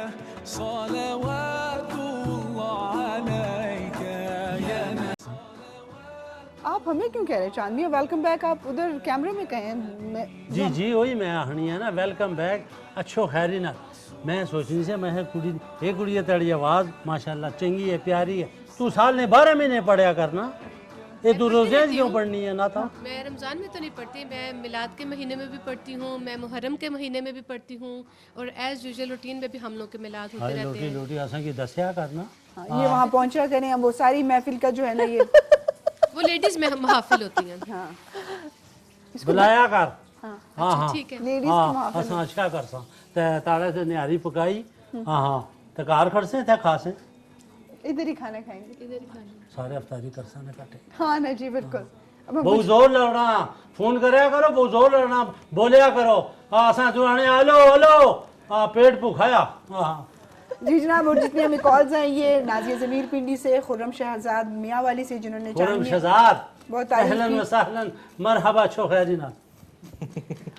صلوات الله عليك يا آپ ہمیں کیوں کہہ رہے ہیں چاندنی؟ Welcome back. آپ ادھر کیمرے میں کہیں. جی جی وہی میں آخنی ہے نا، ویلکم بیک. اچھو خیری نہ میں سوچنی سے میں کڑی یہ کڑی تیری آواز ماشاءاللہ چنگی ہے، پیاری ہے. تو سال نے 12 مہینے پڑھیا کرنا، یہ تو روزے کیوں پڑھنی ہے؟ نہ تھا میں رمضان میں تو نہیں پڑھتی، میں میلاد کے مہینے میں بھی پڑھتی ہوں، میں محرم کے مہینے میں بھی پڑھتی ہوں، اور ایز یوزول روٹین میں بھی ہم لوگ کے میلاد ہوتے رہتے لوٹی ہیں. لوٹی آسان کی دسیا کرنا. یہ وہاں پہنچا کریں. وہ ساری محفل کا جو ہے نا یہ وہ لیڈیز میں محافل ہوتی ہیں. ہاں بلایا کر. ہاں ہاں ٹھیک ہے. لیڈیز کی ہاں محافل. اساں اچھا کرساں تے تاڑے سے نہاری پکائی. ہاں ہاں تے کار کھڑسیں تے کھاسیں ادھر ہی کھانا کھائیں گے. ادھر ہی کھانا. سارے افطاری کرساں نے کٹے. ہاں نا جی بالکل. بہت زور لڑنا، فون کریا کرو، بہت زور لڑنا، بولیا کرو. ہاں اساں جو آنے ہلو ہلو ہاں پیٹ بکھایا. ہاں جی جناب. اور جتنی ہمیں کالز ہیں یہ نازیہ ضمیر پنڈی سے، خرم شہزاد میاں والی سے جنہوں نے خرم شہزاد بہت تعریف اہلاً کی، و سہلاً مرحبا چھو خیری نہ.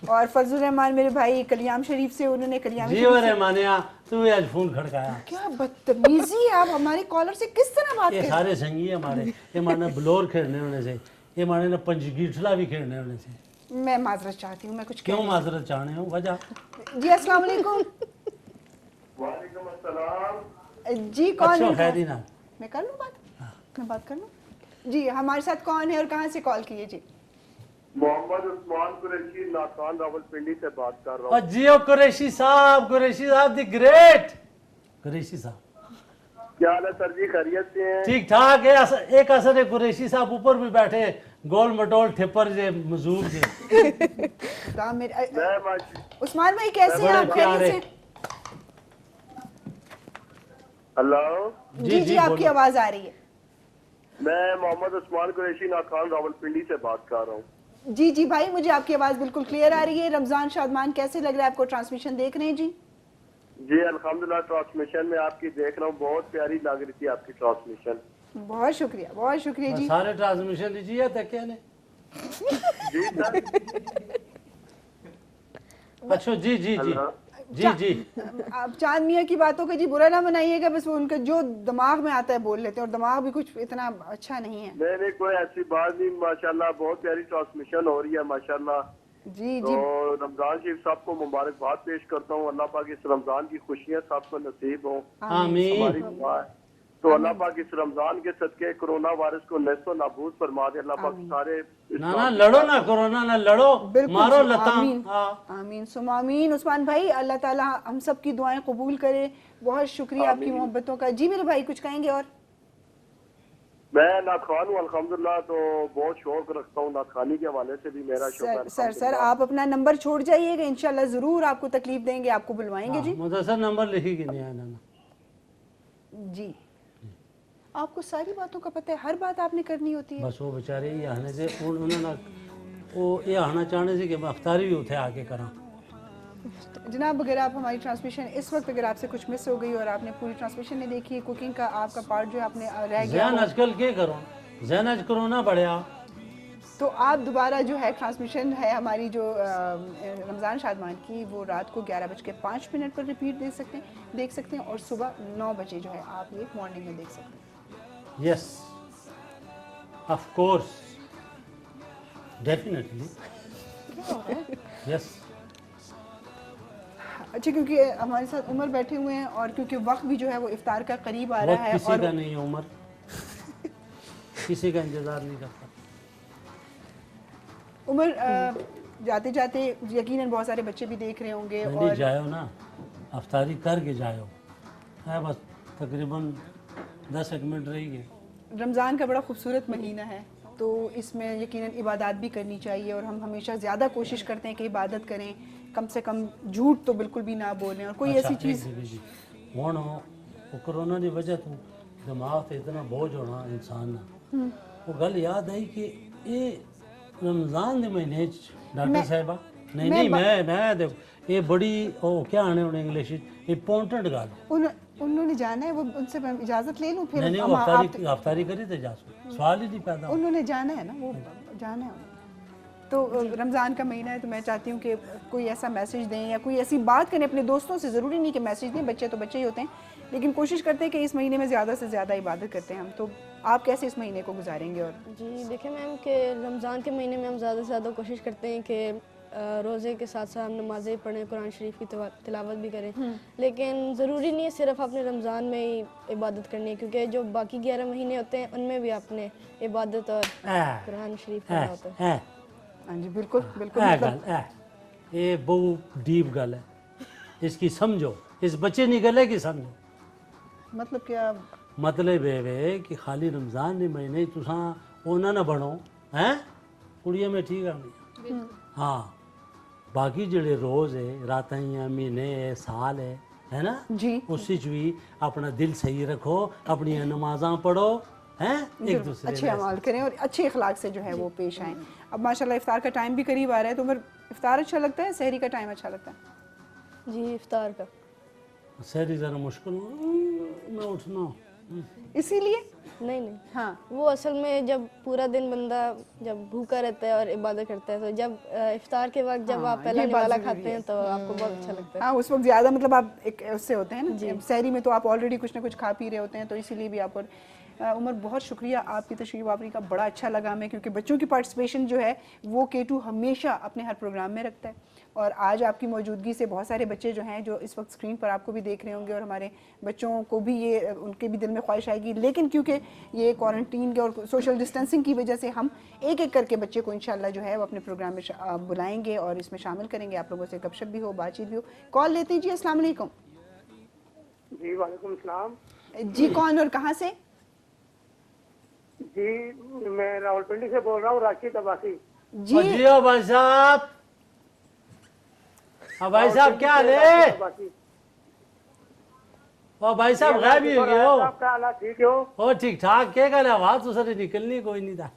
اور فضل الرحمان میرے بھائی کلیام شریف سے، انہوں نے کلیام جی شریف اور سے. مانیا تو آج فون کھڑکایا. کیا بدتمیزی ہے، آپ ہمارے کالر سے کس طرح بات یہ کریں؟ سارے سنگی ہیں ہمارے. یہ مانا بلور کھیلنے ہونے سے، یہ مانے نا پنجگیٹلا بھی کھیلنے ہونے سے. میں معذرت چاہتی ہوں، میں کچھ کیوں معذرت چاہنے ہوں وجہ؟ جی السلام علیکم. وعلیکم السلام. جی کون اچھا ہے؟ خیری نہ میں کر لوں بات؟ میں بات کر لوں؟ جی ہمارے ساتھ کون ہے اور کہاں سے کال کیے؟ جی محمد عثمان قریشی ناکان راولپنڈی سے بات کر رہا اور ہوں. جیو قریشی صاحب دی گریٹ قریشی صاحب. کیا حال ہے سر جی؟ خیریت سے ہیں؟ ٹھیک ٹھاک ہے. ایک اثر ہے قریشی صاحب اوپر بھی بیٹھے گول مٹول ٹھپر جے مزور جے. عثمان بھائی کیسے ہیں آپ؟ خیریت سے؟ ہلو جی جی آپ کی آواز آ رہی ہے. میں محمد عثمان قریشی ناکان راولپنڈی سے بات کر رہا ہوں. جی جی بھائی مجھے آپ کی آواز بالکل کلیئر آ رہی ہے. رمضان شادمان کیسے لگ رہا ہے آپ کو؟ ٹرانسمیشن دیکھ رہے ہیں؟ جی جی الحمدللہ ٹرانسمیشن میں آپ کی دیکھ رہا ہوں، بہت پیاری لگ رہی تھی آپ کی ٹرانسمیشن. بہت شکریہ بہت شکریہ. جی سارے ٹرانسمیشن لیجیے تک کیا نے. جی سر. اچھا جی جی جی جی جی. آپ چاند میاں کی باتوں کا جی برا نہ منائیے گا، بس وہ ان کا جو دماغ میں آتا ہے بول لیتے ہیں، اور دماغ بھی کچھ اتنا اچھا نہیں ہے. نہیں کوئی ایسی بات نہیں، ماشاءاللہ بہت پیاری ٹرانسمیشن ہو رہی ہے ماشاءاللہ. جی تو جی رمضان شریف صاحب کو مبارکباد پیش کرتا ہوں. اللہ پاک اس رمضان کی خوشیاں سب کو نصیب ہوں، آمین. ہماری دعا ہے. تو اللہ پاک اس رمضان کے صدقے کرونا وائرس کو نیست و نابود فرما دے. اللہ پاک سارے نہ لڑو نہ کرونا نہ لڑو، مارو لتاں. آمین ثم آمین. عثمان بھائی اللہ تعالیٰ ہم سب کی دعائیں قبول کرے. بہت شکریہ آپ کی محبتوں کا. جی میرے بھائی کچھ کہیں گے؟ اور میں ناخوان ہوں الحمدللہ، تو بہت شوق رکھتا ہوں ناخوانی کے حوالے سے بھی میرا شوق ہے. سر آپ اپنا نمبر چھوڑ جائیے گا، انشاءاللہ ضرور آپ کو تکلیف دیں گے، آپ کو بلوائیں گے. جی مدثر نمبر لکھی کہ نہیں آنا. جی آپ کو ساری باتوں کا پتہ ہے، ہر بات آپ نے کرنی ہوتی ہے. بس وہ بیچارے یہ آنے سے انہوں نے وہ یہ آنا چاہنے سے کہ میں افطاری بھی اتنے آ کے کراں. جناب اگر آپ ہماری ٹرانسمیشن اس وقت اگر آپ سے کچھ مس ہو گئی اور آپ نے پوری ٹرانسمیشن نہیں دیکھی، کوکنگ کا آپ کا پارٹ جو ہے آپ نے رہ گیا ذہن آج کل کیا کروں، ذہن آج کرونا بڑھیا، تو آپ دوبارہ جو ہے ٹرانسمیشن ہے ہماری جو رمضان شادمان کی، وہ رات کو 11:05 پر ریپیٹ دیکھ سکتے ہیں اور صبح 9 بجے جو ہے آپ یہ مارننگ میں دیکھ سکتے ہیں. Yes of course definitely yes. اچھا کیونکہ ہمارے ساتھ عمر بیٹھے ہوئے ہیں اور کیونکہ وقت بھی جو ہے وہ افطار کا قریب آ رہا ہے. کسی کا نہیں ہے عمر، کسی کا انتظار نہیں کرتا. عمر جاتے جاتے یقیناً بہت سارے بچے بھی دیکھ رہے ہوں گے اور جائو نا افطاری کر کے جائو ہے، بس تقریباً 10 منٹ رہی گئے. رمضان کا بڑا خوبصورت مہینہ ہے، تو اس میں یقیناً عبادات بھی کرنی چاہیے، اور ہم ہمیشہ زیادہ کوشش کرتے ہیں کہ عبادت کریں، کم سے کم جھوٹ تو بالکل بھی نہ بولیں. اور کوئی ایسی چیز ہوں وہ کرونا کی وجہ تو دماغ سے اتنا بوجھ ہونا انسان وہ گل یاد آئی کہ یہ रमजान दे महीने डॉक्टर साहिबा नहीं मैं देखो ये बड़ी ओ क्या आने उन्हें इंग्लिश इंपॉर्टेंट गल उन्होंने जाना है, वो उनसे मैं इजाजत ले लूं फिर? नहीं वो अफ्तारी करी तो जा सवाल ही नहीं पैदा। उन्होंने जाना है ना, वो जाना है उन्हें। तो रमज़ान का महीना है तो मैं चाहती हूँ कि कोई ऐसा मैसेज दें या कोई ऐसी बात करें अपने दोस्तों से। ज़रूरी नहीं कि मैसेज दें, बच्चे तो बच्चे ही होते हैं, लेकिन कोशिश करते हैं कि इस महीने में ज़्यादा से ज़्यादा इबादत करते हैं हम। तो आप कैसे इस महीने को गुजारेंगे? और जी देखिए मैम कि रमज़ान के महीने में हम ज़्यादा से ज़्यादा कोशिश करते हैं कि रोज़े के साथ साथ हम नमाज़ें पढ़ें, कुरान शरीफ की तिलावत भी करें, लेकिन ज़रूरी नहीं है सिर्फ आपने रमज़ान में ही इबादत करनी है, क्योंकि जो बाकी 11 महीने होते हैं उनमें भी आपने इबादत और कुरान शरीफ पढ़ना होता है। हाँ जी बिल्कुल बिल्कुल। ये बहुत डीप गल है, इसकी समझो, इस बच्चे की गल है कि समझो। मतलब क्या? मतलब ये वे कि खाली रमज़ान के महीने तुसा ओना ना बनो हैं, कुड़िया में ठीक है। हाँ बाकी जड़े रोज़ है, रात हैं, महीने है, साल है ना जी, उस भी अपना दिल सही रखो, अपनी नमाज़ां पढ़ो हैं, एक दूसरे अच्छे अमाल करें और अच्छे अखलाक से जो है वो पेश आएँ। अब माशाल्लाह इफ्तार का टाइम भी करीब आ रहा है, तो फिर इफ्तार अच्छा लगता है, सहरी का टाइम अच्छा लगता है? जी इफ्तार का। सहरी ज़रा मुश्किल ना उठना इसीलिए नहीं हाँ, वो असल में जब पूरा दिन बंदा जब भूखा रहता है और इबादत करता है, तो जब इफ्तार के वक्त जब आप पहला निवाला खाते हैं तो आपको बहुत अच्छा लगता है। हाँ उस वक्त ज़्यादा मतलब आप एक उससे होते हैं ना, सहरी में तो आप ऑलरेडी कुछ ना कुछ खा पी रहे होते हैं, तो इसीलिए भी आपको। उमर बहुत शुक्रिया आपकी तशरीफ़ आवरी का, बड़ा अच्छा लगा हमें, क्योंकि बच्चों की पार्टिसिपेशन जो है वो K2 हमेशा अपने हर प्रोग्राम में रखता है। और आज आपकी मौजूदगी से बहुत सारे बच्चे जो हैं जो इस वक्त स्क्रीन पर आपको भी देख रहे होंगे, और हमारे बच्चों को भी ये उनके भी दिल में ख्वाहिश आएगी, लेकिन क्योंकि ये क्वारंटीन के और सोशल डिस्टेंसिंग की वजह से हम एक एक करके बच्चे को इंशाल्लाह जो है वो अपने प्रोग्राम में बुलाएंगे और इसमें शामिल करेंगे। आप लोगों से गपशप भी हो, बातचीत भी हो। कॉल लेते हैं जी। अस्सलाम वालेकुम। जी वालेकुम सलाम। जी कौन और कहाँ से? जी मैं रावलपिंडी से बोल रहा हूँ, राशिद अब्बासी। जी भाई साहब, भाई साहब क्या हाल है? भाई साहब गायब ही हो गए हो। आपका हालात ठीक हो? ओ ठीक ठाक, क्या गल है? आवाज तो सारी निकलनी कोई नहीं था,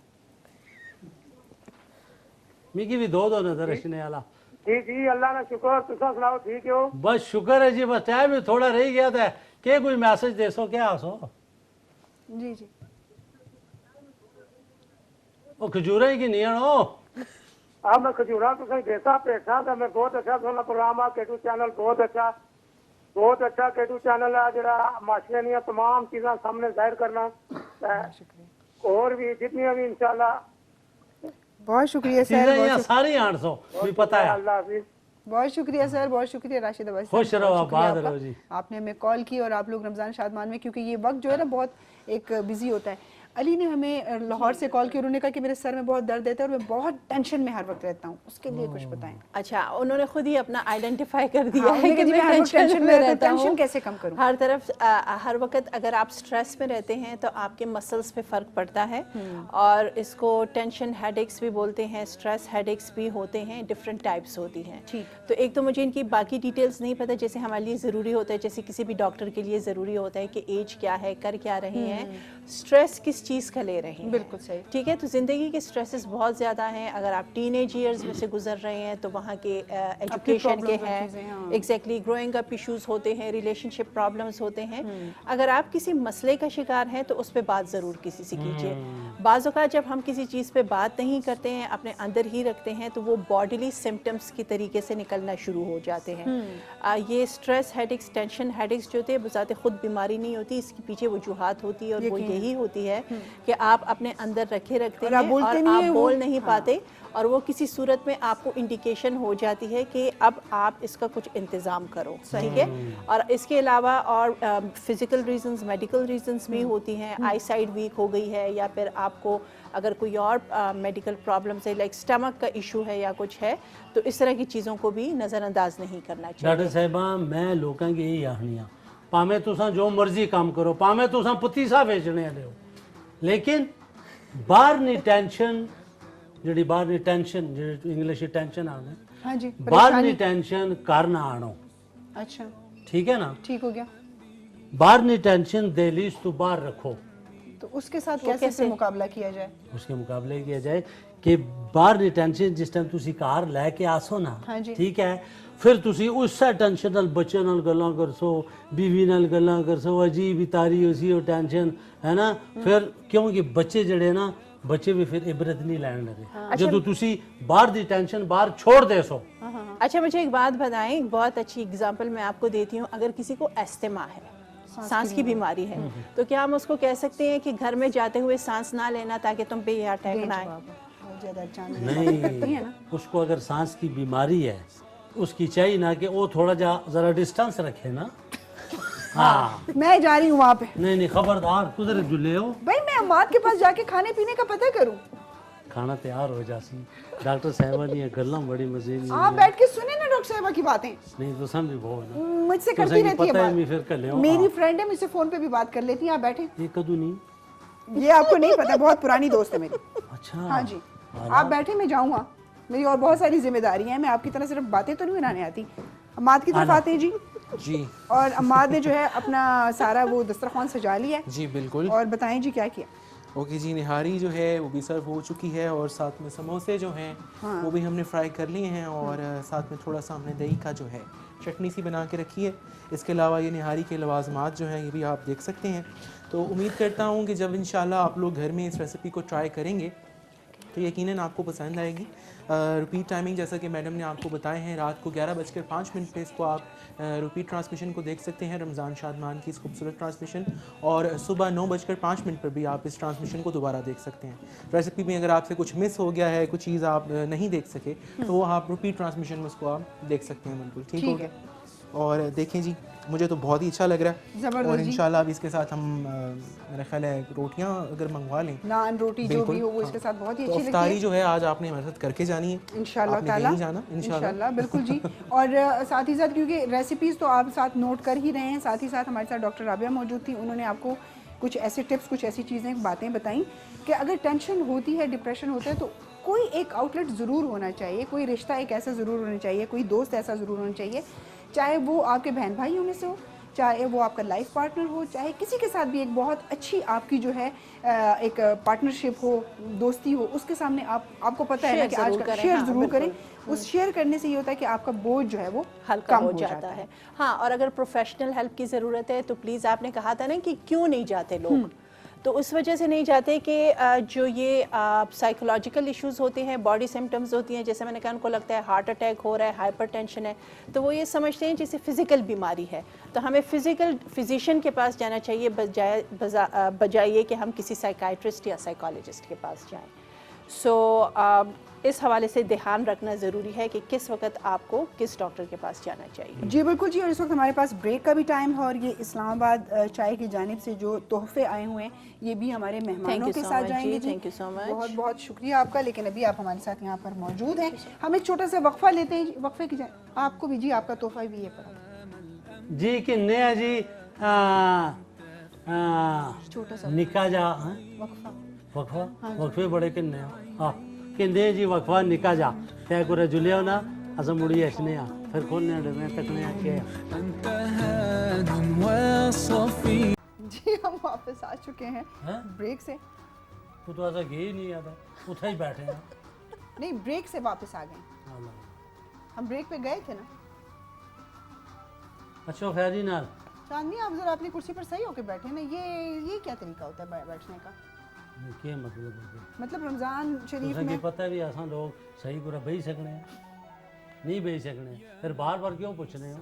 मिकी भी दो नजर रखने वाला। जी जी अल्लाह ना शुक्र, तुसा सुनाओ ठीक हो? बस शुक्र है जी, बस टाइम भी थोड़ा रह गया था, के कोई मैसेज दे सो क्या सो? जी जी ओ खजूरा ही की नहीं आनो? हाँ मैं खजूरा तो सही देखा पेशा था, मैं बहुत अच्छा सुना प्रोग्राम आ K2 चैनल, बहुत अच्छा K2 चैनल है, जरा माशिया नहीं तमाम चीज़ें सामने जाहिर करना, और भी जितनी भी इंशाल्लाह। बहुत शुक्रिया सर, सारी 800 भी पता है। अल्लाह हाफिज़। बहुत शुक्रिया सर, बहुत शुक्रिया राशिद अब्बासी। खुश रहो, आबाद रहो जी। आपने हमें कॉल की और आप लोग रमज़ान शादमान में, क्योंकि ये वक्त जो है ना बहुत एक बिजी होता है। अली ने हमें लाहौर से कॉल की, उन्होंने कहा कि मेरे सर में बहुत दर्द रहता है और मैं बहुत टेंशन में हर वक्त रहता हूँ, उसके लिए कुछ बताएं। अच्छा, उन्होंने खुद ही अपना आइडेंटिफाई कर दिया है कि मैं मैं टेंशन में रहता हूँ। टेंशन कैसे कम करूँ? हर तरफ हर वक्त अगर आप स्ट्रेस में रहते हैं तो आपके मसल्स पे फ़र्क पड़ता है, और इसको टेंशन हेडेक्स भी बोलते हैं, स्ट्रेस हेडेक्स भी होते हैं, डिफरेंट टाइप्स होती हैं। तो एक तो मुझे इनकी बाकी डिटेल्स नहीं पता, जैसे हमारे लिए ज़रूरी होता है, जैसे किसी भी डॉक्टर के लिए ज़रूरी होता है कि एज क्या है, कर क्या रही हैं, स्ट्रेस किस चीज़ का ले रहे हैं। बिल्कुल सही, ठीक है। तो ज़िंदगी के स्ट्रेसेस बहुत ज़्यादा हैं। अगर आप टीनेज ईयर्स में से गुजर रहे हैं तो वहाँ के एजुकेशन के हैं, एग्जैक्टली ग्रोइंग अप इश्यूज होते हैं, रिलेशनशिप प्रॉब्लम्स होते हैं। अगर आप किसी मसले का शिकार हैं तो उस पर बात ज़रूर किसी से कीजिए। बाज़ औक़ात जब हम किसी चीज़ पे बात नहीं करते हैं, अपने अंदर ही रखते हैं, तो वो बॉडीली सिम्टम्स की तरीके से निकलना शुरू हो जाते हैं। ये स्ट्रेस हेडेक्स, टेंशन हेडेक्स जो होते हैं बजाते खुद बीमारी नहीं होती, इसके पीछे वजूहात होती है, और वो यही होती है कि आप अपने अंदर रखे रखते हैं और आप बोल नहीं पाते, और वो किसी सूरत में आपको इंडिकेशन हो जाती है कि अब आप इसका कुछ इंतज़ाम करो, ठीक है। और इसके अलावा और फिज़िकल रीजंस, मेडिकल रीजंस भी होती हैं। आई साइड वीक हो गई है, या फिर आपको अगर कोई और मेडिकल प्रॉब्लम्स है, लाइक स्टमक का इशू है या कुछ है, तो इस तरह की चीज़ों को भी नज़रअंदाज नहीं करना चाहिए। डॉक्टर साहिबा, मैं लोगों की यही आखनी हाँ, भावें तुसां जो मर्जी काम करो, भावें तुसां पतीसा बेचने वाले हो, लेकिन बाहर नहीं टेंशन, जी बाहर नहीं टेंशन, जी इंग्लिश टेंशन आने, हाँ जी, बाहर नहीं टेंशन घर ना आनो। अच्छा ठीक है ना, ठीक हो गया। बाहर नहीं टेंशन दहलीज तो बाहर रखो, تو اس کے ساتھ کیسے سے مقابلہ کیا جائے؟ اس کے مقابلے کیا جائے کہ باہر دی ٹینشن جس ٹائم تسی گھر لے کے آسو نا ٹھیک ہے پھر تسی اس سے ٹینشن نال بچے نال گلاں کرسو بیوی نال گلاں کرسو عجیب ہی تاری ہوسی وہ ٹینشن ہے نا پھر کیونکہ بچے جڑے نا بچے بھی پھر عبرت نہیں لین لگے جدو تسی باہر دی ٹینشن باہر چھوڑ دے سو. اچھا مجھے ایک بات بتائیں, ایک بہت اچھی اگزامپل میں آپ کو دیتی ہوں. اگر کسی کو استھما ہے, سانس کی بیماری ہے, تو کیا ہم اس کو کہہ سکتے ہیں کہ گھر میں جاتے ہوئے سانس نہ لینا تاکہ تم پہ یہ اٹیک نہ آئے؟ نہیں, اس کو اگر سانس کی بیماری ہے اس کی چاہیے نا کہ وہ تھوڑا جا ذرا ڈسٹانس رکھے نا. ہاں میں جا رہی ہوں وہاں پہ. نہیں خبردار کدھر جلے ہو بھائی میں اماد کے پاس جا کے کھانے پینے کا پتہ کروں. کھانا تیار ہو جاسی. ڈاکٹر صاحبہ نہیں ہے گلاں بڑی مزے نہیں. آپ بیٹھ کے سنیں نا ڈاکٹر صاحبہ کی باتیں. نہیں تو سم بھی بہت نا مجھ سے کرتی رہتی ہے بات. میری فرینڈ ہے, مجھ سے فون پہ بھی بات کر لیتی ہیں. آپ بیٹھیں. یہ کدو نہیں, یہ آپ کو نہیں پتا, بہت پرانی دوست ہے میری. اچھا ہاں جی آپ بیٹھیں, میں جاؤں گا. میری اور بہت ساری ذمہ داریاں ہیں, میں آپ کی طرح صرف باتیں تو نہیں بنانے آتی. اماد کی طرف آتے ہیں. جی اور اماد نے جو ہے اپنا سارا وہ دسترخوان سجا لیا ہے. جی بالکل. اور بتائیں جی کیا کیا؟ اوکے جی, نہاری جو ہے وہ بھی سرو ہو چکی ہے اور ساتھ میں سموسے جو ہیں وہ بھی ہم نے فرائی کر لیے ہیں اور ساتھ میں تھوڑا سا ہم نے دہی کا جو ہے چٹنی سی بنا کے رکھی ہے. اس کے علاوہ یہ نہاری کے لوازمات جو ہیں یہ بھی آپ دیکھ سکتے ہیں. تو امید کرتا ہوں کہ جب انشاءاللہ آپ لوگ گھر میں اس ریسیپی کو ٹرائی کریں گے تو یقیناً آپ کو پسند آئے گی. ریپیٹ ٹائمنگ جیسا کہ میڈم نے آپ کو بتائے ہیں, رات کو 11:05 پہ اس کو آپ ریپیٹ ٹرانسمیشن کو دیکھ سکتے ہیں, رمضان شادمان کی اس خوبصورت ٹرانسمیشن, اور صبح 9:05 پر بھی آپ اس ٹرانسمیشن کو دوبارہ دیکھ سکتے ہیں. ریسیپی میں اگر آپ سے کچھ مس ہو گیا ہے, کچھ چیز آپ نہیں دیکھ سکے تو وہ آپ ریپیٹ ٹرانسمیشن میں اس کو آپ دیکھ سکتے ہیں. بالکل ٹھیک ہو گیا. اور دیکھیں جی مجھے تو بہت ہی اچھا لگ رہا ہے, اور انشاءاللہ اب اس کے ساتھ ہم میرا خیال ہے روٹیاں اگر منگوا لیں, نان روٹی جو بھی ہو وہ اس کے ساتھ بہت ہی اچھی لگتی ہے. افطاری جو ہے آج آپ نے ہمارے ساتھ کر کے جانی ہے انشاءاللہ تعالیٰ. انشاءاللہ بالکل جی. اور ساتھ ہی ساتھ کیونکہ ریسیپیز تو آپ ساتھ نوٹ کر ہی رہے ہیں, ساتھ ہی ساتھ ہمارے ساتھ ڈاکٹر رابعہ موجود تھی. انہوں نے آپ کو کچھ ایسے ٹپس, کچھ ایسی چیزیں, باتیں بتائیں کہ اگر ٹینشن ہوتی ہے, ڈپریشن ہوتا ہے, تو کوئی ایک آؤٹ لیٹ ضرور ہونا چاہیے, کوئی رشتہ ایک ایسا ضرور ہونا چاہیے, کوئی دوست ایسا ضرور ہونا چاہیے, چاہے وہ آپ کے بہن بھائیوں میں سے ہو, چاہے وہ آپ کا لائف پارٹنر ہو, چاہے کسی کے ساتھ بھی ایک بہت اچھی آپ کی جو ہے ایک پارٹنرشپ ہو, دوستی ہو, اس کے سامنے آپ کو پتہ ہے نا کہ آج کا شیئر ضرور کریں. اس شیئر کرنے سے یہ ہوتا ہے کہ آپ کا بوجھ جو ہے وہ ہلکا ہو جاتا ہے. ہاں, اور اگر پروفیشنل ہیلپ کی ضرورت ہے تو پلیز, آپ نے کہا تھا نا کہ کیوں نہیں جاتے لوگ, تو اس وجہ سے نہیں جاتے کہ جو یہ سائیکولوجیکل ایشوز ہوتے ہیں, باڈی سمٹمز ہوتی ہیں, جیسے میں نے کہا ان کو لگتا ہے ہارٹ اٹیک ہو رہا ہے, ہائپر ٹینشن ہے, تو وہ یہ سمجھتے ہیں جیسے فزیکل بیماری ہے. تو ہمیں فزیشین کے پاس جانا چاہیے بجائے کہ ہم کسی سائیکائٹرسٹ یا سائیکالوجسٹ کے پاس جائیں. سو اس حوالے سے دھیان رکھنا ضروری ہے کہ کس وقت آپ کو کس ڈاکٹر کے پاس جانا چاہیے. جی بالکل جی. اور اس وقت ہمارے پاس بریک کا بھی ٹائم ہے, اور یہ اسلام آباد چائے کی جانب سے جو تحفے آئے ہوئے ہیں یہ بھی ہمارے مہمانوں کے ساتھ جائیں گے. تھینک یو سو مچ, بہت بہت شکریہ آپ کا. لیکن ابھی آپ ہمارے ساتھ یہاں پر موجود ہیں, ہم ایک چھوٹا سا وقفہ لیتے ہیں. وقفے کی آپ کو بھی جی, آپ کا تحفہ بھی ہے جی. کنے ہے جی چھوٹا سا نکا جا وقفہ وقفے بڑے کنے ہاں کہندے جی وقفہ نکا جا تے کو جلیا نا اسا مڑی اسنے آ پھر کھولنے ڈے میں تکنے آ کے جی. ہم واپس آ چکے ہیں بریک سے. تو ایسا گئے نہیں آتا, اتھا ہی بیٹھے ہیں. نہیں, بریک سے واپس آ گئے. ہم بریک پہ گئے تھے نا. اچھا خیری نال چاندنی, آپ ذرا اپنی کرسی پر صحیح ہو کے بیٹھے نا. یہ کیا طریقہ ہوتا ہے بیٹھنے کا؟ کیا مطلب ہے؟ مطلب رمضان شریف میں پتہ بھی آسان لوگ صحیح پورا بہی سکنے ہیں, نہیں بہی سکنے, پھر بار بار کیوں پوچھنے ہو؟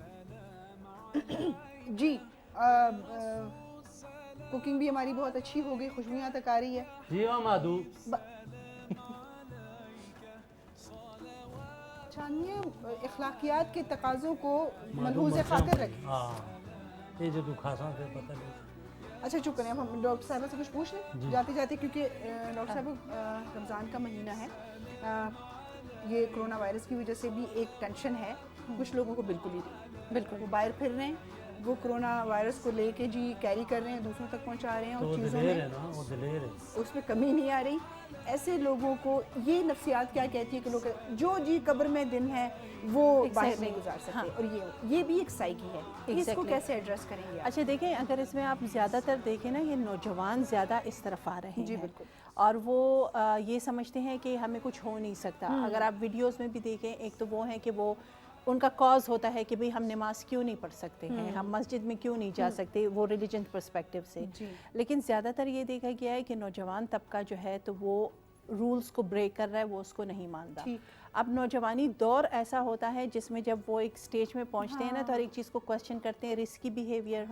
جی کوکنگ بھی ہماری بہت اچھی ہو گئی, خوشبویاں تک آ رہی ہے. جی ہاں مادو چاندنی, اخلاقیات کے تقاضوں کو ملحوظ خاطر رکھیں. ہاں, یہ جو تو خاصا سے پتہ نہیں. اچھا چپ کریں, اب ہم ڈاکٹر صاحبہ سے کچھ پوچھ لیں جاتے جاتے, کیونکہ ڈاکٹر صاحب رمضان کا مہینہ ہے, یہ کرونا وائرس کی وجہ سے بھی ایک ٹینشن ہے کچھ لوگوں کو. بالکل ہی وہ باہر پھر رہے ہیں, وہ کرونا وائرس کو لے کے جی کیری کر رہے ہیں, دوسروں تک پہنچا رہے ہیں, تو اور وہ چیزوں دلیر میں ہے نا, وہ دلیر ہے. اس میں کمی نہیں آ رہی. ایسے لوگوں کو یہ نفسیات کیا کہتی ہے کہ لوگ جو جی قبر میں دن ہے وہ باہر نہیں گزار سکتے, اور یہ بھی ایک سائیکی ہے. اس کو کیسے ایڈریس کریں گے؟ اچھا دیکھیں, اگر اس میں آپ زیادہ تر دیکھیں نا, یہ نوجوان زیادہ اس طرف آ رہے ہیں. جی بالکل. اور وہ یہ سمجھتے ہیں کہ ہمیں کچھ ہو نہیں سکتا. اگر آپ ویڈیوز میں بھی دیکھیں, ایک تو وہ ہیں کہ وہ ان کا کاز ہوتا ہے کہ بھئی ہم نماز کیوں نہیں پڑھ سکتے ہیں, ہم مسجد میں کیوں نہیں جا سکتے, وہ ریلیجن پرسپیکٹیو سے. لیکن زیادہ تر یہ دیکھا گیا ہے کہ نوجوان طبقہ جو ہے تو وہ رولز کو بریک کر رہا ہے, وہ اس کو نہیں مانتا. اب نوجوانی دور ایسا ہوتا ہے جس میں جب وہ ایک سٹیج میں پہنچتے ہیں نا, تو ہر ایک چیز کو کوسچن کرتے ہیں, رسکی بیہیویئر,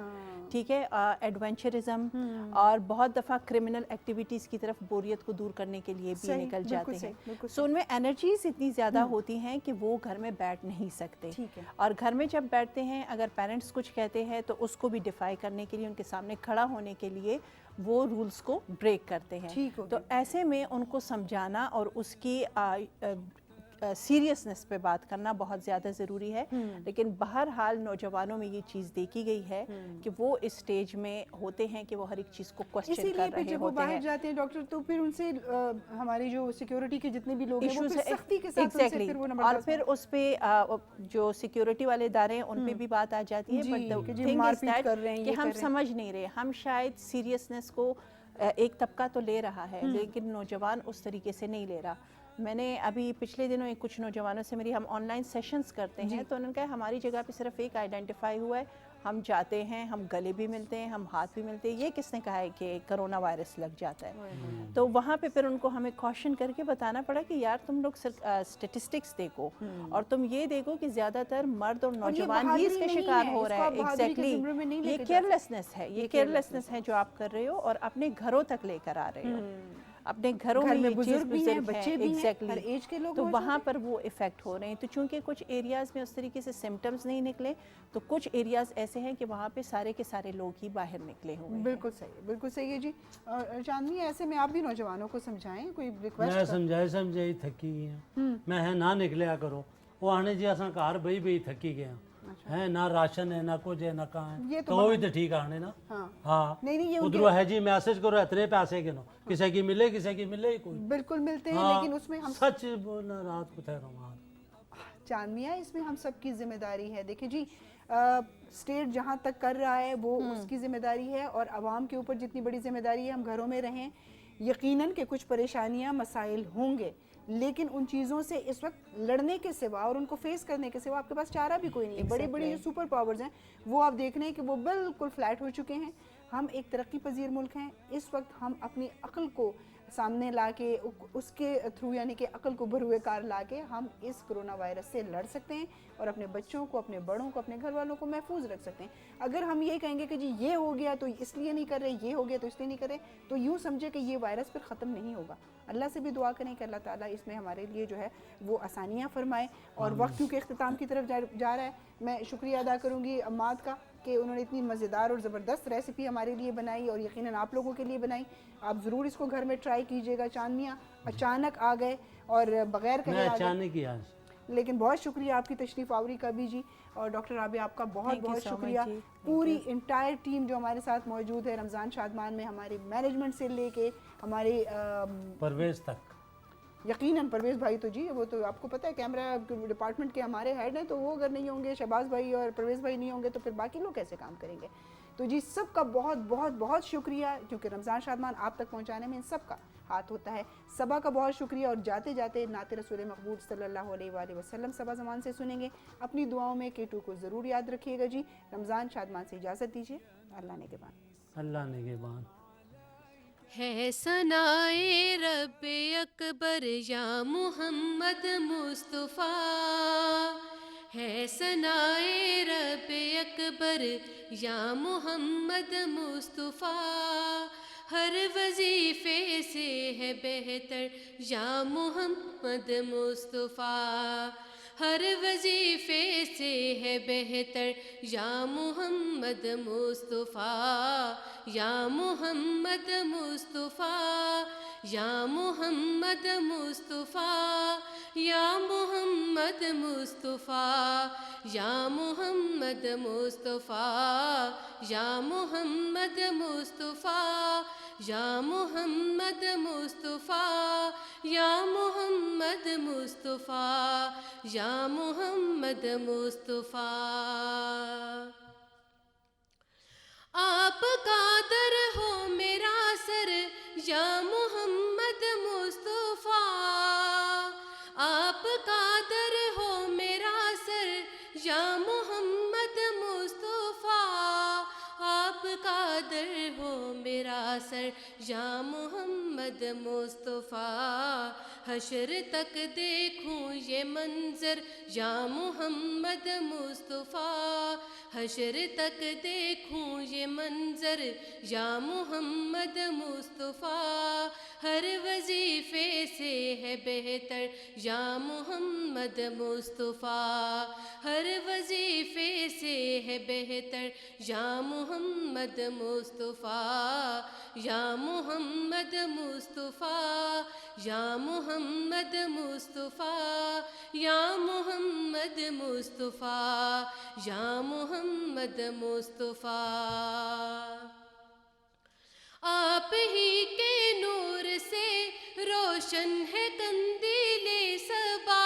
ٹھیک ہے, ایڈونچرزم, اور بہت دفعہ کرمنل ایکٹیویٹیز کی طرف بوریت کو دور کرنے کے لیے بھی نکل جاتے ہیں. سو ان میں انرجیز اتنی زیادہ ہوتی ہیں کہ وہ گھر میں بیٹھ نہیں سکتے, اور گھر میں جب بیٹھتے ہیں, اگر پیرنٹس کچھ کہتے ہیں تو اس کو بھی ڈیفائی کرنے کے لیے, ان کے سامنے کھڑا ہونے کے لیے وہ رولز کو بریک کرتے ہیں. تو ایسے میں ان کو سمجھانا اور اس کی سیریسنس پہ بات کرنا بہت زیادہ ضروری ہے. لیکن بہرحال نوجوانوں میں یہ چیز دیکھی گئی ہے کہ وہ اس سٹیج میں ہوتے ہیں کہ وہ ہر ایک چیز کو کوسچن کر رہے جب وہ ہوتے باہر ہیں. جاتے ہیں ڈاکٹر, تو پھر ان سے ہماری جو سیکیورٹی کے جتنے بھی لوگ ہیں وہ پھر سختی کے ساتھ ان سے پھر وہ نمبر, اور پھر اس پہ جو سیکیورٹی والے ادارے ہیں ان پہ بھی بات آ جاتی ہے. But the thing is that کہ ہم سمجھ نہیں رہے, ہم شاید سیریسنس کو ایک طبقہ تو لے رہا ہے لیکن نوجوان اس طریقے سے نہیں لے رہا. میں نے ابھی پچھلے دنوں کچھ نوجوانوں سے میری, ہم آن لائن سیشنز کرتے ہیں, تو انہوں نے کہا ہماری جگہ پہ صرف ایک آئیڈینٹیفائی ہوا ہے, ہم جاتے ہیں, ہم گلے بھی ملتے ہیں, ہم ہاتھ بھی ملتے ہیں, یہ کس نے کہا ہے کہ کرونا وائرس لگ جاتا ہے. تو وہاں پہ پھر ان کو ہمیں کوشن کر کے بتانا پڑا کہ یار تم لوگ اسٹیٹسٹکس دیکھو, اور تم یہ دیکھو کہ زیادہ تر مرد اور نوجوان ہی اس کے شکار ہو رہا ہے. ایگزیکٹلی, یہ کیئرلیسنس ہے, یہ کیئرلیسنس ہے جو آپ کر رہے ہو, اور اپنے گھروں تک لے کر آ رہے ہو. اپنے گھروں میں یہ چیز بزرگ ہے, ایگزیکٹلی, تو وہاں پر وہ افیکٹ ہو رہے ہیں. تو چونکہ کچھ ایریاز میں اس طریقے سے سمٹمز نہیں نکلے, تو کچھ ایریاز ایسے ہیں کہ وہاں پہ سارے کے سارے لوگ ہی باہر نکلے ہوئے ہیں. بالکل صحیح, بالکل صحیح ہے جی. چاندنی, ایسے میں آپ بھی نوجوانوں کو سمجھائیں, کوئی ریکویسٹ؟ میں سمجھائی تھکی گیا, میں ہے نہ نکلیا کرو, وہ آنے جی اساں گھر بئی بئی تھکی گیا ہے, نہ راشن ہے, نہ کچھ ہے, نہ کہاں ہے, تو وہ بھی تو ٹھیک آنے نا. ہاں, ادھر ہے جی میسج کرو اتنے پیسے کے نو, کسی کی ملے, کسی کی ملے کوئی. بالکل ملتے ہیں, لیکن اس میں ہم سچ بولنا رات کو ٹھہرا. چاندنیا, اس میں ہم سب کی ذمہ داری ہے. دیکھیں جی, اسٹیٹ جہاں تک کر رہا ہے وہ اس کی ذمہ داری ہے, اور عوام کے اوپر جتنی بڑی ذمہ داری ہے, ہم گھروں میں رہیں. یقیناً کہ کچھ پریشانیاں, مسائل ہوں گے, لیکن ان چیزوں سے اس وقت لڑنے کے سوا اور ان کو فیس کرنے کے سوا آپ کے پاس چارہ بھی کوئی نہیں ہے. بڑے بڑے جو سپر پاورز ہیں وہ آپ دیکھ رہے ہیں کہ وہ بالکل فلیٹ ہو چکے ہیں. ہم ایک ترقی پذیر ملک ہیں. اس وقت ہم اپنی عقل کو سامنے لا کے, اس کے تھرو, یعنی کہ عقل کو بھروے کار لا کے ہم اس کرونا وائرس سے لڑ سکتے ہیں, اور اپنے بچوں کو, اپنے بڑوں کو, اپنے گھر والوں کو محفوظ رکھ سکتے ہیں. اگر ہم یہ کہیں گے کہ جی یہ ہو گیا تو اس لیے نہیں کر رہے, یہ ہو گیا تو اس لیے نہیں کر رہے, تو یوں سمجھے کہ یہ وائرس پھر ختم نہیں ہوگا. اللہ سے بھی دعا کریں کہ اللہ تعالیٰ اس میں ہمارے لیے جو ہے وہ آسانیاں فرمائے. اور وقت کیونکہ اختتام کی طرف جا رہا ہے, میں شکریہ ادا کروں گی اماد کا کہ انہوں نے اتنی مزیدار اور زبردست ریسیپی ہمارے لیے بنائی, اور یقیناً آپ لوگوں کے لیے بنائی. آپ ضرور اس کو گھر میں ٹرائی کیجئے گا. چاندنیا اچانک آ گئے اور بغیر کہے آ گئے, لیکن بہت شکریہ آپ کی تشریف آوری کا بھی جی. اور ڈاکٹر رابعہ, آپ کا بہت بہت شکریہ. پوری انٹائر ٹیم جو ہمارے ساتھ موجود ہے رمضان شادمان میں, ہمارے مینجمنٹ سے لے کے ہمارے پرویز تک, یقیناً پرویز بھائی تو جی وہ تو آپ کو پتہ ہے کیمرہ ڈپارٹمنٹ کے ہمارے ہیڈ ہیں, تو وہ اگر نہیں ہوں گے, شہباز بھائی اور پرویز بھائی نہیں ہوں گے, تو پھر باقی لوگ کیسے کام کریں گے. تو جی سب کا بہت بہت بہت شکریہ, کیونکہ رمضان شادمان آپ تک پہنچانے میں ان سب کا ہاتھ ہوتا ہے. صبا کا بہت شکریہ, اور جاتے جاتے نعت رسول مقبول صلی اللہ علیہ وآلہ وسلم صبا زمان سے سنیں گے. اپنی دعاؤں میں K2 کو ضرور یاد رکھیے گا جی. رمضان شادمان سے اجازت دیجیے. اللہ نگہبان. اللہ نگہبان. ہے ثنائے رب اکبر یا محمد مصطفیٰ, ہے ثنائے رب اکبر یا محمد مصطفیٰ, ہر وظیفے سے ہے بہتر یا محمد مصطفیٰ, ہر وظیفے سے ہے بہتر یا محمد مصطفیٰ یا محمد مصطفیٰ یا محمد مصطفیٰ یا محمد مصطفیٰ یا محمد مصطفیٰ یا محمد مصطفیٰ یا محمد مصطفیٰ یا محمد مصطفیٰ یا محمد مصطفیٰ آپ کا در ہو میرا سر یا محمد مصطفیٰ آپ کا در ہو میرا سر یا محمد مصطفیٰ آپ کا در ہو میرا سر یا محمد مصطفیٰ حشر تک دیکھوں یہ منظر یا محمد مصطفیٰ حشر تک دیکھوں یہ منظر یا محمد مصطفیٰ ہر وظیفے سے ہے بہتر یا محمد مصطفیٰ ہر وظیفے سے ہے بہتر یا محمد مصطفیٰ یا محمد مصطفیٰ یا محمد مصطفیٰ یا محمد مصطفیٰ یا محمد مصطفیٰ آپ ہی کے نور سے روشن ہے قندیل صبا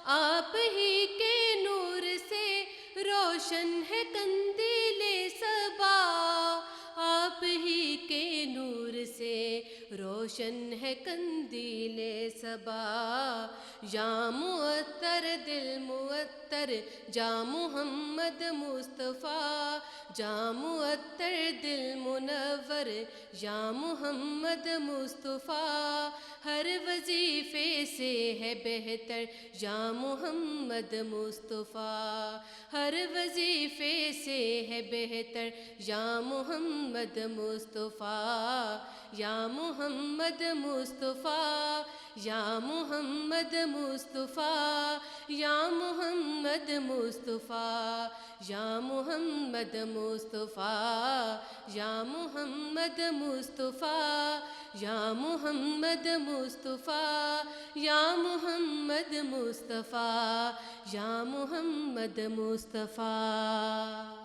آپ ہی کے نور سے روشن ہے قندیل صبا آپ ہی کے نور سے روشن ہے قندیل صبا یا معطر دل معطر جا محمد مصطفیٰ جا معطر دل منور یا محمد مصطفیٰ ہر وظیفے سے ہے بہتر یا محمد مصطفیٰ ہر وظیفے سے ہے بہتر یا محمد مصطفیٰ یا محمد مصطفیٰ یا محمد مصطفیٰ یا محمد مصطفیٰ یا محمد مصطفیٰ یا محمد مصطفیٰ یا محمد مصطفیٰ یا محمد مصطفیٰ یا محمد مصطفیٰ